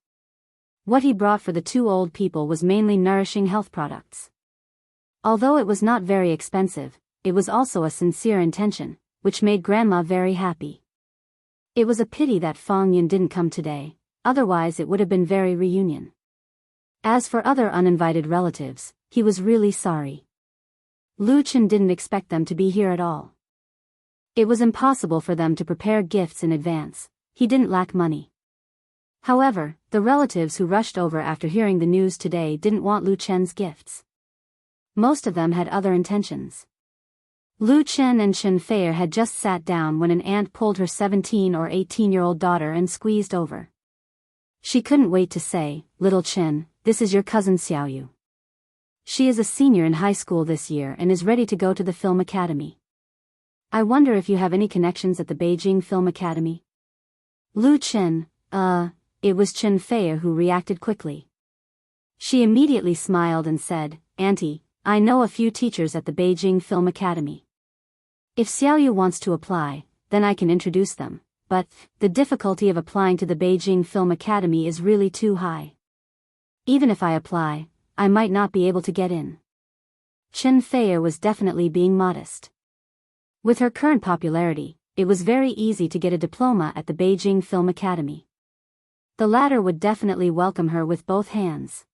What he brought for the two old people was mainly nourishing health products. Although it was not very expensive, it was also a sincere intention, which made Grandma very happy. It was a pity that Fang Yin didn't come today, otherwise it would have been very reunion. As for other uninvited relatives, he was really sorry. Lu Chen didn't expect them to be here at all. It was impossible for them to prepare gifts in advance. He didn't lack money. However, the relatives who rushed over after hearing the news today didn't want Lu Chen's gifts. Most of them had other intentions. Lu Chen and Chen Feier had just sat down when an aunt pulled her 17 or 18-year-old daughter and squeezed over. She couldn't wait to say, "Little Chen, this is your cousin Xiaoyu. She is a senior in high school this year and is ready to go to the film academy. I wonder if you have any connections at the Beijing Film Academy?" Lu Chen, it was Chen Feier who reacted quickly. She immediately smiled and said, "Auntie, I know a few teachers at the Beijing Film Academy. If Xiaoyu wants to apply, then I can introduce them, but the difficulty of applying to the Beijing Film Academy is really too high. Even if I apply, I might not be able to get in." Chen Feier was definitely being modest. With her current popularity, it was very easy to get a diploma at the Beijing Film Academy. The latter would definitely welcome her with both hands.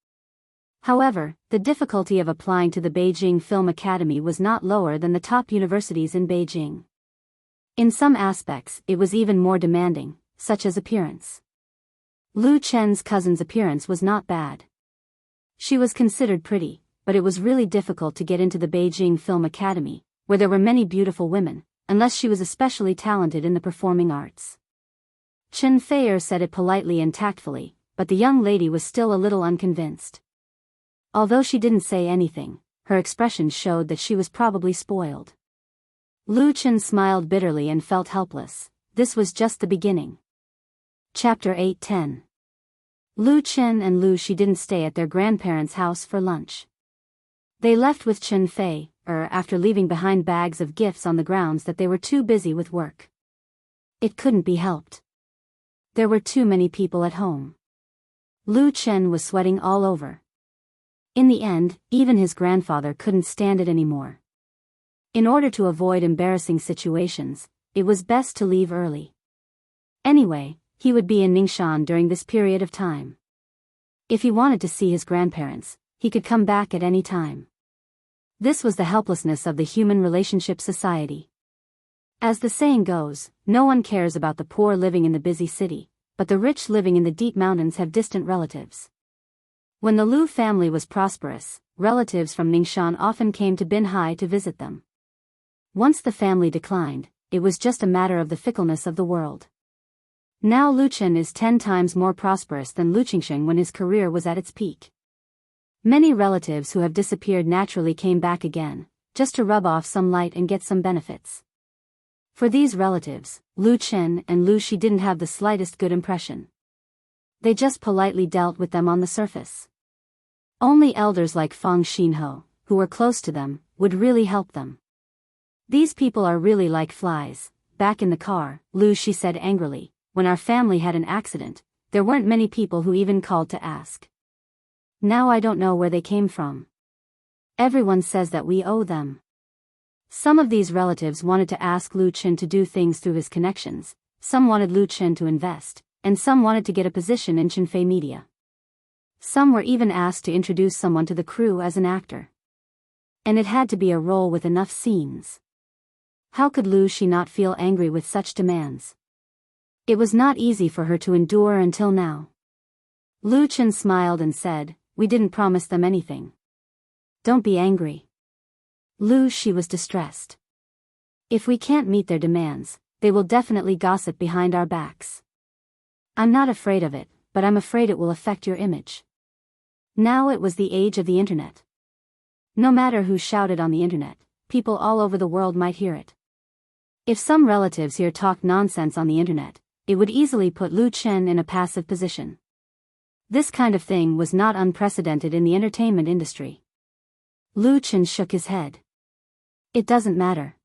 However, the difficulty of applying to the Beijing Film Academy was not lower than the top universities in Beijing. In some aspects, it was even more demanding, such as appearance. Lu Chen's cousin's appearance was not bad. She was considered pretty, but it was really difficult to get into the Beijing Film Academy, where there were many beautiful women, unless she was especially talented in the performing arts. Chen Feier said it politely and tactfully, but the young lady was still a little unconvinced. Although she didn't say anything, her expression showed that she was probably spoiled. Lu Chen smiled bitterly and felt helpless. This was just the beginning. Chapter 8-10. Lu Chen and Lu Shi didn't stay at their grandparents' house for lunch. They left with Chen Fei, after leaving behind bags of gifts on the grounds that they were too busy with work. It couldn't be helped. There were too many people at home. Lu Chen was sweating all over. In the end, even his grandfather couldn't stand it anymore. In order to avoid embarrassing situations, it was best to leave early. Anyway, he would be in Ningxian during this period of time. If he wanted to see his grandparents, he could come back at any time. This was the helplessness of the human relationship society. As the saying goes, no one cares about the poor living in the busy city, but the rich living in the deep mountains have distant relatives. When the Lu family was prosperous, relatives from Ningxian often came to Binhai to visit them. Once the family declined, it was just a matter of the fickleness of the world. Now Lu Chen is 10 times more prosperous than Lu Qingsheng when his career was at its peak. Many relatives who have disappeared naturally came back again, just to rub off some light and get some benefits. For these relatives, Lu Chen and Lu Shi didn't have the slightest good impression. They just politely dealt with them on the surface. Only elders like Fang Xinho, who were close to them, would really help them. These people are really like flies. Back in the car, Lu Shi said angrily, when our family had an accident, there weren't many people who even called to ask. Now I don't know where they came from. Everyone says that we owe them. Some of these relatives wanted to ask Lu Chen to do things through his connections, some wanted Lu Chen to invest, and some wanted to get a position in Qinfei Media. Some were even asked to introduce someone to the crew as an actor. And it had to be a role with enough scenes. How could Lu Shi not feel angry with such demands? It was not easy for her to endure until now. Lu Chen smiled and said, "We didn't promise them anything. Don't be angry." Lu Shi was distressed. If we can't meet their demands, they will definitely gossip behind our backs. I'm not afraid of it, but I'm afraid it will affect your image. Now it was the age of the internet. No matter who shouted on the internet, people all over the world might hear it. If some relatives here talked nonsense on the internet, it would easily put Lu Chen in a passive position. This kind of thing was not unprecedented in the entertainment industry. Lu Chen shook his head. It doesn't matter.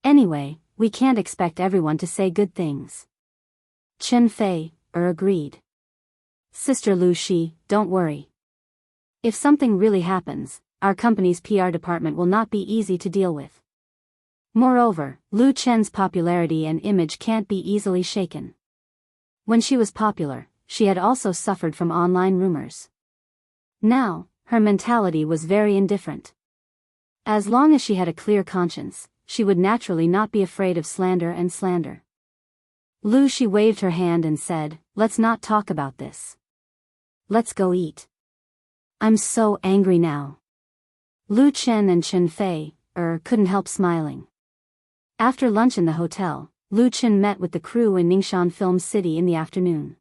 Anyway, we can't expect everyone to say good things. Chen Fei, agreed. Sister Lu Shi, don't worry. If something really happens, our company's PR department will not be easy to deal with. Moreover, Lu Chen's popularity and image can't be easily shaken. When she was popular, she had also suffered from online rumors. Now, her mentality was very indifferent. As long as she had a clear conscience, she would naturally not be afraid of slander. Lu Shi waved her hand and said, "Let's not talk about this. Let's go eat. I'm so angry now." Lu Chen and Chen Fei, couldn't help smiling. After lunch in the hotel, Lu Chen met with the crew in Ningxian Film City in the afternoon.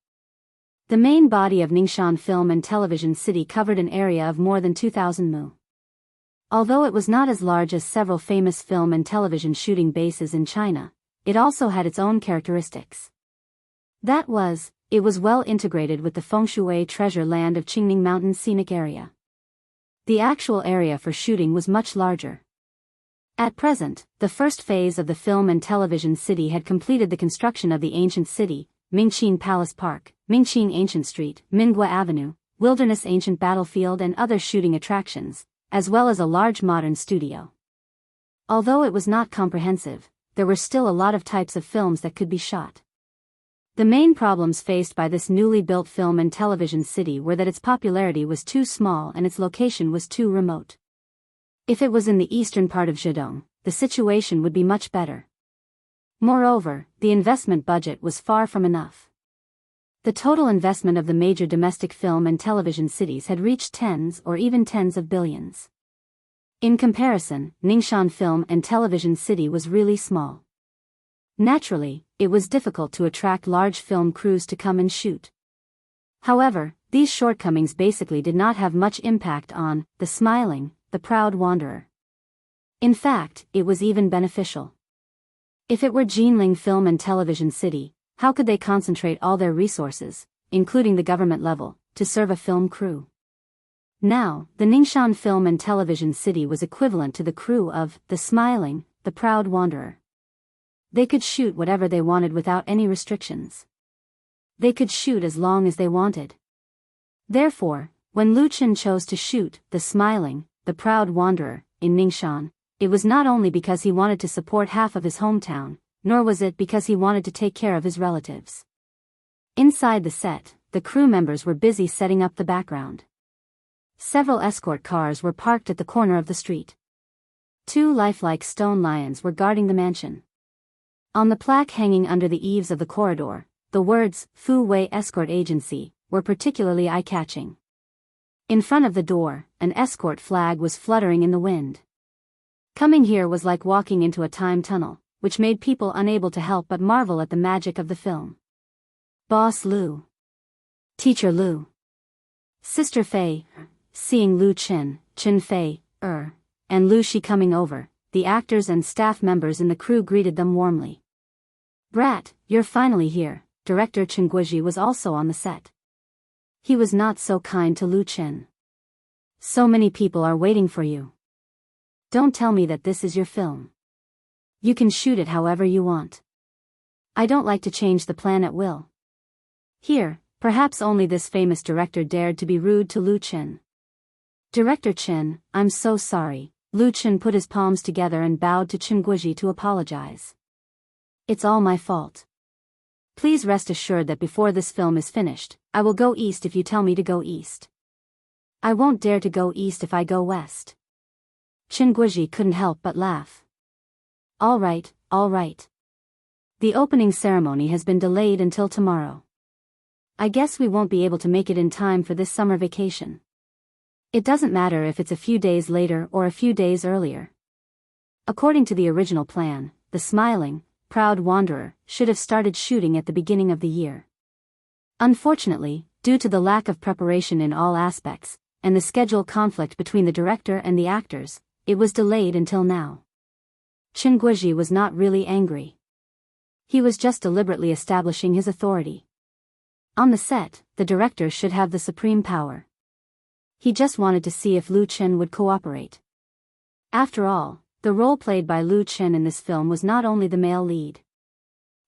The main body of Ningxian Film and Television City covered an area of more than 2,000 mu. Although it was not as large as several famous film and television shooting bases in China, it also had its own characteristics. It was well integrated with the Fengshui treasure land of Qingning Mountain Scenic Area. The actual area for shooting was much larger. At present, the first phase of the film and television city had completed the construction of the ancient city, Mingqin Palace Park, Mingqin Ancient Street, Minghua Avenue, Wilderness Ancient Battlefield and other shooting attractions, as well as a large modern studio. Although it was not comprehensive, there were still a lot of types of films that could be shot. The main problems faced by this newly built film and television city were that its popularity was too small and its location was too remote. If it was in the eastern part of Zhejiang, the situation would be much better. Moreover, the investment budget was far from enough. The total investment of the major domestic film and television cities had reached tens or even tens of billions. In comparison, Ningxian Film and Television City was really small. Naturally, it was difficult to attract large film crews to come and shoot. However, these shortcomings basically did not have much impact on the smiling, the proud wanderer. In fact, it was even beneficial. If it were Jinling Film and Television City, how could they concentrate all their resources, including the government level, to serve a film crew? Now, the Ningxian Film and Television City was equivalent to the crew of The Smiling, The Proud Wanderer. They could shoot whatever they wanted without any restrictions. They could shoot as long as they wanted. Therefore, when Lu Chen chose to shoot The Smiling, The Proud Wanderer, in Ningxian, it was not only because he wanted to support half of his hometown, nor was it because he wanted to take care of his relatives. Inside the set, the crew members were busy setting up the background. Several escort cars were parked at the corner of the street. 2 lifelike stone lions were guarding the mansion. On the plaque hanging under the eaves of the corridor, the words, Fu Wei Escort Agency, were particularly eye-catching. In front of the door, an escort flag was fluttering in the wind. Coming here was like walking into a time tunnel, which made people unable to help but marvel at the magic of the film. Boss Lu. Teacher Lu. Sister Fei. Seeing Lu Chen, Chen Fei, and Lu Shi coming over, the actors and staff members in the crew greeted them warmly. Brat, you're finally here. Director Chen Guizhi was also on the set. He was not so kind to Lu Chen. So many people are waiting for you. Don't tell me that this is your film. You can shoot it however you want. I don't like to change the plan at will. Here, perhaps only this famous director dared to be rude to Lu Chen. Director Chen, I'm so sorry. Lu Chen put his palms together and bowed to Chen Guizhi to apologize. It's all my fault. Please rest assured that before this film is finished, I will go east if you tell me to go east. I won't dare to go east if I go west. Chen Guizhi couldn't help but laugh. All right, all right. The opening ceremony has been delayed until tomorrow. I guess we won't be able to make it in time for this summer vacation. It doesn't matter if it's a few days later or a few days earlier. According to the original plan, The Smiling, Proud Wanderer should have started shooting at the beginning of the year. Unfortunately, due to the lack of preparation in all aspects, and the schedule conflict between the director and the actors, it was delayed until now. Chen Guizhi was not really angry. He was just deliberately establishing his authority. On the set, the director should have the supreme power. He just wanted to see if Lu Chen would cooperate. After all, the role played by Lu Chen in this film was not only the male lead.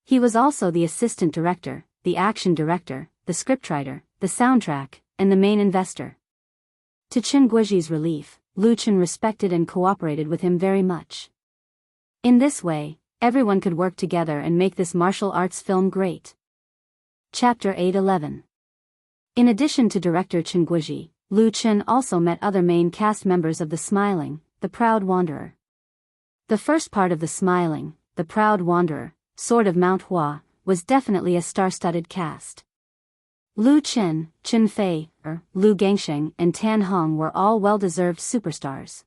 He was also the assistant director, the action director, the scriptwriter, the soundtrack, and the main investor. To Chen Guizhi's relief, Lu Chen respected and cooperated with him very much. In this way, everyone could work together and make this martial arts film great. Chapter 8:11. In addition to director Chen Guizhi, Lu Chen also met other main cast members of The Smiling, The Proud Wanderer. The first part of The Smiling, The Proud Wanderer, Sword of Mount Hua, was definitely a star-studded cast. Lu Chen, Chen Fei, Lu Gangsheng and Tan Hong were all well-deserved superstars.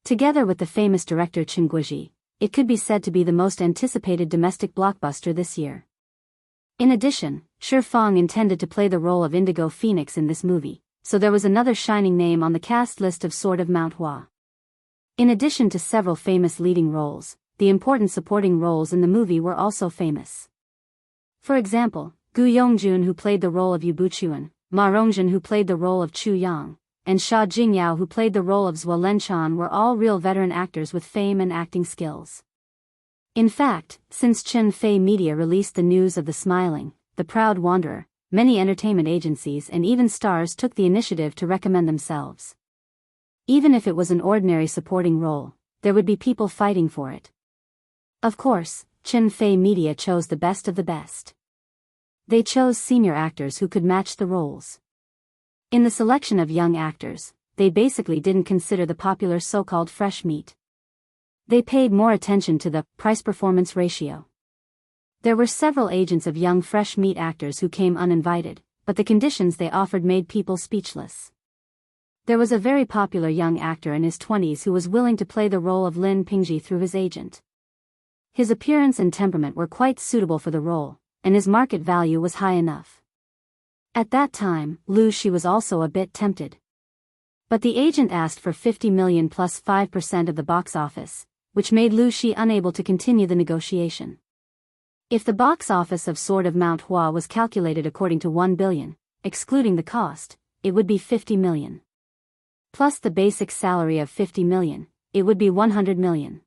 Together with the famous director Chen Guizhi, it could be said to be the most anticipated domestic blockbuster this year. In addition, Shi Fang intended to play the role of Indigo Phoenix in this movie, so there was another shining name on the cast list of Sword of Mount Hua. In addition to several famous leading roles, the important supporting roles in the movie were also famous. For example, Gu Yongjun, who played the role of Yu Buchuan, Ma Rongjin, who played the role of Chu Yang, and Xia Jingyao, who played the role of Zhuo Lenchan, were all real veteran actors with fame and acting skills. In fact, since Chen Fei Media released the news of The Smiling, The Proud Wanderer, many entertainment agencies and even stars took the initiative to recommend themselves. Even if it was an ordinary supporting role, there would be people fighting for it. Of course, Chen Fei Media chose the best of the best. They chose senior actors who could match the roles. In the selection of young actors, they basically didn't consider the popular so-called fresh meat. They paid more attention to the price-performance ratio. There were several agents of young fresh meat actors who came uninvited, but the conditions they offered made people speechless. There was a very popular young actor in his 20s who was willing to play the role of Lin Pingji through his agent. His appearance and temperament were quite suitable for the role, and his market value was high enough. At that time, Lu Shi was also a bit tempted. But the agent asked for 50 million plus 5% of the box office, which made Lu Shi unable to continue the negotiation. If the box office of Sword of Mount Hua was calculated according to 1 billion, excluding the cost, it would be 50 million. Plus the basic salary of 50 million, it would be 100 million.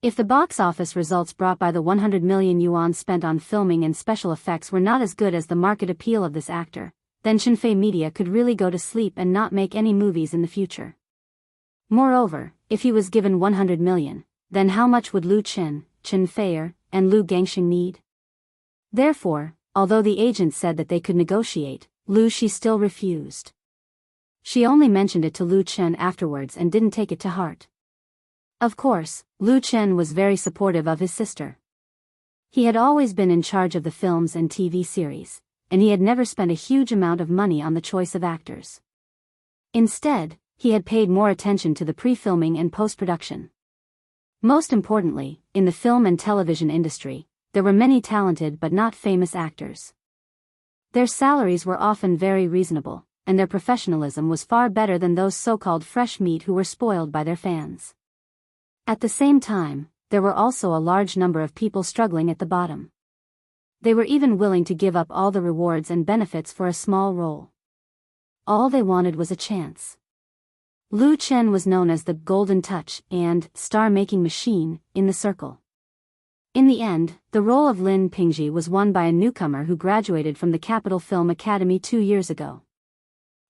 If the box office results brought by the 100 million yuan spent on filming and special effects were not as good as the market appeal of this actor, then Chenfei Media could really go to sleep and not make any movies in the future. Moreover, if he was given 100 million, then how much would Lu Chen, Chen Feier, and Lu Gangxing need? Therefore, although the agent said that they could negotiate, Lu Shi still refused. She only mentioned it to Lu Chen afterwards and didn't take it to heart. Of course, Lu Chen was very supportive of his sister. He had always been in charge of the films and TV series, and he had never spent a huge amount of money on the choice of actors. Instead, he had paid more attention to the pre-filming and post-production. Most importantly, in the film and television industry, there were many talented but not famous actors. Their salaries were often very reasonable, and their professionalism was far better than those so-called fresh meat who were spoiled by their fans. At the same time, there were also a large number of people struggling at the bottom. They were even willing to give up all the rewards and benefits for a small role. All they wanted was a chance. Lu Chen was known as the Golden Touch and star-making machine in the circle. In the end, the role of Lin Pingji was won by a newcomer who graduated from the Capital Film Academy 2 years ago.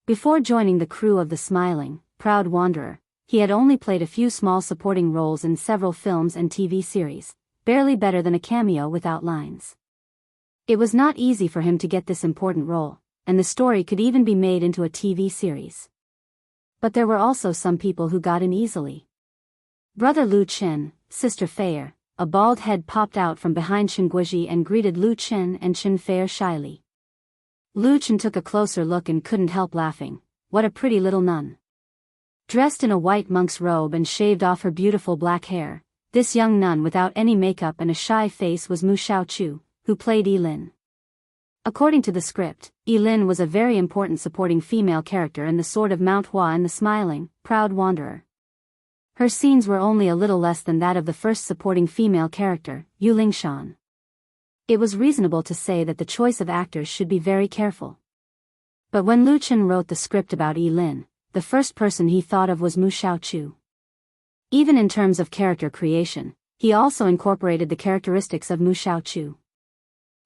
Before joining the crew of the smiling, proud wanderer, he had only played a few small supporting roles in several films and TV series, barely better than a cameo without lines. It was not easy for him to get this important role, and the story could even be made into a TV series. But there were also some people who got in easily. Brother Lu Chen, Sister Feier, a bald head popped out from behind Chen Guizhi and greeted Lu Chen and Chen Feier shyly. Lu Chen took a closer look and couldn't help laughing. What a pretty little nun. Dressed in a white monk's robe and shaved off her beautiful black hair, this young nun without any makeup and a shy face was Mu Xiaochu, who played Yi Lin. According to the script, Yi Lin was a very important supporting female character in the Sword of Mount Hua and the smiling, proud wanderer. Her scenes were only a little less than that of the first supporting female character, Yu Lingshan. It was reasonable to say that the choice of actors should be very careful. But when Lu Chen wrote the script about Yi Lin, the first person he thought of was Mu Xiaochu. Even in terms of character creation, he also incorporated the characteristics of Mu Xiaochu.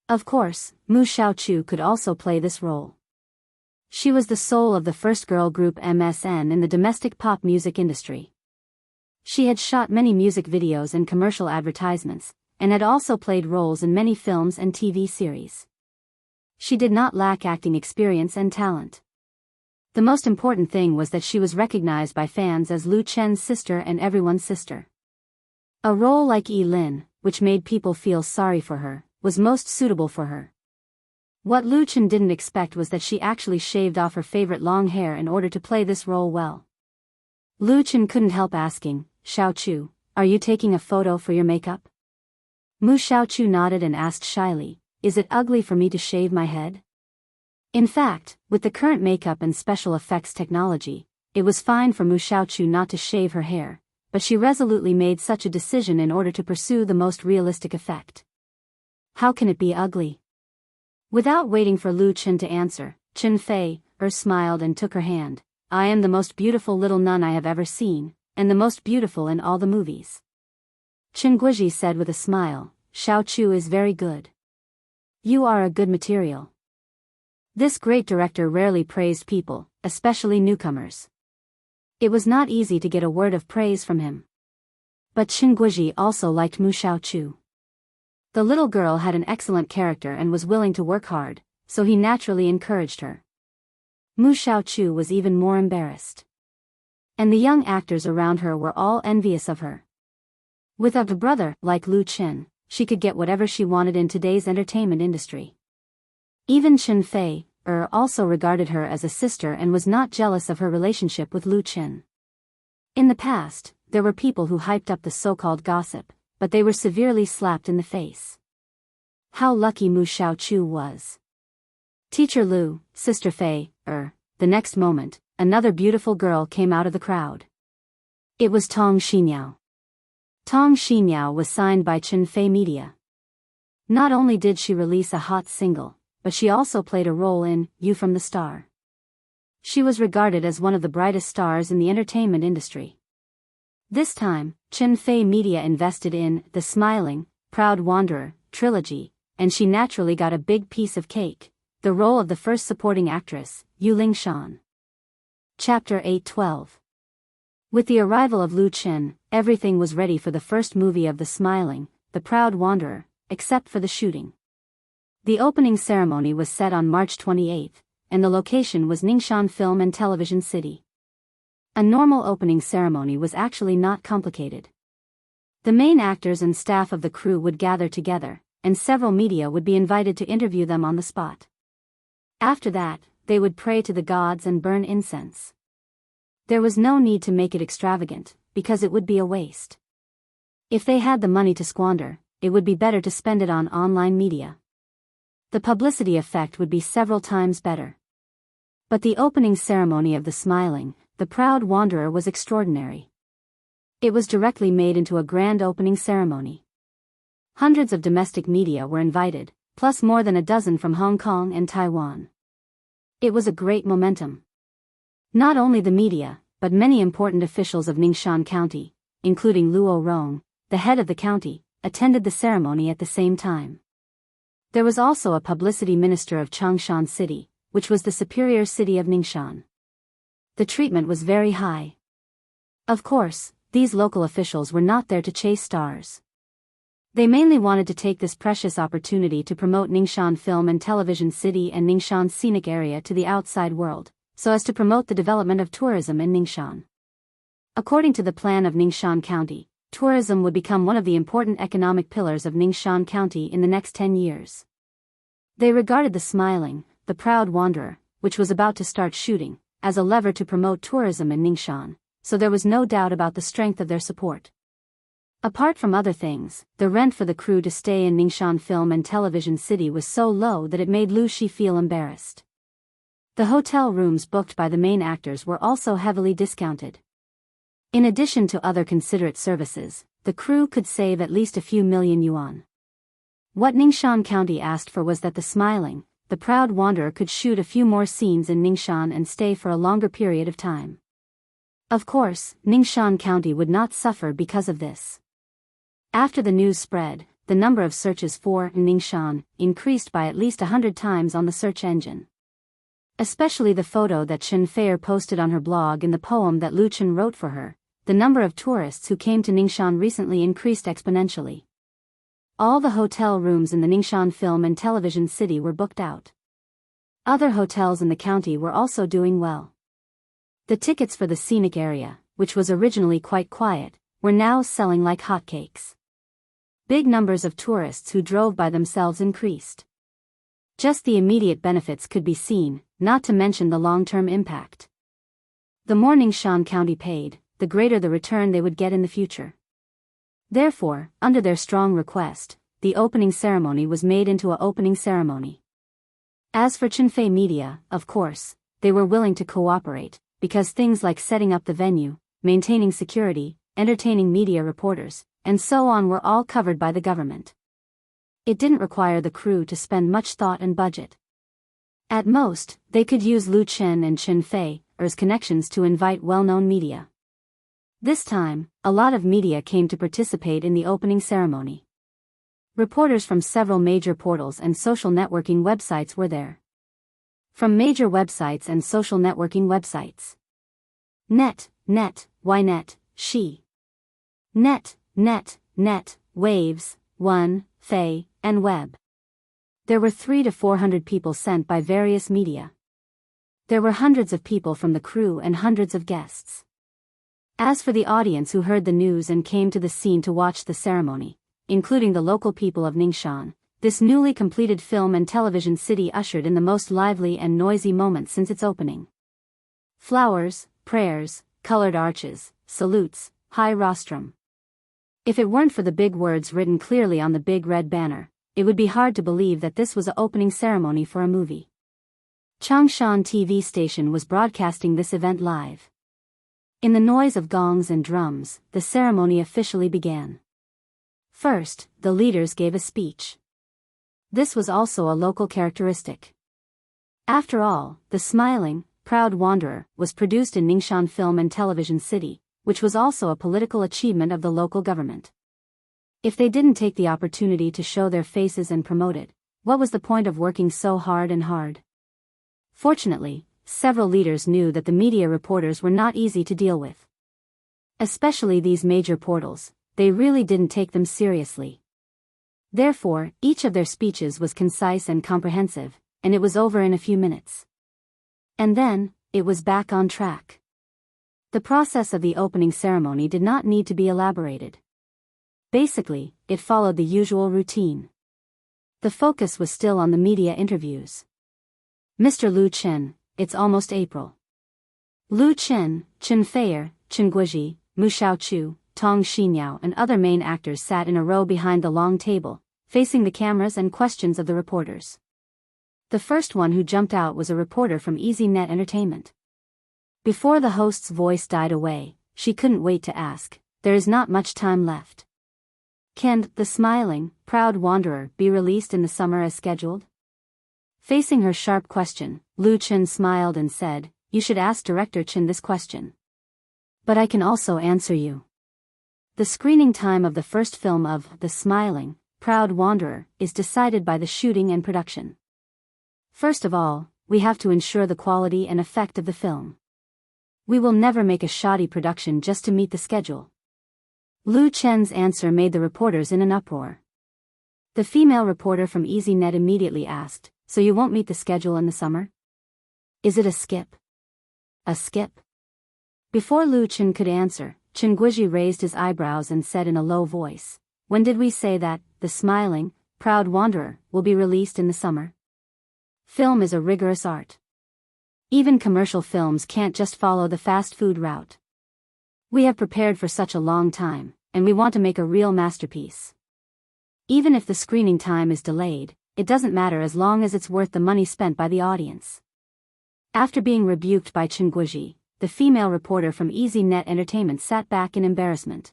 Of course, Mu Xiaochu could also play this role. She was the soul of the first girl group MSN in the domestic pop music industry. She had shot many music videos and commercial advertisements, and had also played roles in many films and TV series. She did not lack acting experience and talent. The most important thing was that she was recognized by fans as Lu Chen's sister and everyone's sister. A role like Yi Lin, which made people feel sorry for her, was most suitable for her. What Lu Chen didn't expect was that she actually shaved off her favorite long hair in order to play this role well. Lu Chen couldn't help asking, "Xiaochu, are you taking a photo for your makeup?" Mu Xiaochu nodded and asked shyly, "Is it ugly for me to shave my head?" In fact, with the current makeup and special effects technology, it was fine for Mu Xiaochu not to shave her hair, but she resolutely made such a decision in order to pursue the most realistic effect. How can it be ugly? Without waiting for Lu Chen to answer, Chen Feier smiled and took her hand. "I am the most beautiful little nun I have ever seen, and the most beautiful in all the movies." Chen Guizhi said with a smile, "Xiaochu is very good. You are a good material." This great director rarely praised people, especially newcomers. It was not easy to get a word of praise from him. But Chen Guizhi also liked Mu Xiaochu. The little girl had an excellent character and was willing to work hard, so he naturally encouraged her. Mu Xiaochu was even more embarrassed. And the young actors around her were all envious of her. Without a brother like Lu Chen, she could get whatever she wanted in today's entertainment industry. Even Chen Feier also regarded her as a sister and was not jealous of her relationship with Lu Chen. In the past, there were people who hyped up the so-called gossip, but they were severely slapped in the face. How lucky Mu Xiaochu was. "Teacher Lu, Sister Feier." The next moment, another beautiful girl came out of the crowd. It was Tong Xinyao. Tong Xinyao was signed by Chenfei Media. Not only did she release a hot single, but she also played a role in You from the Star. She was regarded as one of the brightest stars in the entertainment industry. This time, Chen Fei Media invested in The Smiling, Proud Wanderer trilogy, and she naturally got a big piece of cake, the role of the first supporting actress, Yu Lingshan. Chapter 8:12. With the arrival of Lu Chen, everything was ready for the first movie of The Smiling, The Proud Wanderer, except for the shooting. The opening ceremony was set on March 28, and the location was Ningxian Film and Television City. A normal opening ceremony was actually not complicated. The main actors and staff of the crew would gather together, and several media would be invited to interview them on the spot. After that, they would pray to the gods and burn incense. There was no need to make it extravagant, because it would be a waste. If they had the money to squander, it would be better to spend it on online media. The publicity effect would be several times better. But the opening ceremony of The Smiling, The Proud Wanderer was extraordinary. It was directly made into a grand opening ceremony. Hundreds of domestic media were invited, plus more than a dozen from Hong Kong and Taiwan. It was a great momentum. Not only the media, but many important officials of Ningxian County, including Luo Rong, the head of the county, attended the ceremony at the same time. There was also a publicity minister of Changshan City, which was the superior city of Ningxian. The treatment was very high. Of course, these local officials were not there to chase stars. They mainly wanted to take this precious opportunity to promote Ningxian Film and Television City and Ningxian Scenic Area to the outside world, so as to promote the development of tourism in Ningxian. According to the plan of Ningxian County, tourism would become one of the important economic pillars of Ningxian County in the next 10 years. They regarded The Smiling, The Proud Wanderer, which was about to start shooting, as a lever to promote tourism in Ningxian, so there was no doubt about the strength of their support. Apart from other things, the rent for the crew to stay in Ningxian Film and Television City was so low that it made Lu Shi feel embarrassed. The hotel rooms booked by the main actors were also heavily discounted. In addition to other considerate services, the crew could save at least a few million yuan. What Ningxian County asked for was that The Smiling, The Proud Wanderer could shoot a few more scenes in Ningxian and stay for a longer period of time. Of course, Ningxian County would not suffer because of this. After the news spread, the number of searches for Ningxian increased by at least 100 times on the search engine. Especially the photo that Chen Fei posted on her blog and the poem that Lu Chen wrote for her, the number of tourists who came to Ningxian recently increased exponentially. All the hotel rooms in the Ningxian Film and Television City were booked out. Other hotels in the county were also doing well. The tickets for the scenic area, which was originally quite quiet, were now selling like hotcakes. Big numbers of tourists who drove by themselves increased. Just the immediate benefits could be seen, not to mention the long-term impact. The more Ningxian County paid, the greater the return they would get in the future. Therefore, under their strong request, the opening ceremony was made into an opening ceremony. As for Chen Fei Media, of course, they were willing to cooperate, because things like setting up the venue, maintaining security, entertaining media reporters, and so on were all covered by the government. It didn't require the crew to spend much thought and budget. At most, they could use Lu Chen and Chen Fei's connections to invite well-known media. This time, a lot of media came to participate in the opening ceremony. Reporters from several major portals and social networking websites were there. From major websites and social networking websites: Net, Ynet, She, Net, Waves, One, Fei, and Web. There were 300 to 400 people sent by various media. There were hundreds of people from the crew and hundreds of guests. As for the audience who heard the news and came to the scene to watch the ceremony, including the local people of Ningxian, this newly completed film and television city ushered in the most lively and noisy moment since its opening. Flowers, prayers, colored arches, salutes, high rostrum. If it weren't for the big words written clearly on the big red banner, it would be hard to believe that this was an opening ceremony for a movie. Changshan TV station was broadcasting this event live. In the noise of gongs and drums, the ceremony officially began. First, the leaders gave a speech. This was also a local characteristic. After all, The Smiling, Proud Wanderer was produced in Ningxian Film and Television City, which was also a political achievement of the local government. If they didn't take the opportunity to show their faces and promote it, what was the point of working so hard and hard? Fortunately, several leaders knew that the media reporters were not easy to deal with. Especially these major portals, they really didn't take them seriously. Therefore, each of their speeches was concise and comprehensive, and it was over in a few minutes. And then, it was back on track. The process of the opening ceremony did not need to be elaborated. Basically, it followed the usual routine. The focus was still on the media interviews. Mr. Lu Chen, it's almost April. Lu Chen, Chen Feier, Chen Guizhi, Mu Xiaochu, Tong Xinyao and other main actors sat in a row behind the long table, facing the cameras and questions of the reporters. The first one who jumped out was a reporter from EasyNet Entertainment. Before the host's voice died away, she couldn't wait to ask, "There is not much time left. Can The Smiling, Proud Wanderer be released in the summer as scheduled?" Facing her sharp question, Lu Chen smiled and said, "You should ask Director Chen this question. But I can also answer you. The screening time of the first film of The Smiling, Proud Wanderer is decided by the shooting and production. First of all, we have to ensure the quality and effect of the film. We will never make a shoddy production just to meet the schedule." Lu Chen's answer made the reporters in an uproar. The female reporter from EasyNet immediately asked, "So you won't meet the schedule in the summer? Is it a skip?" "A skip?" Before Lu Chen could answer, Chen Guizhi raised his eyebrows and said in a low voice, "When did we say that The Smiling, Proud Wanderer will be released in the summer? Film is a rigorous art. Even commercial films can't just follow the fast food route. We have prepared for such a long time, and we want to make a real masterpiece. Even if the screening time is delayed, it doesn't matter as long as it's worth the money spent by the audience." After being rebuked by Chen Guizhi, the female reporter from EasyNet Entertainment sat back in embarrassment.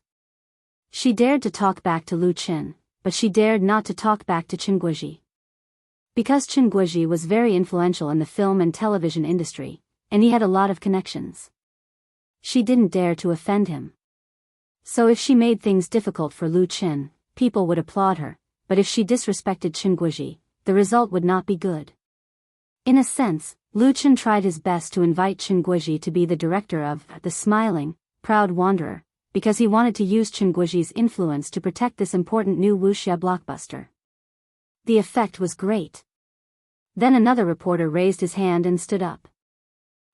She dared to talk back to Lu Chen, but she dared not to talk back to Chen Guizhi. Because Chen Guizhi was very influential in the film and television industry, and he had a lot of connections. She didn't dare to offend him. So if she made things difficult for Lu Chen, people would applaud her, but if she disrespected Chen Guizhi, the result would not be good. In a sense, Lu Chen tried his best to invite Chen Guizhi to be the director of The Smiling, Proud Wanderer, because he wanted to use Chen Guizhi's influence to protect this important new wuxia blockbuster. The effect was great. Then another reporter raised his hand and stood up.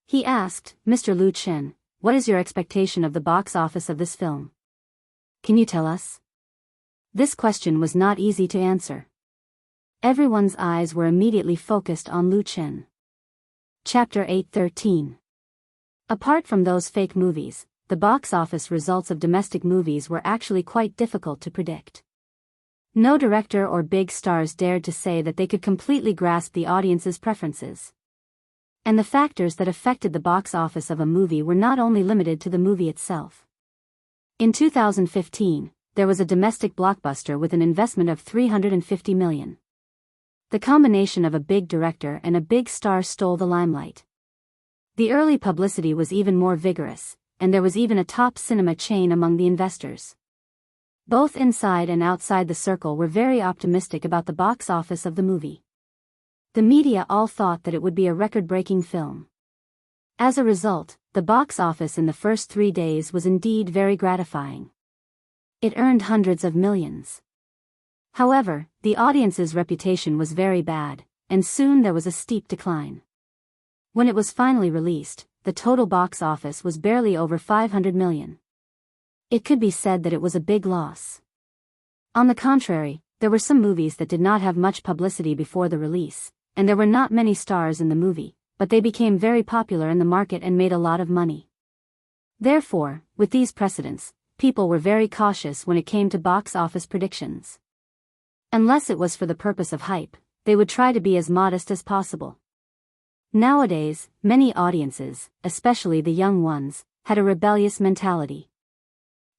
He asked, "Mr. Lu Chen, what is your expectation of the box office of this film? Can you tell us?" This question was not easy to answer. Everyone's eyes were immediately focused on Lu Chen. Chapter 8:13. Apart from those fake movies, the box office results of domestic movies were actually quite difficult to predict. No director or big stars dared to say that they could completely grasp the audience's preferences. And the factors that affected the box office of a movie were not only limited to the movie itself. In 2015, there was a domestic blockbuster with an investment of $350 million. The combination of a big director and a big star stole the limelight. The early publicity was even more vigorous, and there was even a top cinema chain among the investors. Both inside and outside the circle were very optimistic about the box office of the movie. The media all thought that it would be a record-breaking film. As a result, the box office in the first 3 days was indeed very gratifying. It earned hundreds of millions. However, the audience's reputation was very bad, and soon there was a steep decline. When it was finally released, the total box office was barely over 500 million. It could be said that it was a big loss. On the contrary, there were some movies that did not have much publicity before the release, and there were not many stars in the movie, but they became very popular in the market and made a lot of money. Therefore, with these precedents, people were very cautious when it came to box office predictions. Unless it was for the purpose of hype, they would try to be as modest as possible. Nowadays, many audiences, especially the young ones, had a rebellious mentality.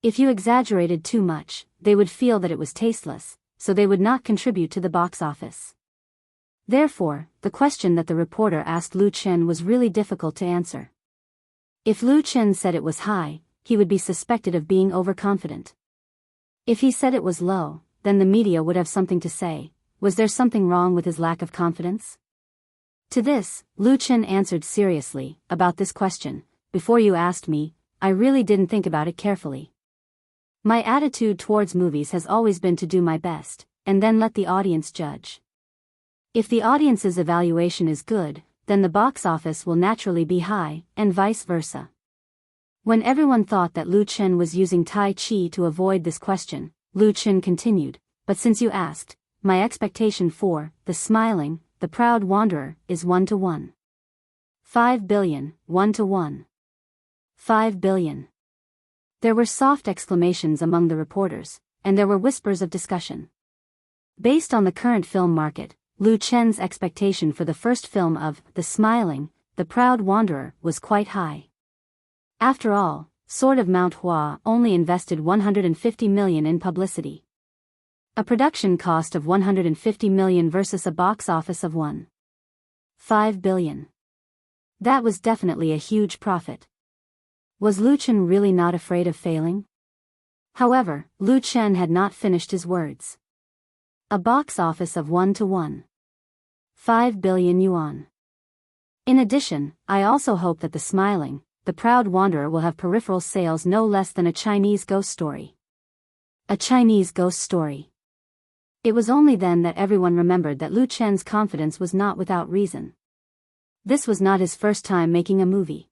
If you exaggerated too much, they would feel that it was tasteless, so they would not contribute to the box office. Therefore, the question that the reporter asked Lu Chen was really difficult to answer. If Lu Chen said it was high, he would be suspected of being overconfident. If he said it was low, then the media would have something to say. Was there something wrong with his lack of confidence? To this, Lu Chen answered seriously, about this question, before you asked me, I really didn't think about it carefully. My attitude towards movies has always been to do my best, and then let the audience judge. If the audience's evaluation is good, then the box office will naturally be high, and vice versa. When everyone thought that Lu Chen was using Tai Chi to avoid this question, Lu Chen continued, but since you asked, my expectation for The Smiling, The Proud Wanderer is 1-to-1. 5 billion, 1-to-1. 5 billion. There were soft exclamations among the reporters, and there were whispers of discussion. Based on the current film market, Lu Chen's expectation for the first film of The Smiling, The Proud Wanderer was quite high. After all, Sword of Mount Hua only invested 150 million in publicity. A production cost of 150 million versus a box office of 1.5 billion. That was definitely a huge profit. Was Lu Chen really not afraid of failing? However, Lu Chen had not finished his words. A box office of 1-to-1. 5 billion yuan. In addition, I also hope that The Smiling, The Proud Wanderer will have peripheral sales no less than a Chinese ghost story. A Chinese ghost story. It was only then that everyone remembered that Lu Chen's confidence was not without reason. This was not his first time making a movie.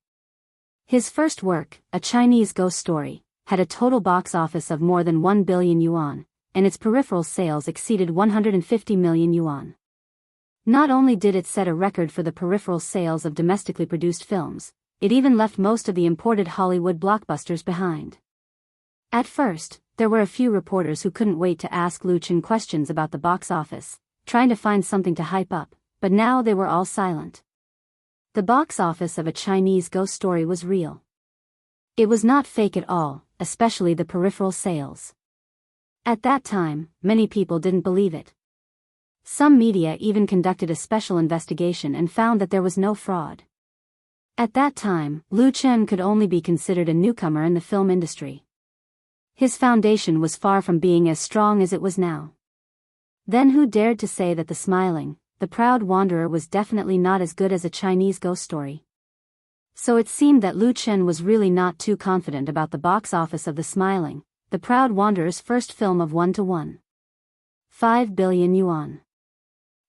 His first work, A Chinese Ghost Story, had a total box office of more than 1 billion yuan, and its peripheral sales exceeded 150 million yuan. Not only did it set a record for the peripheral sales of domestically produced films, it even left most of the imported Hollywood blockbusters behind. At first, there were a few reporters who couldn't wait to ask Lu Chen questions about the box office, trying to find something to hype up, but now they were all silent. The box office of A Chinese Ghost Story was real. It was not fake at all, especially the peripheral sales. At that time, many people didn't believe it. Some media even conducted a special investigation and found that there was no fraud. At that time, Lu Chen could only be considered a newcomer in the film industry. His foundation was far from being as strong as it was now. Then who dared to say that The Smiling, The Proud Wanderer was definitely not as good as A Chinese Ghost Story? So it seemed that Lu Chen was really not too confident about the box office of The Smiling, The Proud Wanderer's first film of 1-to-1. 5 billion yuan.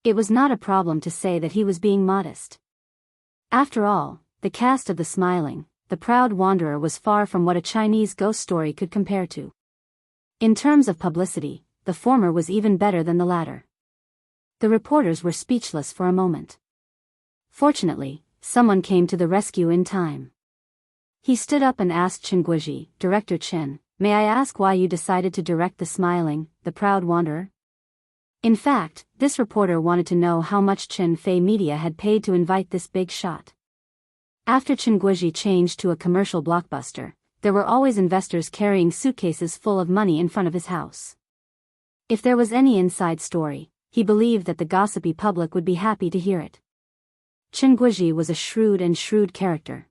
It was not a problem to say that he was being modest. After all, the cast of The Smiling, The Proud Wanderer was far from what A Chinese Ghost Story could compare to. In terms of publicity, the former was even better than the latter. The reporters were speechless for a moment. Fortunately, someone came to the rescue in time. He stood up and asked Chen Guizhi, Director Chen, may I ask why you decided to direct The Smiling, The Proud Wanderer? In fact, this reporter wanted to know how much Chen Fei Media had paid to invite this big shot. After Chen Guizhi changed to a commercial blockbuster, there were always investors carrying suitcases full of money in front of his house. If there was any inside story, he believed that the gossipy public would be happy to hear it. Chen Guizhi was a shrewd character.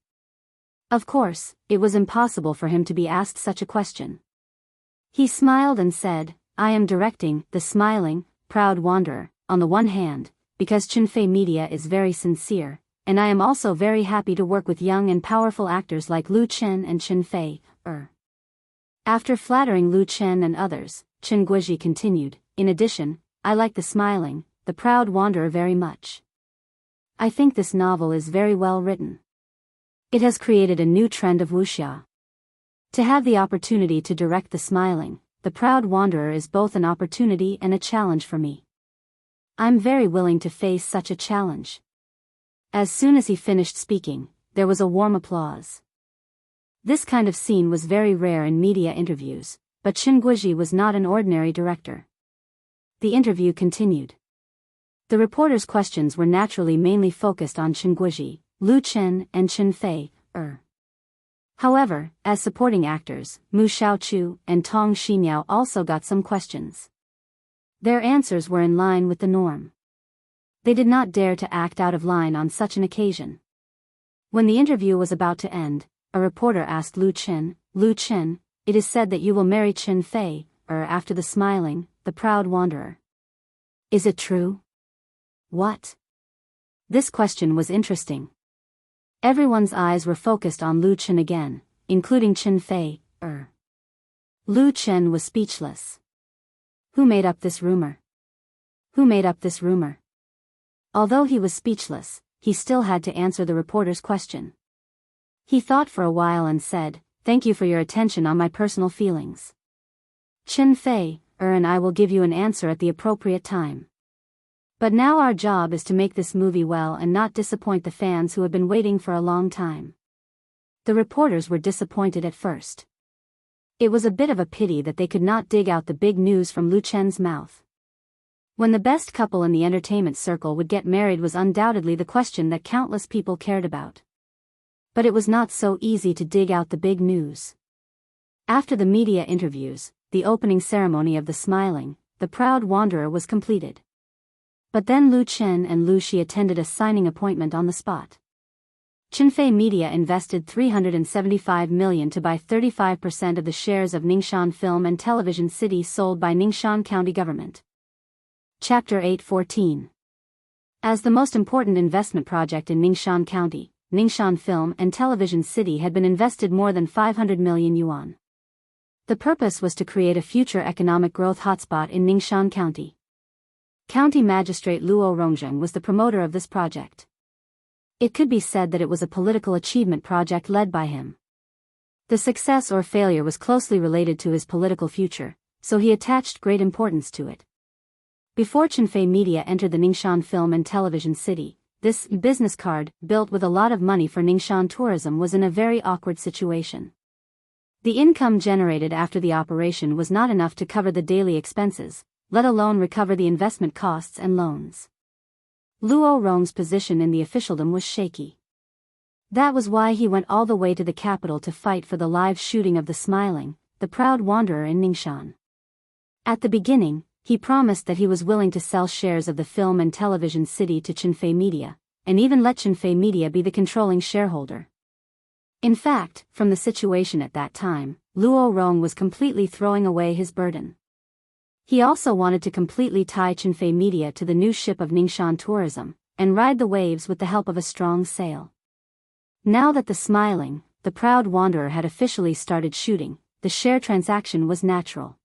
Of course, it was impossible for him to be asked such a question. He smiled and said, I am directing The Smiling, Proud Wanderer, on the one hand, because Chen Fei Media is very sincere, and I am also very happy to work with young and powerful actors like Lu Chen and Chen Fei. After flattering Lu Chen and others, Chen Guizhi continued, in addition, I like The Smiling, The Proud Wanderer very much. I think this novel is very well written. It has created a new trend of wuxia. To have the opportunity to direct The Smiling, The Proud Wanderer is both an opportunity and a challenge for me. I'm very willing to face such a challenge. As soon as he finished speaking, there was a warm applause. This kind of scene was very rare in media interviews, but Chen Guizhi was not an ordinary director. The interview continued. The reporters' questions were naturally mainly focused on Chen Guizhi, Lu Chen and Chen Fei. However, as supporting actors, Mu Xiaochu and Tong Ximiao also got some questions. Their answers were in line with the norm. They did not dare to act out of line on such an occasion. When the interview was about to end, a reporter asked Lu Qin, it is said that you will marry Qin Fei, after the smiling, the proud wanderer. Is it true? What? This question was interesting. Everyone's eyes were focused on Lu Qin again, including Qin Fei, Lu Qin was speechless. Who made up this rumor? Who made up this rumor? Although he was speechless, he still had to answer the reporter's question. He thought for a while and said, "Thank you for your attention on my personal feelings. Qin Fei, and I will give you an answer at the appropriate time. But now our job is to make this movie well and not disappoint the fans who have been waiting for a long time." The reporters were disappointed at first. It was a bit of a pity that they could not dig out the big news from Lu Chen's mouth. When the best couple in the entertainment circle would get married was undoubtedly the question that countless people cared about. But it was not so easy to dig out the big news. After the media interviews, the opening ceremony of the smiling, the proud wanderer was completed. But then Lu Chen and Lu Shi attended a signing appointment on the spot. Qinfei Media invested $375 million to buy 35% of the shares of Ningxian Film and Television City sold by Ningxian County Government. Chapter 8:14. As the most important investment project in Ningxian County, Ningxian Film and Television City had been invested more than 500 million yuan. The purpose was to create a future economic growth hotspot in Ningxian County. County Magistrate Luo Rongzheng was the promoter of this project. It could be said that it was a political achievement project led by him. The success or failure was closely related to his political future, so he attached great importance to it. Before Qinfei Media entered the Ningxian Film and Television City, this business card, built with a lot of money for Ningxian tourism, was in a very awkward situation. The income generated after the operation was not enough to cover the daily expenses, let alone recover the investment costs and loans. Luo Rong's position in the officialdom was shaky. That was why he went all the way to the capital to fight for the live shooting of The Smiling, the Proud Wanderer in Ningxian. At the beginning, he promised that he was willing to sell shares of the Film and Television City to Qinfei Media, and even let Qinfei Media be the controlling shareholder. In fact, from the situation at that time, Luo Rong was completely throwing away his burden. He also wanted to completely tie Qinfei Media to the new ship of Ningxian tourism, and ride the waves with the help of a strong sail. Now that The Smiling, the Proud Wanderer had officially started shooting, the share transaction was natural.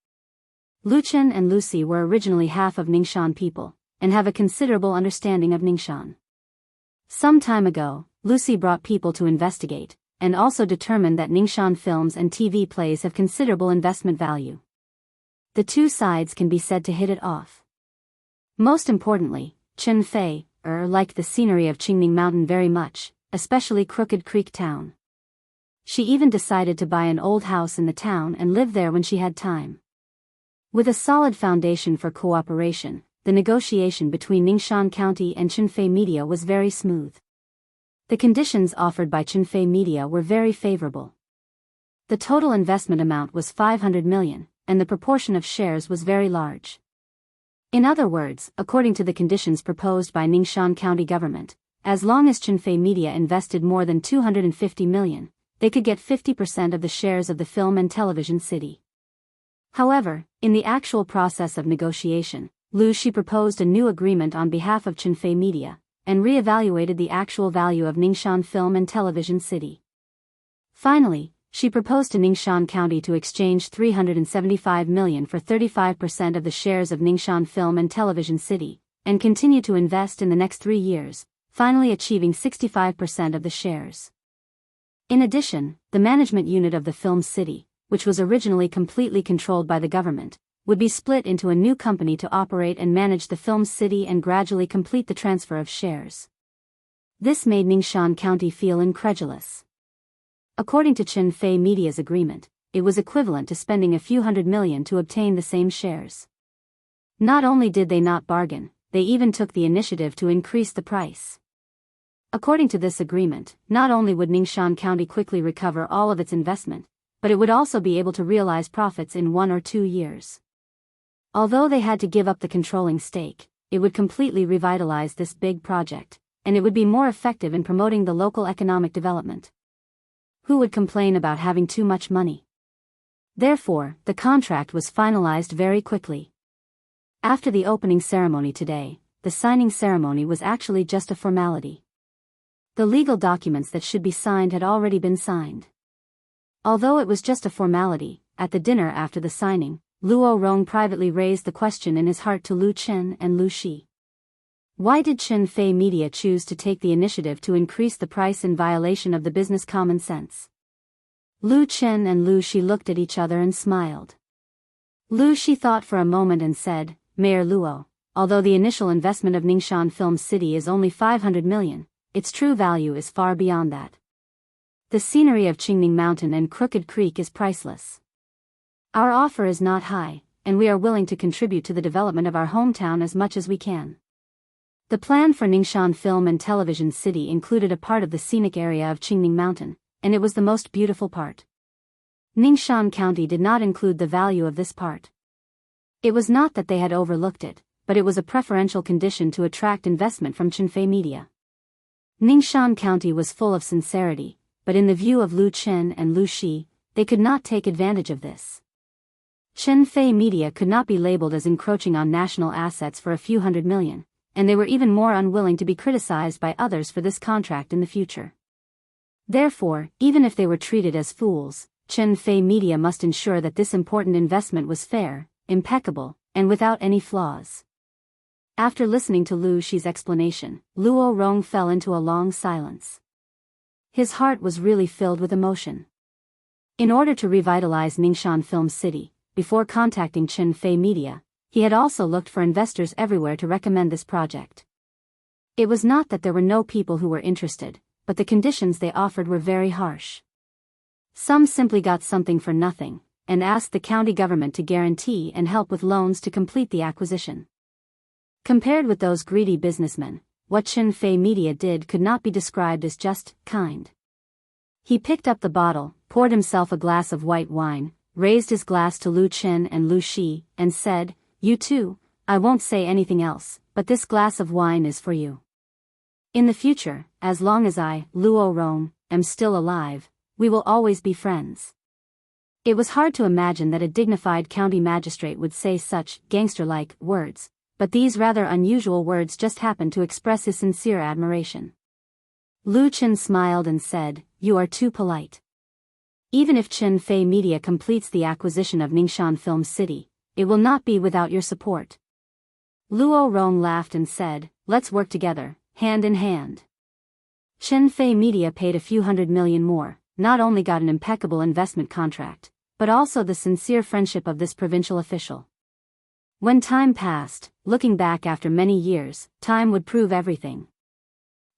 Lu Chen and Lucy were originally half of Ningxian people, and have a considerable understanding of Ningxian. Some time ago, Lucy brought people to investigate, and also determined that Ningxian films and TV plays have considerable investment value. The two sides can be said to hit it off. Most importantly, Qin Fei, liked the scenery of Qingning Mountain very much, especially Crooked Creek Town. She even decided to buy an old house in the town and live there when she had time. With a solid foundation for cooperation, the negotiation between Ningxian County and Qinfei Media was very smooth. The conditions offered by Qinfei Media were very favorable. The total investment amount was 500 million. And the proportion of shares was very large. In other words, according to the conditions proposed by Ningxian County Government, as long as Qinfei Media invested more than 250 million, they could get 50% of the shares of the Film and Television City. However, in the actual process of negotiation, Lu Shi proposed a new agreement on behalf of Qinfei Media, and re-evaluated the actual value of Ningxian Film and Television City. Finally, she proposed to Ningxian County to exchange 375 million for 35% of the shares of Ningxian Film and Television City, and continue to invest in the next 3 years, finally achieving 65% of the shares. In addition, the management unit of the Film City, which was originally completely controlled by the government, would be split into a new company to operate and manage the Film City and gradually complete the transfer of shares. This made Ningxian County feel incredulous. According to Qinfei Media's agreement, it was equivalent to spending a few hundred million to obtain the same shares. Not only did they not bargain, they even took the initiative to increase the price. According to this agreement, not only would Ningxian County quickly recover all of its investment, but it would also be able to realize profits in 1 or 2 years. Although they had to give up the controlling stake, it would completely revitalize this big project, and it would be more effective in promoting the local economic development. Who would complain about having too much money? Therefore, the contract was finalized very quickly. After the opening ceremony today, the signing ceremony was actually just a formality. The legal documents that should be signed had already been signed. Although it was just a formality, at the dinner after the signing, Luo Rong privately raised the question in his heart to Lu Chen and Lu Shi. Why did Chen Fei Media choose to take the initiative to increase the price in violation of the business common sense? Lu Chen and Lu Shi looked at each other and smiled. Lu Shi thought for a moment and said, Mayor Luo, although the initial investment of Ningxian Film City is only 500 million, its true value is far beyond that. The scenery of Qingning Mountain and Crooked Creek is priceless. Our offer is not high, and we are willing to contribute to the development of our hometown as much as we can. The plan for Ningxian Film and Television City included a part of the scenic area of Qingning Mountain, and it was the most beautiful part. Ningxian County did not include the value of this part. It was not that they had overlooked it, but it was a preferential condition to attract investment from Chenfei Media. Ningxian County was full of sincerity, but in the view of Lu Chen and Lu Shi, they could not take advantage of this. Chenfei Media could not be labeled as encroaching on national assets for a few hundred million, and they were even more unwilling to be criticized by others for this contract in the future. Therefore, even if they were treated as fools, Chenfei Media must ensure that this important investment was fair, impeccable, and without any flaws. After listening to Lu Shi's explanation, Luo Rong fell into a long silence. His heart was really filled with emotion. In order to revitalize Ningxian Film City, before contacting Chenfei Media, he had also looked for investors everywhere to recommend this project. It was not that there were no people who were interested, but the conditions they offered were very harsh. Some simply got something for nothing, and asked the county government to guarantee and help with loans to complete the acquisition. Compared with those greedy businessmen, what Chenfei Media did could not be described as just kind. He picked up the bottle, poured himself a glass of white wine, raised his glass to Lu Chen and Lu Shi, and said, You too, I won't say anything else, but this glass of wine is for you. In the future, as long as I, Luo Rong, am still alive, we will always be friends. It was hard to imagine that a dignified county magistrate would say such gangster-like words, but these rather unusual words just happened to express his sincere admiration. Lu Chen smiled and said, You are too polite. Even if Chenfei Media completes the acquisition of Ningxian Film City, it will not be without your support. Luo Rong laughed and said, Let's work together, hand in hand. Chenfei Media paid a few $100 million more, not only got an impeccable investment contract, but also the sincere friendship of this provincial official. When time passed, looking back after many years, time would prove everything.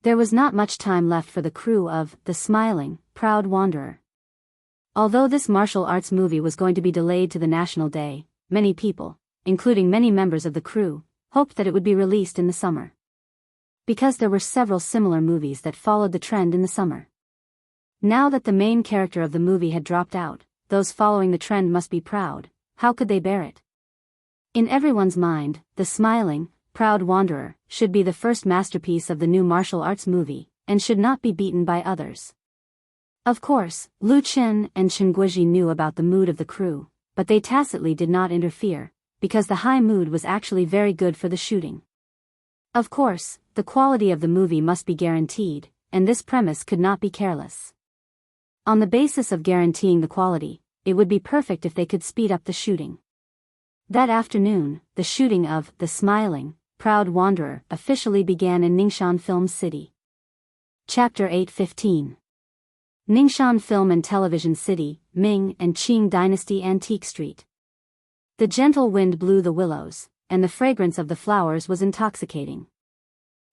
There was not much time left for the crew of The Smiling, Proud Wanderer. Although this martial arts movie was going to be delayed to the National Day, many people, including many members of the crew, hoped that it would be released in the summer. Because there were several similar movies that followed the trend in the summer. Now that the main character of the movie had dropped out, those following the trend must be proud. How could they bear it? In everyone's mind, The Smiling, Proud Wanderer should be the first masterpiece of the new martial arts movie, and should not be beaten by others. Of course, Lu Chen and Chen Guizhi knew about the mood of the crew, but they tacitly did not interfere, because the high mood was actually very good for the shooting. Of course, the quality of the movie must be guaranteed, and this premise could not be careless. On the basis of guaranteeing the quality, it would be perfect if they could speed up the shooting. That afternoon, the shooting of The Smiling, Proud Wanderer officially began in Ningxian Film City. Chapter 8:15. Ningxian Film and Television City, Ming and Qing Dynasty Antique Street. The gentle wind blew the willows, and the fragrance of the flowers was intoxicating.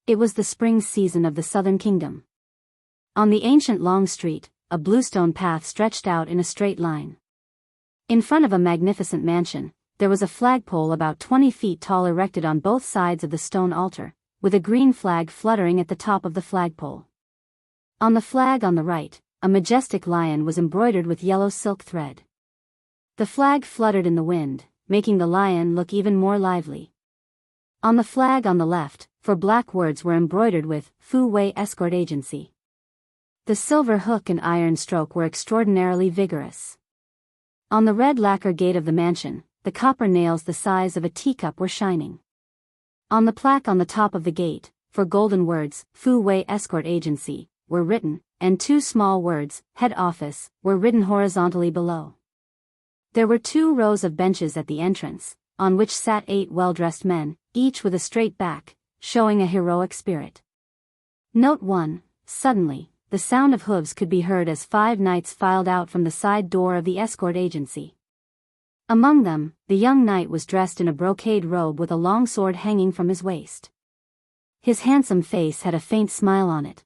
It was the spring season of the Southern Kingdom. On the ancient long street, a bluestone path stretched out in a straight line. In front of a magnificent mansion, there was a flagpole about 20 feet tall erected on both sides of the stone altar, with a green flag fluttering at the top of the flagpole. On the flag on the right, a majestic lion was embroidered with yellow silk thread. The flag fluttered in the wind, making the lion look even more lively. On the flag on the left, 4 black words were embroidered with Fu Wei Escort Agency. The silver hook and iron stroke were extraordinarily vigorous. On the red lacquer gate of the mansion, the copper nails the size of a teacup were shining. On the plaque on the top of the gate, 4 golden words, Fu Wei Escort Agency, were written, and 2 small words, Head Office, were written horizontally below. There were 2 rows of benches at the entrance, on which sat 8 well-dressed men, each with a straight back, showing a heroic spirit. Note 1. Suddenly, the sound of hooves could be heard as 5 knights filed out from the side door of the escort agency. Among them, the young knight was dressed in a brocade robe with a long sword hanging from his waist. His handsome face had a faint smile on it.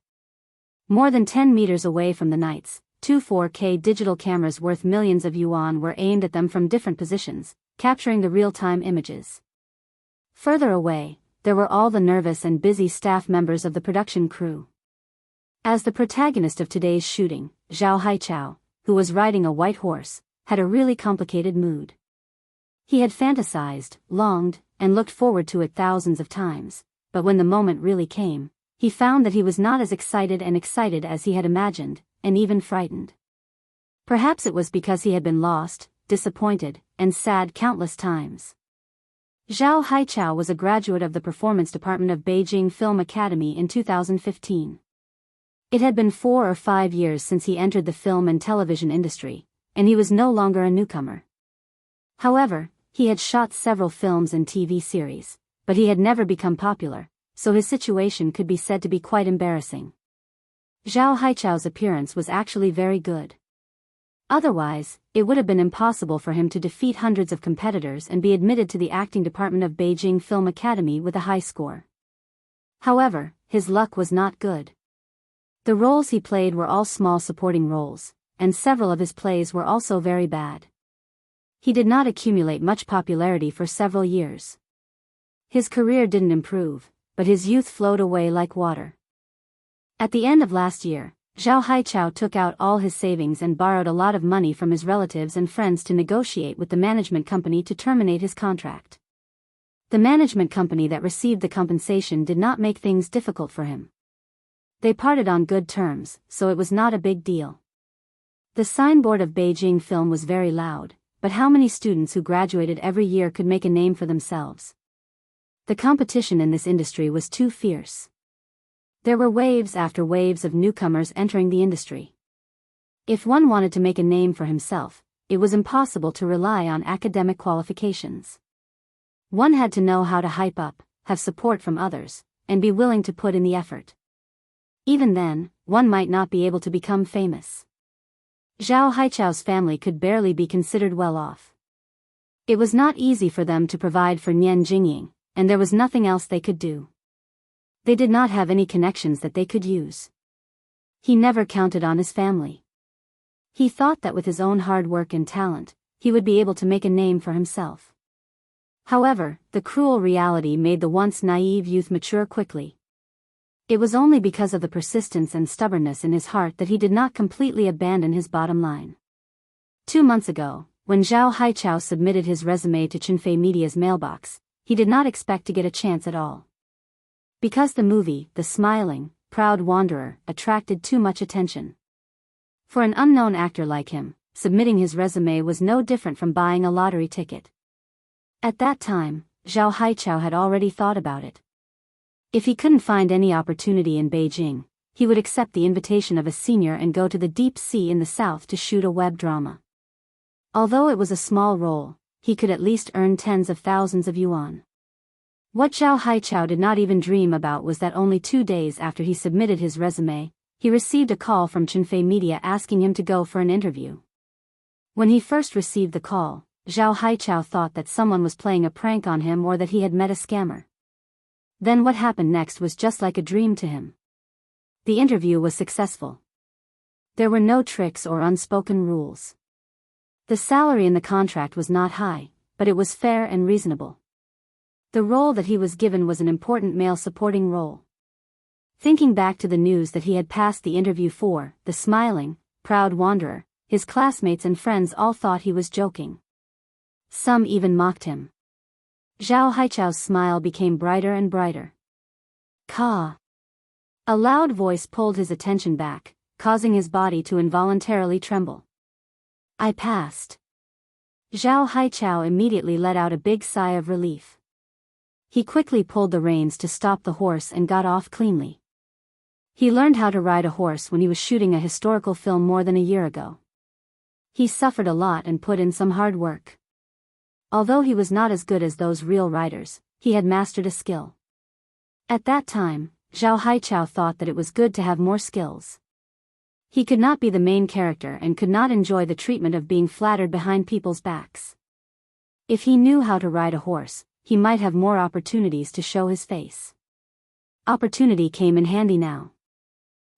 More than 10 meters away from the knights, 2 4K digital cameras worth millions of yuan were aimed at them from different positions, capturing the real-time images. Further away, there were all the nervous and busy staff members of the production crew. As the protagonist of today's shooting, Zhao Haichao, who was riding a white horse, had a really complicated mood. He had fantasized, longed, and looked forward to it thousands of times, but when the moment really came, he found that he was not as excited as he had imagined, and even frightened. Perhaps it was because he had been lost, disappointed, and sad countless times. Zhao Haichao was a graduate of the performance department of Beijing Film Academy in 2015. It had been 4 or 5 years since he entered the film and television industry, and he was no longer a newcomer. However, he had shot several films and TV series, but he had never become popular, so his situation could be said to be quite embarrassing. Zhao Haichao's appearance was actually very good. Otherwise, it would have been impossible for him to defeat hundreds of competitors and be admitted to the acting department of Beijing Film Academy with a high score. However, his luck was not good. The roles he played were all small supporting roles, and several of his plays were also very bad. He did not accumulate much popularity for several years. His career didn't improve, but his youth flowed away like water. At the end of last year, Zhao Haichao took out all his savings and borrowed a lot of money from his relatives and friends to negotiate with the management company to terminate his contract. The management company that received the compensation did not make things difficult for him. They parted on good terms, so it was not a big deal. The signboard of Beijing Film was very loud, but how many students who graduated every year could make a name for themselves? The competition in this industry was too fierce. There were waves after waves of newcomers entering the industry. If one wanted to make a name for himself, it was impossible to rely on academic qualifications. One had to know how to hype up, have support from others, and be willing to put in the effort. Even then, one might not be able to become famous. Zhao Haichao's family could barely be considered well off. It was not easy for them to provide for Nian Jingying, and there was nothing else they could do. They did not have any connections that they could use. He never counted on his family. He thought that with his own hard work and talent, he would be able to make a name for himself. However, the cruel reality made the once naive youth mature quickly. It was only because of the persistence and stubbornness in his heart that he did not completely abandon his bottom line. 2 months ago, when Zhao Haichao submitted his resume to Chinfei Media's mailbox, he did not expect to get a chance at all. Because the movie, The Smiling, Proud Wanderer, attracted too much attention. For an unknown actor like him, submitting his resume was no different from buying a lottery ticket. At that time, Zhao Haichao had already thought about it. If he couldn't find any opportunity in Beijing, he would accept the invitation of a senior and go to the deep sea in the south to shoot a web drama. Although it was a small role, he could at least earn tens of thousands of yuan. What Zhao Haichao did not even dream about was that only 2 days after he submitted his resume, he received a call from Chinfei Media asking him to go for an interview. When he first received the call, Zhao Haichao thought that someone was playing a prank on him or that he had met a scammer. Then what happened next was just like a dream to him. The interview was successful. There were no tricks or unspoken rules. The salary in the contract was not high, but it was fair and reasonable. The role that he was given was an important male supporting role. Thinking back to the news that he had passed the interview for The Smiling, Proud Wanderer, his classmates and friends all thought he was joking. Some even mocked him. Zhao Haichao's smile became brighter and brighter. Ka! A loud voice pulled his attention back, causing his body to involuntarily tremble. I passed. Zhao Haichao immediately let out a big sigh of relief. He quickly pulled the reins to stop the horse and got off cleanly. He learned how to ride a horse when he was shooting a historical film more than a year ago. He suffered a lot and put in some hard work. Although he was not as good as those real riders, he had mastered a skill. At that time, Zhao Haichao thought that it was good to have more skills. He could not be the main character and could not enjoy the treatment of being flattered behind people's backs. If he knew how to ride a horse, he might have more opportunities to show his face. Opportunity came in handy now.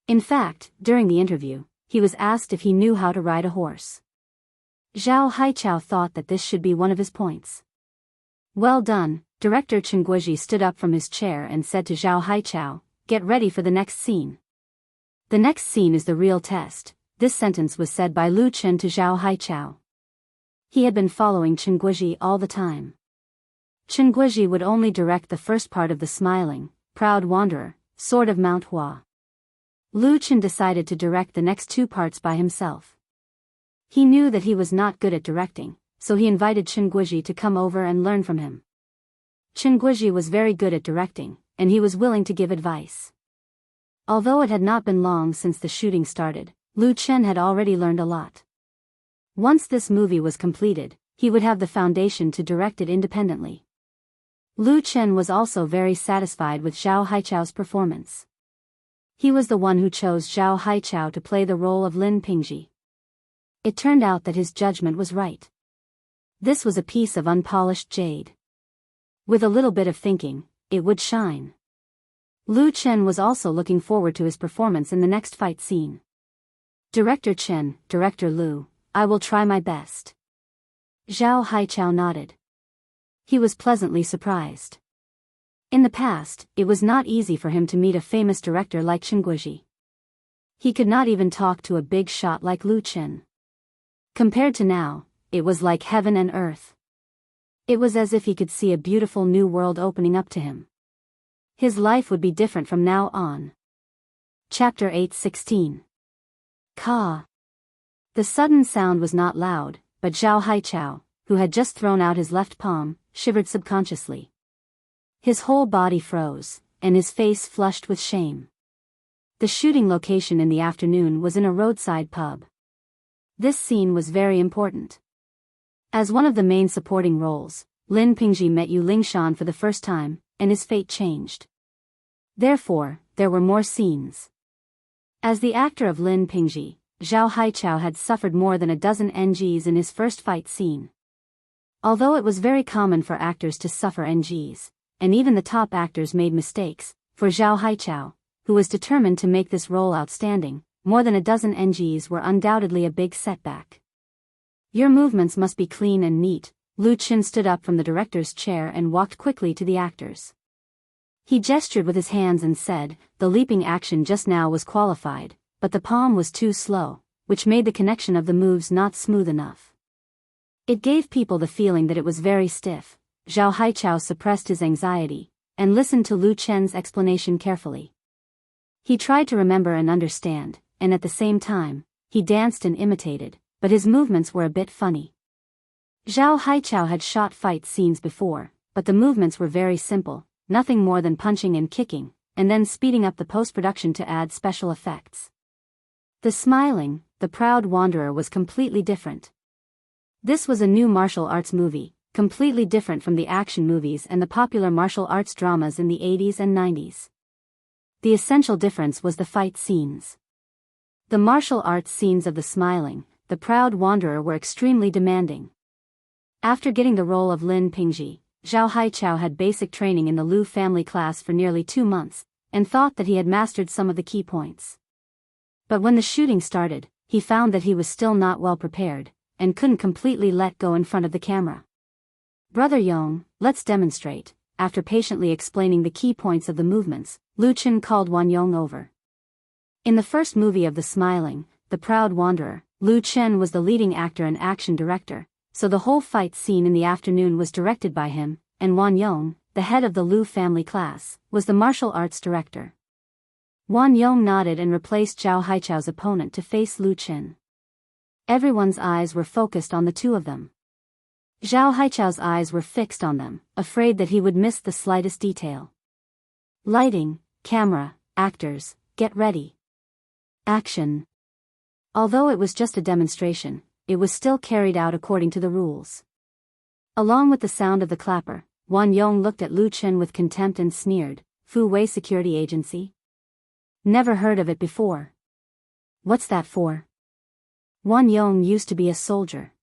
In fact, during the interview, he was asked if he knew how to ride a horse. Zhao Haichao thought that this should be one of his points. Well done. Director Chen Guizhi stood up from his chair and said to Zhao Haichao, get ready for the next scene. The next scene is the real test. This sentence was said by Lu Chen to Zhao Haichao. He had been following Chen Guizhi all the time. Chen Guizhi would only direct the first part of the smiling, proud wanderer, sword of Mount Hua. Lu Chen decided to direct the next two parts by himself. He knew that he was not good at directing, so he invited Chen Guizhi to come over and learn from him. Chen Guizhi was very good at directing, and he was willing to give advice. Although it had not been long since the shooting started, Lu Chen had already learned a lot. Once this movie was completed, he would have the foundation to direct it independently. Lu Chen was also very satisfied with Zhao Haichao's performance. He was the one who chose Zhao Haichao to play the role of Lin Pingji. It turned out that his judgment was right. This was a piece of unpolished jade. With a little bit of thinking, it would shine. Lu Chen was also looking forward to his performance in the next fight scene. Director Chen, Director Lu, I will try my best. Zhao Haichao nodded. He was pleasantly surprised. In the past, it was not easy for him to meet a famous director like Chen Guizhi. He could not even talk to a big shot like Lu Chen. Compared to now, it was like heaven and earth. It was as if he could see a beautiful new world opening up to him. His life would be different from now on. Chapter 8:16. Ka. The sudden sound was not loud, but Zhao Haichao, who had just thrown out his left palm, shivered subconsciously. His whole body froze, and his face flushed with shame. The shooting location in the afternoon was in a roadside pub. This scene was very important. As one of the main supporting roles, Lin Pingji met Yu Lingshan for the first time, and his fate changed. Therefore, there were more scenes. As the actor of Lin Pingji, Zhao Haichao had suffered more than a dozen NGs in his first fight scene. Although it was very common for actors to suffer NGs, and even the top actors made mistakes, for Zhao Haichao, who was determined to make this role outstanding, more than a dozen NGs were undoubtedly a big setback. Your movements must be clean and neat. Lu Chen stood up from the director's chair and walked quickly to the actors. He gestured with his hands and said, the leaping action just now was qualified, but the palm was too slow, which made the connection of the moves not smooth enough. It gave people the feeling that it was very stiff. Zhao Haichao suppressed his anxiety, and listened to Lu Chen's explanation carefully. He tried to remember and understand, and at the same time, he danced and imitated, but his movements were a bit funny. Zhao Haichao had shot fight scenes before, but the movements were very simple, nothing more than punching and kicking, and then speeding up the post-production to add special effects. The smiling, the proud wanderer was completely different. This was a new martial arts movie, completely different from the action movies and the popular martial arts dramas in the 80s and 90s. The essential difference was the fight scenes. The martial arts scenes of the smiling, the proud wanderer were extremely demanding. After getting the role of Lin Pingji, Zhao Haichao had basic training in the Lu family class for nearly 2 months, and thought that he had mastered some of the key points. But when the shooting started, he found that he was still not well prepared, and couldn't completely let go in front of the camera. Brother Yong, let's demonstrate. After patiently explaining the key points of the movements, Lu Chen called Wan Yong over. In the first movie of The Smiling, The Proud Wanderer, Lu Chen was the leading actor and action director, so the whole fight scene in the afternoon was directed by him, and Wan Yong, the head of the Lu family class, was the martial arts director. Wan Yong nodded and replaced Zhao Haichao's opponent to face Lu Qin. Everyone's eyes were focused on the two of them. Zhao Haichao's eyes were fixed on them, afraid that he would miss the slightest detail. Lighting, camera, actors, get ready. Action. Although it was just a demonstration, it was still carried out according to the rules. Along with the sound of the clapper, Wan Yong looked at Lu Qin with contempt and sneered, "Fu Wei Security Agency? Never heard of it before. What's that for?" Wan Yong used to be a soldier.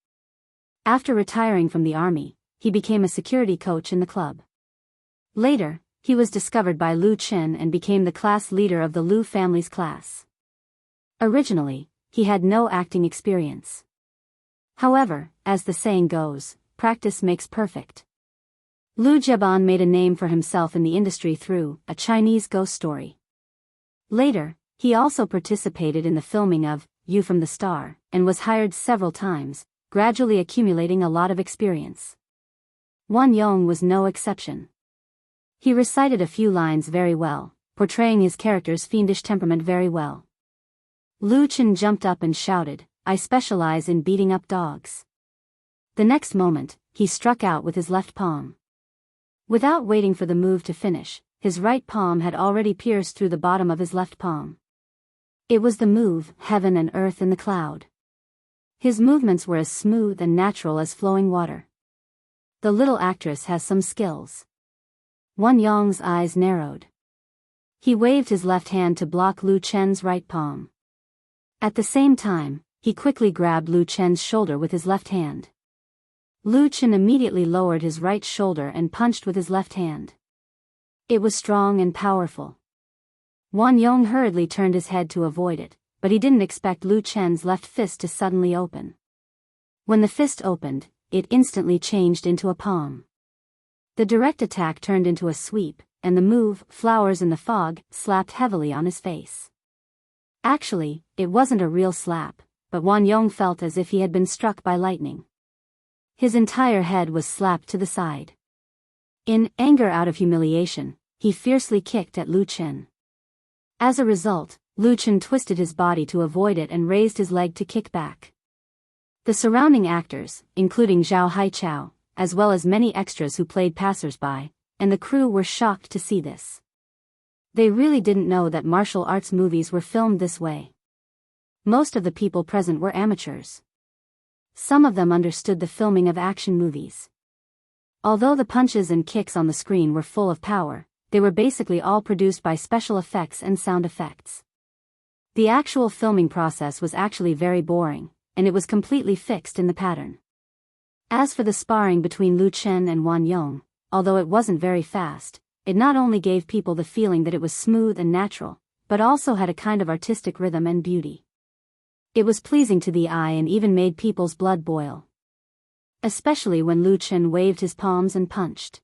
After retiring from the army, he became a security coach in the club. Later, he was discovered by Lu Qin and became the class leader of the Lu family's class. Originally, he had no acting experience. However, as the saying goes, practice makes perfect. Lu Zheban made a name for himself in the industry through a Chinese ghost story. Later, he also participated in the filming of You from the Star, and was hired several times, gradually accumulating a lot of experience. Wan Yong was no exception. He recited a few lines very well, portraying his character's fiendish temperament very well. Lu Qin jumped up and shouted, "I specialize in beating up dogs." The next moment, he struck out with his left palm. Without waiting for the move to finish, his right palm had already pierced through the bottom of his left palm. It was the move, Heaven and Earth in the Cloud. His movements were as smooth and natural as flowing water. The little actress has some skills. Wan Yong's eyes narrowed. He waved his left hand to block Lu Chen's right palm. At the same time, he quickly grabbed Lu Chen's shoulder with his left hand. Lu Chen immediately lowered his right shoulder and punched with his left hand. It was strong and powerful. Wan Yong hurriedly turned his head to avoid it, but he didn't expect Lu Chen's left fist to suddenly open. When the fist opened, it instantly changed into a palm. The direct attack turned into a sweep, and the move, Flowers in the Fog, slapped heavily on his face. Actually, it wasn't a real slap, but Wan Yong felt as if he had been struck by lightning. His entire head was slapped to the side. In anger out of humiliation, he fiercely kicked at Lu Chen. As a result, Lu Chen twisted his body to avoid it and raised his leg to kick back. The surrounding actors, including Zhao Haichao, as well as many extras who played passers-by, and the crew were shocked to see this. They really didn't know that martial arts movies were filmed this way. Most of the people present were amateurs. Some of them understood the filming of action movies. Although the punches and kicks on the screen were full of power, they were basically all produced by special effects and sound effects. The actual filming process was actually very boring, and it was completely fixed in the pattern. As for the sparring between Lu Chen and Wan Yong, although it wasn't very fast, it not only gave people the feeling that it was smooth and natural, but also had a kind of artistic rhythm and beauty. It was pleasing to the eye and even made people's blood boil. Especially when Lu Chen waved his palms and punched.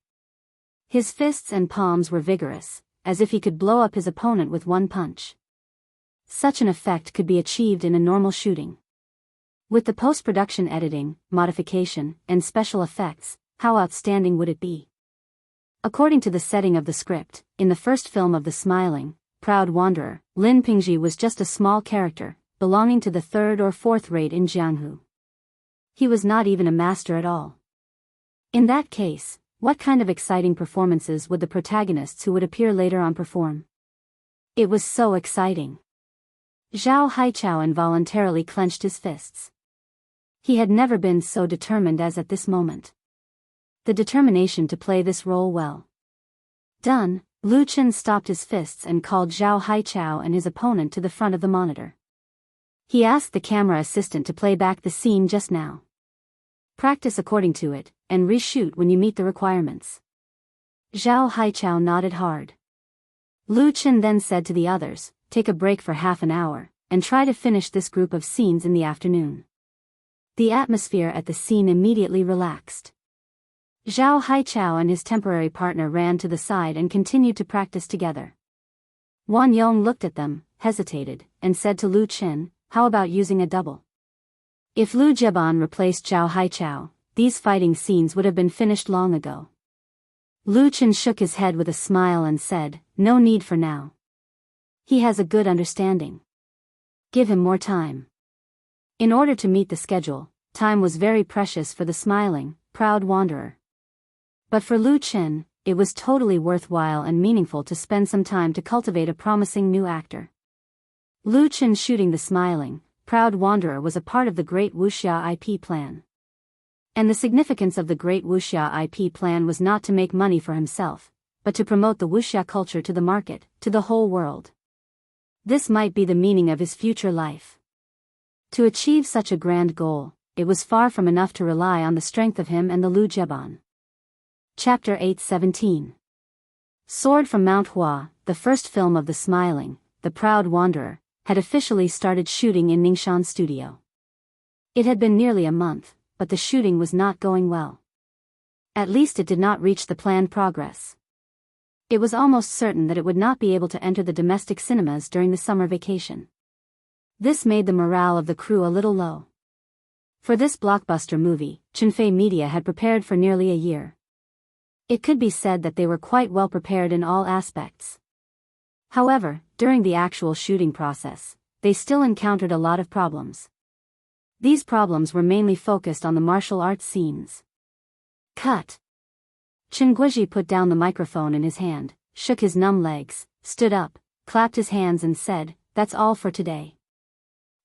His fists and palms were vigorous, as if he could blow up his opponent with one punch. Such an effect could be achieved in a normal shooting. With the post-production editing, modification, and special effects, how outstanding would it be? According to the setting of the script, in the first film of the smiling, proud wanderer, Lin Pingji was just a small character, belonging to the third or fourth rate in Jianghu. He was not even a master at all. In that case, what kind of exciting performances would the protagonists who would appear later on perform? It was so exciting. Zhao Haichao involuntarily clenched his fists. He had never been so determined as at this moment. The determination to play this role well. Done, Lu Chen stopped his fists and called Zhao Haichao and his opponent to the front of the monitor. He asked the camera assistant to play back the scene just now. Practice according to it, and reshoot when you meet the requirements. Zhao Haichao nodded hard. Lu Chen then said to the others, take a break for half an hour, and try to finish this group of scenes in the afternoon. The atmosphere at the scene immediately relaxed. Zhao Haichao and his temporary partner ran to the side and continued to practice together. Wan Yong looked at them, hesitated, and said to Lu Chen, how about using a double? If Lu Zheban replaced Zhao Haichao, these fighting scenes would have been finished long ago. Lu Chen shook his head with a smile and said, "No need for now. He has a good understanding. Give him more time." In order to meet the schedule, time was very precious for the smiling, proud wanderer. But for Lu Chen, it was totally worthwhile and meaningful to spend some time to cultivate a promising new actor. Lu Chen shooting the smiling, proud wanderer was a part of the Great Wuxia IP plan. And the significance of the Great Wuxia IP plan was not to make money for himself, but to promote the wuxia culture to the market, to the whole world. This might be the meaning of his future life. To achieve such a grand goal, it was far from enough to rely on the strength of him and the Lu Zheban. Chapter 8:17. Sword from Mount Hua, the first film of the smiling, the proud wanderer, had officially started shooting in Ningxian studio. It had been nearly a month, but the shooting was not going well. At least it did not reach the planned progress. It was almost certain that it would not be able to enter the domestic cinemas during the summer vacation. This made the morale of the crew a little low. For this blockbuster movie, Chunfei Media had prepared for nearly a year. It could be said that they were quite well prepared in all aspects. However, during the actual shooting process, they still encountered a lot of problems. These problems were mainly focused on the martial arts scenes. Cut. Chen Guizhi put down the microphone in his hand, shook his numb legs, stood up, clapped his hands and said, "That's all for today.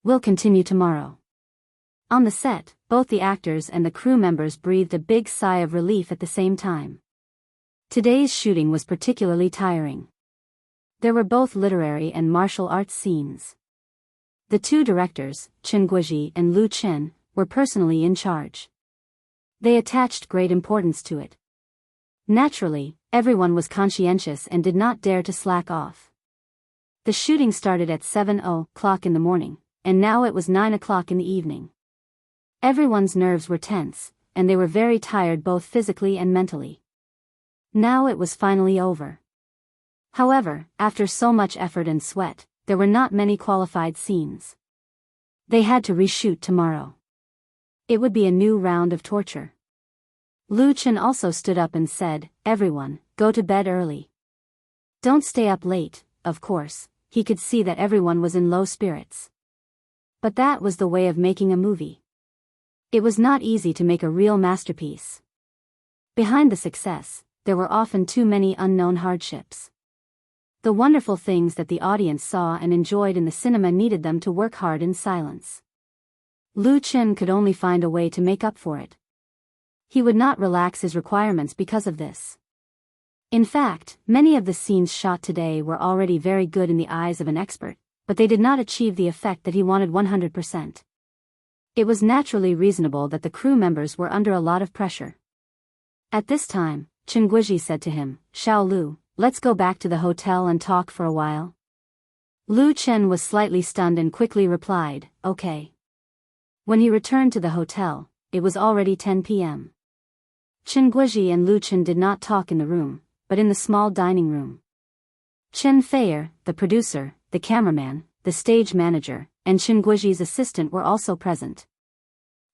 We'll continue tomorrow." On the set, both the actors and the crew members breathed a big sigh of relief at the same time. Today's shooting was particularly tiring. There were both literary and martial arts scenes. The two directors, Chen Guizhi and Lu Chen, were personally in charge. They attached great importance to it. Naturally, everyone was conscientious and did not dare to slack off. The shooting started at 7:00 in the morning, and now it was 9:00 in the evening. Everyone's nerves were tense, and they were very tired both physically and mentally. Now it was finally over. However, after so much effort and sweat, there were not many qualified scenes. They had to reshoot tomorrow. It would be a new round of torture. Lu Chen also stood up and said, "Everyone, go to bed early. Don't stay up late." Of course, he could see that everyone was in low spirits. But that was the way of making a movie. It was not easy to make a real masterpiece. Behind the success, there were often too many unknown hardships. The wonderful things that the audience saw and enjoyed in the cinema needed them to work hard in silence. Lu Chen could only find a way to make up for it. He would not relax his requirements because of this. In fact, many of the scenes shot today were already very good in the eyes of an expert, but they did not achieve the effect that he wanted 100%. It was naturally reasonable that the crew members were under a lot of pressure. At this time, Chen Guizhi said to him, "Xiao Lu, let's go back to the hotel and talk for a while." Lu Chen was slightly stunned and quickly replied, "Okay." When he returned to the hotel, it was already 10 p.m. Chen Guizhi and Lu Chen did not talk in the room, but in the small dining room. Chen Feier, the producer, the cameraman, the stage manager, and Chen Guizhi's assistant were also present.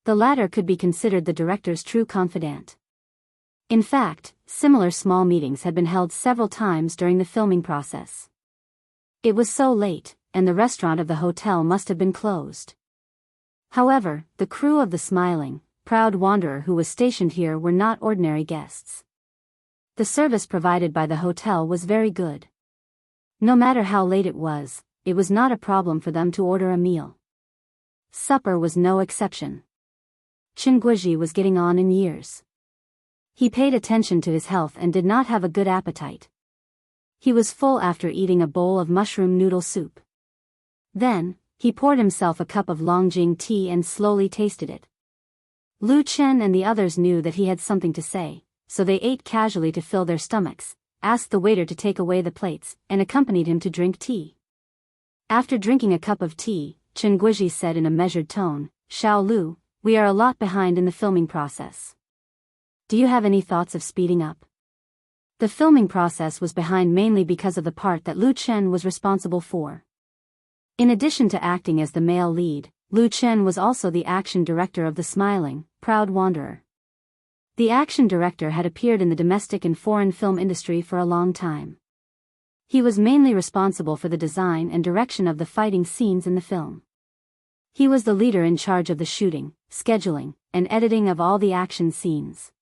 The latter could be considered the director's true confidant. In fact, similar small meetings had been held several times during the filming process. It was so late, and the restaurant of the hotel must have been closed. However, the crew of the smiling, proud wanderer who was stationed here were not ordinary guests. The service provided by the hotel was very good. No matter how late it was not a problem for them to order a meal. Supper was no exception. Chen Guizhi was getting on in years. He paid attention to his health and did not have a good appetite. He was full after eating a bowl of mushroom noodle soup. Then, he poured himself a cup of Longjing tea and slowly tasted it. Lu Chen and the others knew that he had something to say, so they ate casually to fill their stomachs, asked the waiter to take away the plates, and accompanied him to drink tea. After drinking a cup of tea, Chen Guizhi said in a measured tone, "Xiao Lu, we are a lot behind in the filming process. Do you have any thoughts of speeding up?" The filming process was behind mainly because of the part that Lu Chen was responsible for. In addition to acting as the male lead, Lu Chen was also the action director of The Smiling, Proud Wanderer. The action director had appeared in the domestic and foreign film industry for a long time. He was mainly responsible for the design and direction of the fighting scenes in the film. He was the leader in charge of the shooting, scheduling, and editing of all the action scenes.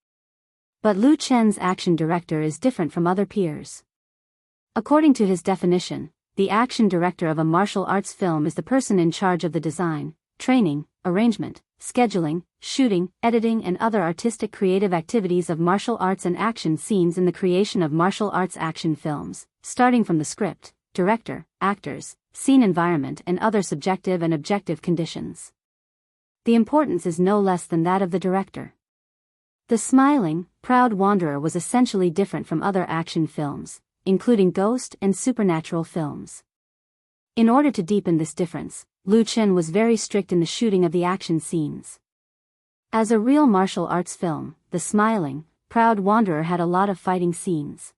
But Lu Chen's action director is different from other peers. According to his definition, the action director of a martial arts film is the person in charge of the design, training, arrangement, scheduling, shooting, editing and other artistic creative activities of martial arts and action scenes in the creation of martial arts action films, starting from the script, director, actors, scene environment and other subjective and objective conditions. The importance is no less than that of the director. The Smiling, Proud Wanderer was essentially different from other action films, including ghost and supernatural films. In order to deepen this difference, Lu Chen was very strict in the shooting of the action scenes. As a real martial arts film, The Smiling, Proud Wanderer had a lot of fighting scenes.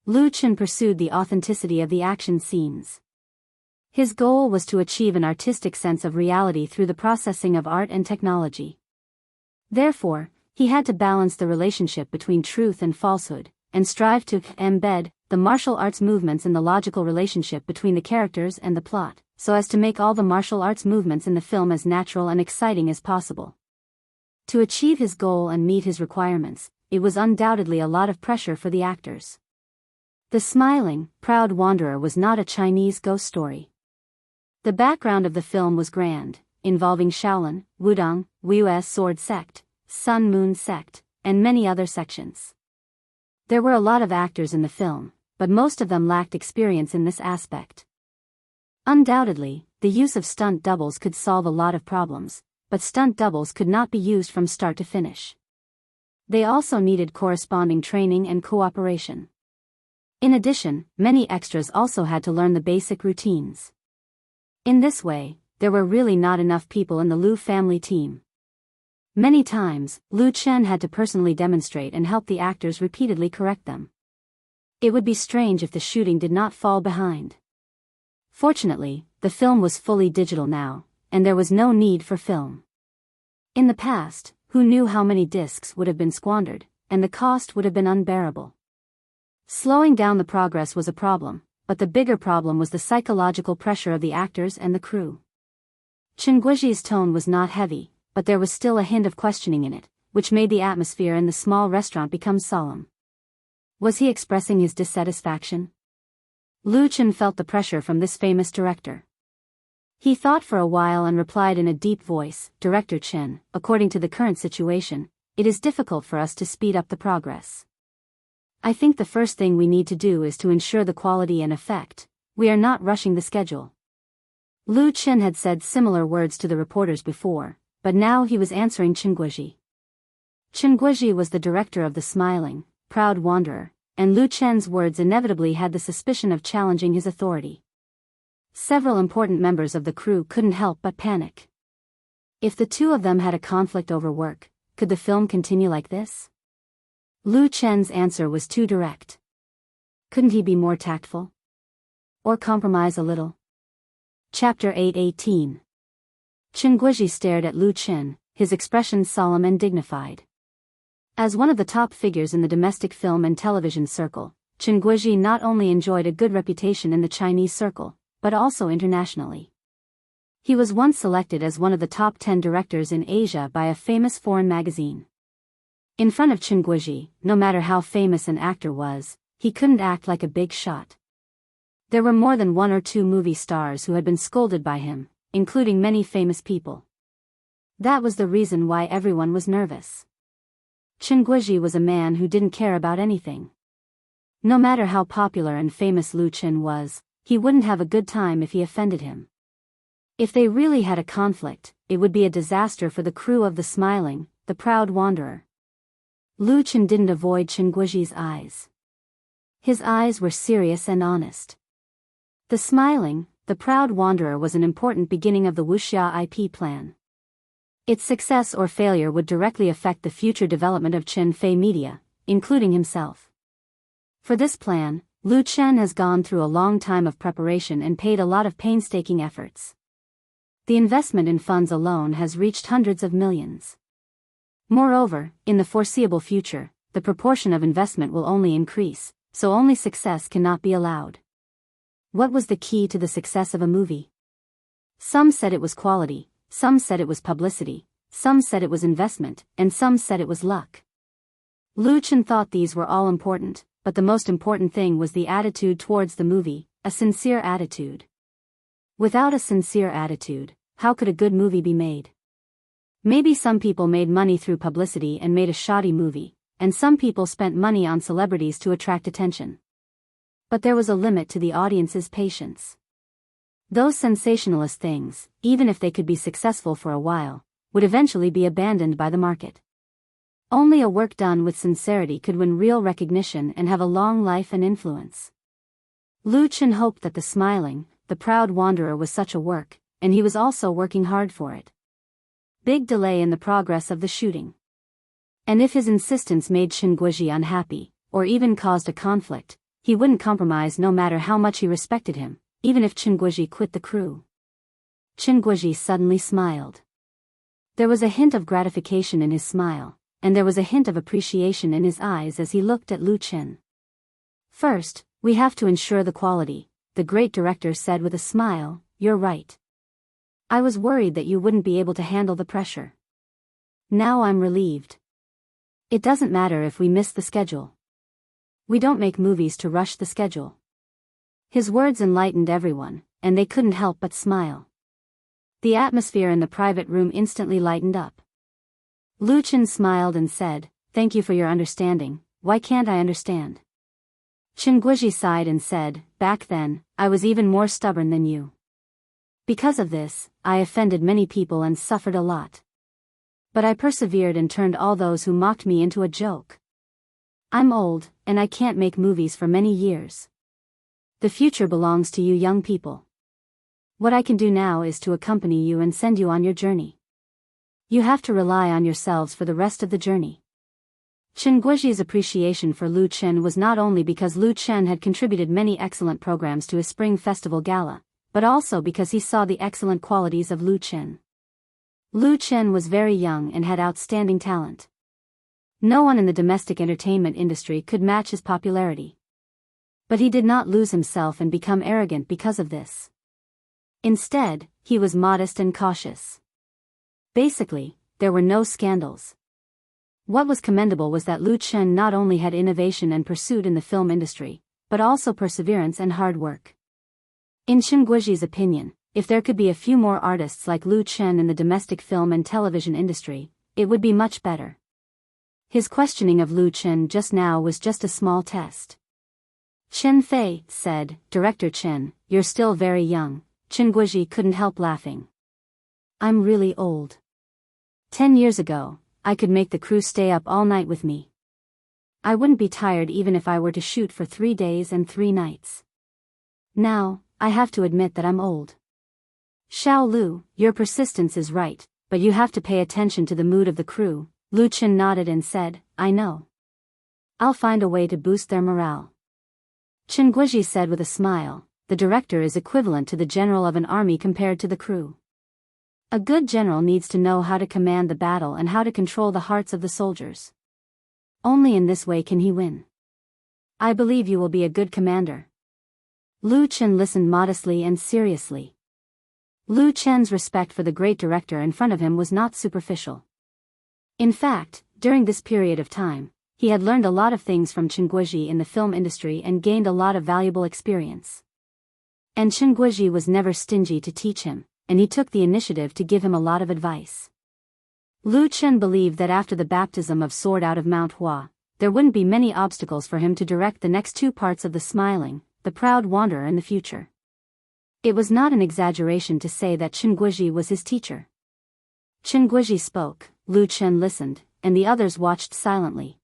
Lu Chen pursued the authenticity of the action scenes. His goal was to achieve an artistic sense of reality through the processing of art and technology. Therefore, he had to balance the relationship between truth and falsehood, and strive to embed the martial arts movements in the logical relationship between the characters and the plot, so as to make all the martial arts movements in the film as natural and exciting as possible. To achieve his goal and meet his requirements, it was undoubtedly a lot of pressure for the actors. The Smiling, Proud Wanderer was not a Chinese ghost story. The background of the film was grand, involving Shaolin, Wudang, Wu's Sword Sect, Sun Moon Sect, and many other sections. There were a lot of actors in the film, but most of them lacked experience in this aspect. Undoubtedly, the use of stunt doubles could solve a lot of problems, but stunt doubles could not be used from start to finish. They also needed corresponding training and cooperation. In addition, many extras also had to learn the basic routines. In this way, there were really not enough people in the Lu family team. Many times, Lu Chen had to personally demonstrate and help the actors repeatedly correct them. It would be strange if the shooting did not fall behind. Fortunately, the film was fully digital now, and there was no need for film. In the past, who knew how many discs would have been squandered, and the cost would have been unbearable. Slowing down the progress was a problem, but the bigger problem was the psychological pressure of the actors and the crew. Chen Guiji's tone was not heavy, but there was still a hint of questioning in it, which made the atmosphere in the small restaurant become solemn. Was he expressing his dissatisfaction? Lu Chen felt the pressure from this famous director. He thought for a while and replied in a deep voice, "Director Chen, according to the current situation, it is difficult for us to speed up the progress. I think the first thing we need to do is to ensure the quality and effect. We are not rushing the schedule." Lu Chen had said similar words to the reporters before, but now he was answering Chen Guiji. Chen Guiji was the director of The Smiling, Proud Wanderer, and Lu Chen's words inevitably had the suspicion of challenging his authority. Several important members of the crew couldn't help but panic. If the two of them had a conflict over work, could the film continue like this? Lu Chen's answer was too direct. Couldn't he be more tactful? Or compromise a little? Chapter 8:18. Chen Guiji stared at Lu Chen, his expression solemn and dignified. As one of the top figures in the domestic film and television circle, Chen Guiji not only enjoyed a good reputation in the Chinese circle, but also internationally. He was once selected as one of the top 10 directors in Asia by a famous foreign magazine. In front of Chen Guiji, no matter how famous an actor was, he couldn't act like a big shot. There were more than one or two movie stars who had been scolded by him, including many famous people. That was the reason why everyone was nervous. Chen Guiji was a man who didn't care about anything. No matter how popular and famous Lu Chen was, he wouldn't have a good time if he offended him. If they really had a conflict, it would be a disaster for the crew of The Smiling, the Proud Wanderer. Lu Chen didn't avoid Chen Guiji's eyes. His eyes were serious and honest. The Smiling, the Proud Wanderer was an important beginning of the wuxia IP plan. Its success or failure would directly affect the future development of Chen Fei Media, including himself. For this plan, Lu Chen has gone through a long time of preparation and paid a lot of painstaking efforts. The investment in funds alone has reached hundreds of millions. Moreover, in the foreseeable future, the proportion of investment will only increase, so only success cannot be allowed. What was the key to the success of a movie? Some said it was quality, some said it was publicity, some said it was investment, and some said it was luck. Lu Chen thought these were all important, but the most important thing was the attitude towards the movie, a sincere attitude. Without a sincere attitude, how could a good movie be made? Maybe some people made money through publicity and made a shoddy movie, and some people spent money on celebrities to attract attention. But there was a limit to the audience's patience. Those sensationalist things, even if they could be successful for a while, would eventually be abandoned by the market. Only a work done with sincerity could win real recognition and have a long life and influence. Lu Chen hoped that The Smiling, The Proud Wanderer was such a work, and he was also working hard for it. Big delay in the progress of the shooting. And if his insistence made Chen Guizhi unhappy, or even caused a conflict, he wouldn't compromise no matter how much he respected him, even if Chen Guizhi quit the crew. Chen Guizhi suddenly smiled. There was a hint of gratification in his smile, and there was a hint of appreciation in his eyes as he looked at Lu Chen. First, we have to ensure the quality, the great director said with a smile. You're right. I was worried that you wouldn't be able to handle the pressure. Now I'm relieved. It doesn't matter if we miss the schedule. We don't make movies to rush the schedule. His words enlightened everyone, and they couldn't help but smile. The atmosphere in the private room instantly lightened up. Lu Chen smiled and said, "Thank you for your understanding. Why can't I understand?" Chen Guizhi sighed and said, "Back then, I was even more stubborn than you. Because of this, I offended many people and suffered a lot. But I persevered and turned all those who mocked me into a joke. I'm old, and I can't make movies for many years. The future belongs to you young people. What I can do now is to accompany you and send you on your journey. You have to rely on yourselves for the rest of the journey." Chen Guizhi's appreciation for Lu Chen was not only because Lu Chen had contributed many excellent programs to his Spring Festival Gala, but also because he saw the excellent qualities of Lu Chen. Lu Chen was very young and had outstanding talent. No one in the domestic entertainment industry could match his popularity. But he did not lose himself and become arrogant because of this. Instead, he was modest and cautious. Basically, there were no scandals. What was commendable was that Lu Chen not only had innovation and pursuit in the film industry, but also perseverance and hard work. In Chen Guizhi's opinion, if there could be a few more artists like Lu Chen in the domestic film and television industry, it would be much better. His questioning of Lu Chen just now was just a small test. Chen Fei said, "Director Chen, you're still very young." Chen Guizhi couldn't help laughing. "I'm really old. 10 years ago, I could make the crew stay up all night with me. I wouldn't be tired even if I were to shoot for 3 days and 3 nights. Now, I have to admit that I'm old." "Xiao Lu, your persistence is right, but you have to pay attention to the mood of the crew." Lu Chen nodded and said, "I know. I'll find a way to boost their morale." Chen Guizhi said with a smile, "The director is equivalent to the general of an army compared to the crew. A good general needs to know how to command the battle and how to control the hearts of the soldiers. Only in this way can he win. I believe you will be a good commander." Lu Chen listened modestly and seriously. Lu Chen's respect for the great director in front of him was not superficial. In fact, during this period of time, he had learned a lot of things from Chen Guizhi in the film industry and gained a lot of valuable experience. And Chen Guizhi was never stingy to teach him, and he took the initiative to give him a lot of advice. Lu Chen believed that after the baptism of Sword out of Mount Hua, there wouldn't be many obstacles for him to direct the next 2 parts of The Smiling, The Proud Wanderer in the future. It was not an exaggeration to say that Chen Guizhi was his teacher. Chen Guizhi spoke, Lu Chen listened, and the others watched silently.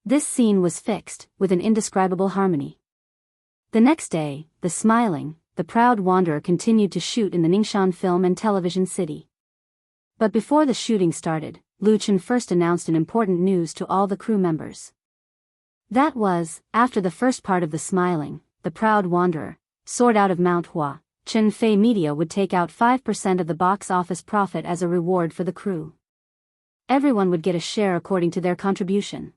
This scene was fixed, with an indescribable harmony. The next day, The Smiling, The Proud Wanderer continued to shoot in the Ningxian film and television city. But before the shooting started, Lu Chen first announced an important news to all the crew members. That was, after the first part of The Smiling, The Proud Wanderer, Sword out of Mount Hua, Chen Fei Media would take out 5% of the box office profit as a reward for the crew. Everyone would get a share according to their contribution.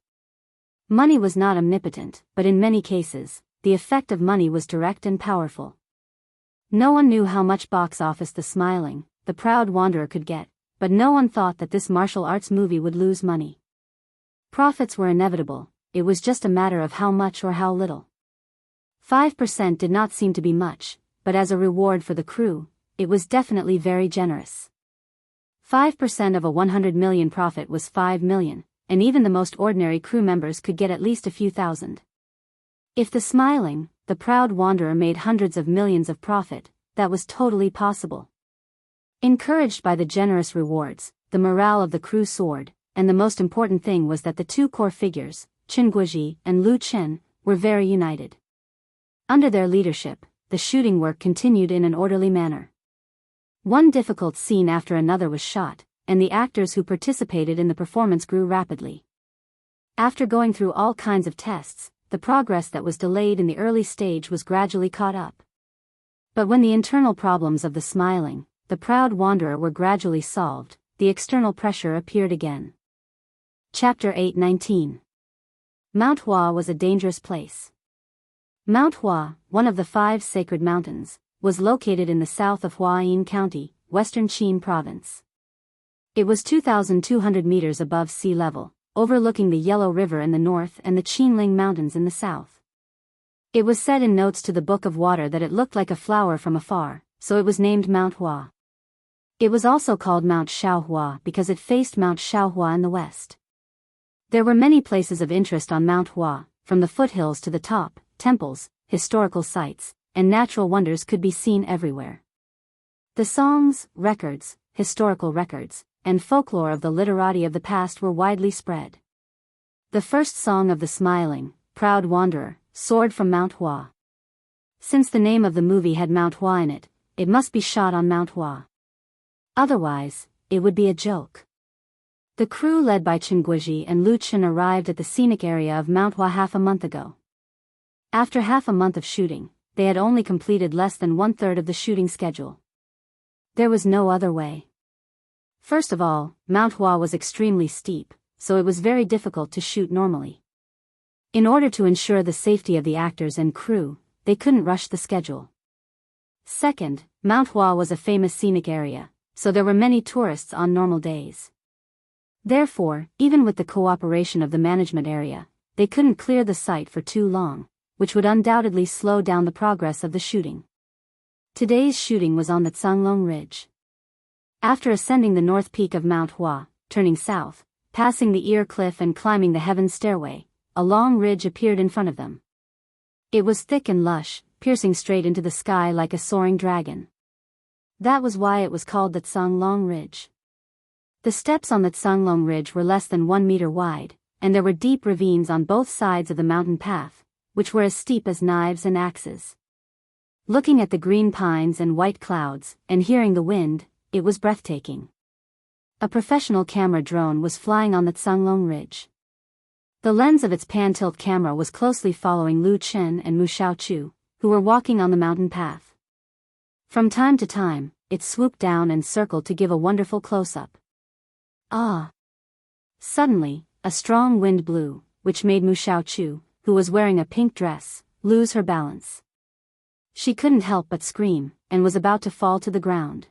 Money was not omnipotent, but in many cases, the effect of money was direct and powerful. No one knew how much box office The Smiling, The Proud Wanderer could get, but no one thought that this martial arts movie would lose money. Profits were inevitable, it was just a matter of how much or how little. 5% did not seem to be much, but as a reward for the crew, it was definitely very generous. 5% of a 100 million profit was 5 million, and even the most ordinary crew members could get at least a few thousand. If The Smiling, The Proud Wanderer made hundreds of millions of profit, that was totally possible. Encouraged by the generous rewards, the morale of the crew soared, and the most important thing was that the two core figures, Chen Guoji and Lu Chen, were very united. Under their leadership, the shooting work continued in an orderly manner. One difficult scene after another was shot, and the actors who participated in the performance grew rapidly. After going through all kinds of tests, the progress that was delayed in the early stage was gradually caught up. But when the internal problems of The Smiling, The Proud Wanderer were gradually solved, the external pressure appeared again. Chapter 8:19. Mount Hua was a dangerous place. Mount Hua, one of the 5 sacred mountains, was located in the south of Huayin County, western Qin Province. It was 2,200 meters above sea level, overlooking the Yellow River in the north and the Qinling Mountains in the south. It was said in notes to the Book of Water that it looked like a flower from afar, so it was named Mount Hua. It was also called Mount Shaohua because it faced Mount Shaohua in the west. There were many places of interest on Mount Hua, from the foothills to the top. Temples, historical sites, and natural wonders could be seen everywhere. The songs, records, historical records, and folklore of the literati of the past were widely spread. The first song of The Smiling, Proud Wanderer, soared from Mount Hua. Since the name of the movie had Mount Hua in it, it must be shot on Mount Hua. Otherwise, it would be a joke. The crew led by Chen Guoji and Lu Chen arrived at the scenic area of Mount Hua half a month ago. After half a month of shooting, they had only completed less than 1/3 of the shooting schedule. There was no other way. First of all, Mount Hua was extremely steep, so it was very difficult to shoot normally. In order to ensure the safety of the actors and crew, they couldn't rush the schedule. Second, Mount Hua was a famous scenic area, so there were many tourists on normal days. Therefore, even with the cooperation of the management area, they couldn't clear the site for too long, which would undoubtedly slow down the progress of the shooting. Today's shooting was on the Tsanglong Ridge. After ascending the north peak of Mount Hua, turning south, passing the Ear Cliff and climbing the Heaven Stairway, a long ridge appeared in front of them. It was thick and lush, piercing straight into the sky like a soaring dragon. That was why it was called the Tsanglong Ridge. The steps on the Tsanglong Ridge were less than 1 meter wide, and there were deep ravines on both sides of the mountain path, which were as steep as knives and axes. Looking at the green pines and white clouds, and hearing the wind, it was breathtaking. A professional camera drone was flying on the Tsanglong Ridge. The lens of its pan-tilt camera was closely following Lu Chen and Mu Xiaochu, who were walking on the mountain path. From time to time, it swooped down and circled to give a wonderful close-up. Ah! Suddenly, a strong wind blew, which made Mu Xiaochu, who was wearing a pink dress, lose her balance. She couldn't help but scream, and was about to fall to the ground.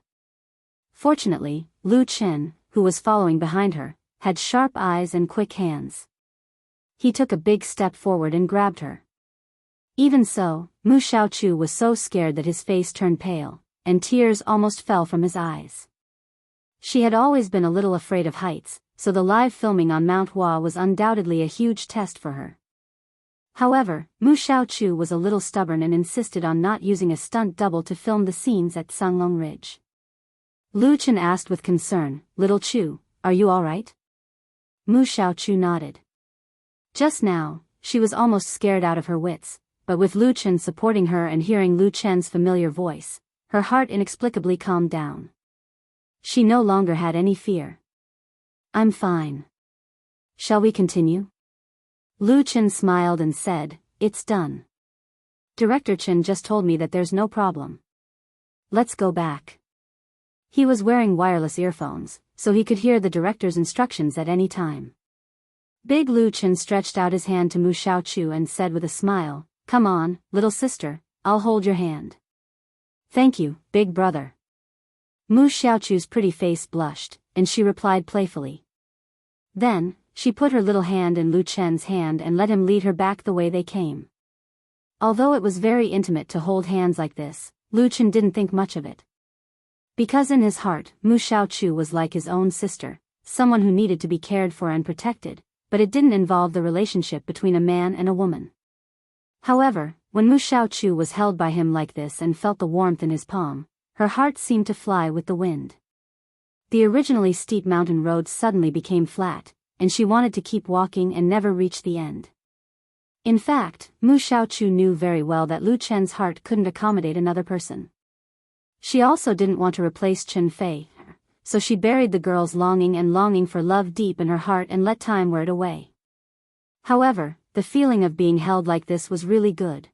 Fortunately, Lu Chen, who was following behind her, had sharp eyes and quick hands. He took a big step forward and grabbed her. Even so, Mu Xiaochu was so scared that his face turned pale, and tears almost fell from his eyes. She had always been a little afraid of heights, so the live filming on Mount Hua was undoubtedly a huge test for her. However, Mu Xiaochu was a little stubborn and insisted on not using a stunt double to film the scenes at Tsanglong Ridge. Lu Chen asked with concern, "Little Chu, are you all right?" Mu Xiaochu nodded. Just now, she was almost scared out of her wits, but with Lu Chen supporting her and hearing Lu Chen's familiar voice, her heart inexplicably calmed down. She no longer had any fear. "I'm fine. Shall we continue?" Lu Chen smiled and said, "It's done. Director Chen just told me that there's no problem." let's go back. He was wearing wireless earphones, so he could hear the director's instructions at any time. Big Lu Chen stretched out his hand to Mu Xiaochu and said with a smile, "Come on, little sister, I'll hold your hand." "Thank you, big brother." Mu Xiaochu's pretty face blushed, and she replied playfully. Then, she put her little hand in Lu Chen's hand and let him lead her back the way they came. Although it was very intimate to hold hands like this, Lu Chen didn't think much of it. Because in his heart, Mu Xiaochu was like his own sister, someone who needed to be cared for and protected, but it didn't involve the relationship between a man and a woman. However, when Mu Xiaochu was held by him like this and felt the warmth in his palm, her heart seemed to fly with the wind. The originally steep mountain road suddenly became flat, and she wanted to keep walking and never reach the end. In fact, Mu Xiaochu knew very well that Lu Chen's heart couldn't accommodate another person. She also didn't want to replace Chen Fei, so she buried the girl's longing for love deep in her heart and let time wear it away. However, the feeling of being held like this was really good.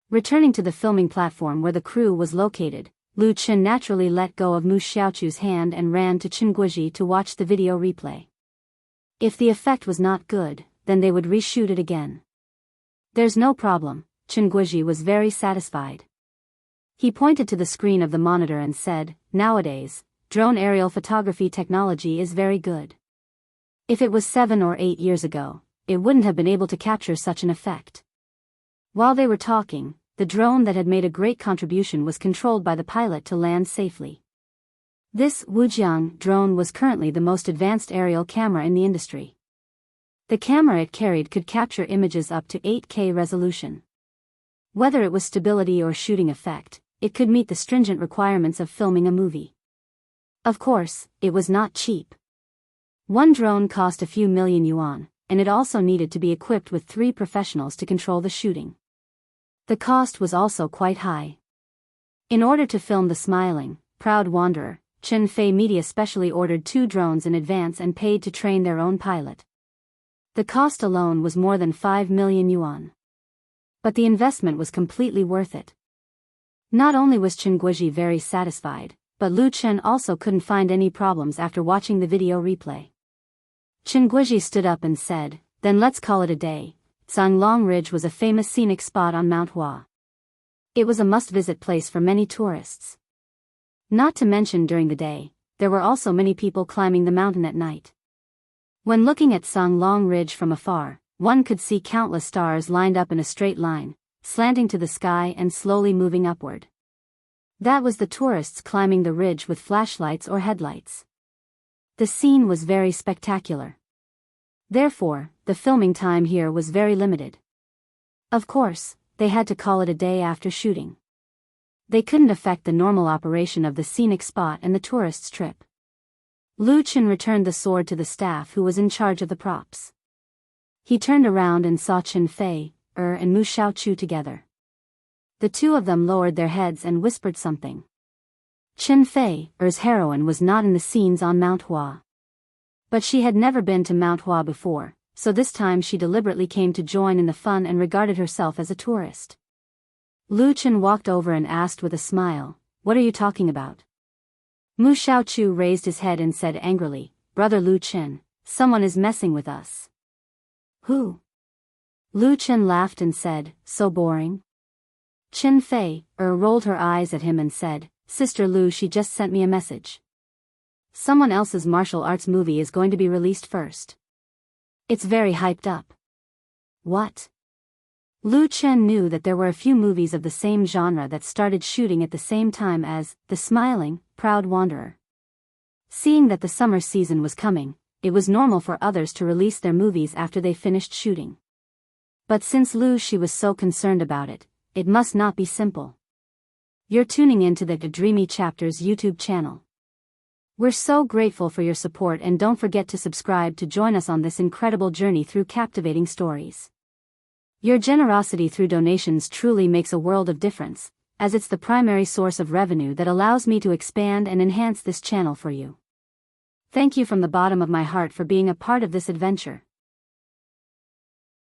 Returning to the filming platform where the crew was located, Lu Chen naturally let go of Mu Xiaochu's hand and ran to Chen Guizhi to watch the video replay. If the effect was not good, then they would reshoot it again. "There's no problem," Chen Guizhi was very satisfied. He pointed to the screen of the monitor and said, "Nowadays, drone aerial photography technology is very good. If it was 7 or 8 years ago, it wouldn't have been able to capture such an effect." While they were talking, the drone that had made a great contribution was controlled by the pilot to land safely. This Wujiang drone was currently the most advanced aerial camera in the industry. The camera it carried could capture images up to 8K resolution. Whether it was stability or shooting effect, it could meet the stringent requirements of filming a movie. Of course, it was not cheap. One drone cost a few million yuan, and it also needed to be equipped with 3 professionals to control the shooting. The cost was also quite high. In order to film the smiling, proud wanderer, Chen Fei Media specially ordered 2 drones in advance and paid to train their own pilot. The cost alone was more than 5 million yuan. But the investment was completely worth it. Not only was Chen Guizhi very satisfied, but Lu Chen also couldn't find any problems after watching the video replay. Chen Guizhi stood up and said, "Then let's call it a day." Zanglong Ridge was a famous scenic spot on Mount Hua. It was a must-visit place for many tourists. Not to mention during the day, there were also many people climbing the mountain at night. When looking at Zanglong Ridge from afar, one could see countless stars lined up in a straight line, slanting to the sky and slowly moving upward. That was the tourists climbing the ridge with flashlights or headlights. The scene was very spectacular. Therefore, the filming time here was very limited. Of course, they had to call it a day after shooting. They couldn't affect the normal operation of the scenic spot and the tourists' trip. Lu Chen returned the sword to the staff who was in charge of the props. He turned around and saw Chen Fei, and Mu Xiaochu together. The 2 of them lowered their heads and whispered something. Chen Fei's heroine was not in the scenes on Mount Hua. But she had never been to Mount Hua before, so this time she deliberately came to join in the fun and regarded herself as a tourist. Lu Chen walked over and asked with a smile, "What are you talking about?" Mu Xiaochu raised his head and said angrily, "Brother Lu Chen, someone is messing with us." "Who?" Lu Chen laughed and said, "So boring." Chen Fei rolled her eyes at him and said, "Sister Lu, she just sent me a message. Someone else's martial arts movie is going to be released first. It's very hyped up." "What?" Lu Chen knew that there were a few movies of the same genre that started shooting at the same time as The Smiling, Proud Wanderer. Seeing that the summer season was coming, it was normal for others to release their movies after they finished shooting. But since she was so concerned about it, it must not be simple. You're tuning into the Dreamy Chapters YouTube channel. We're so grateful for your support, and don't forget to subscribe to join us on this incredible journey through captivating stories. Your generosity through donations truly makes a world of difference, as it's the primary source of revenue that allows me to expand and enhance this channel for you. Thank you from the bottom of my heart for being a part of this adventure.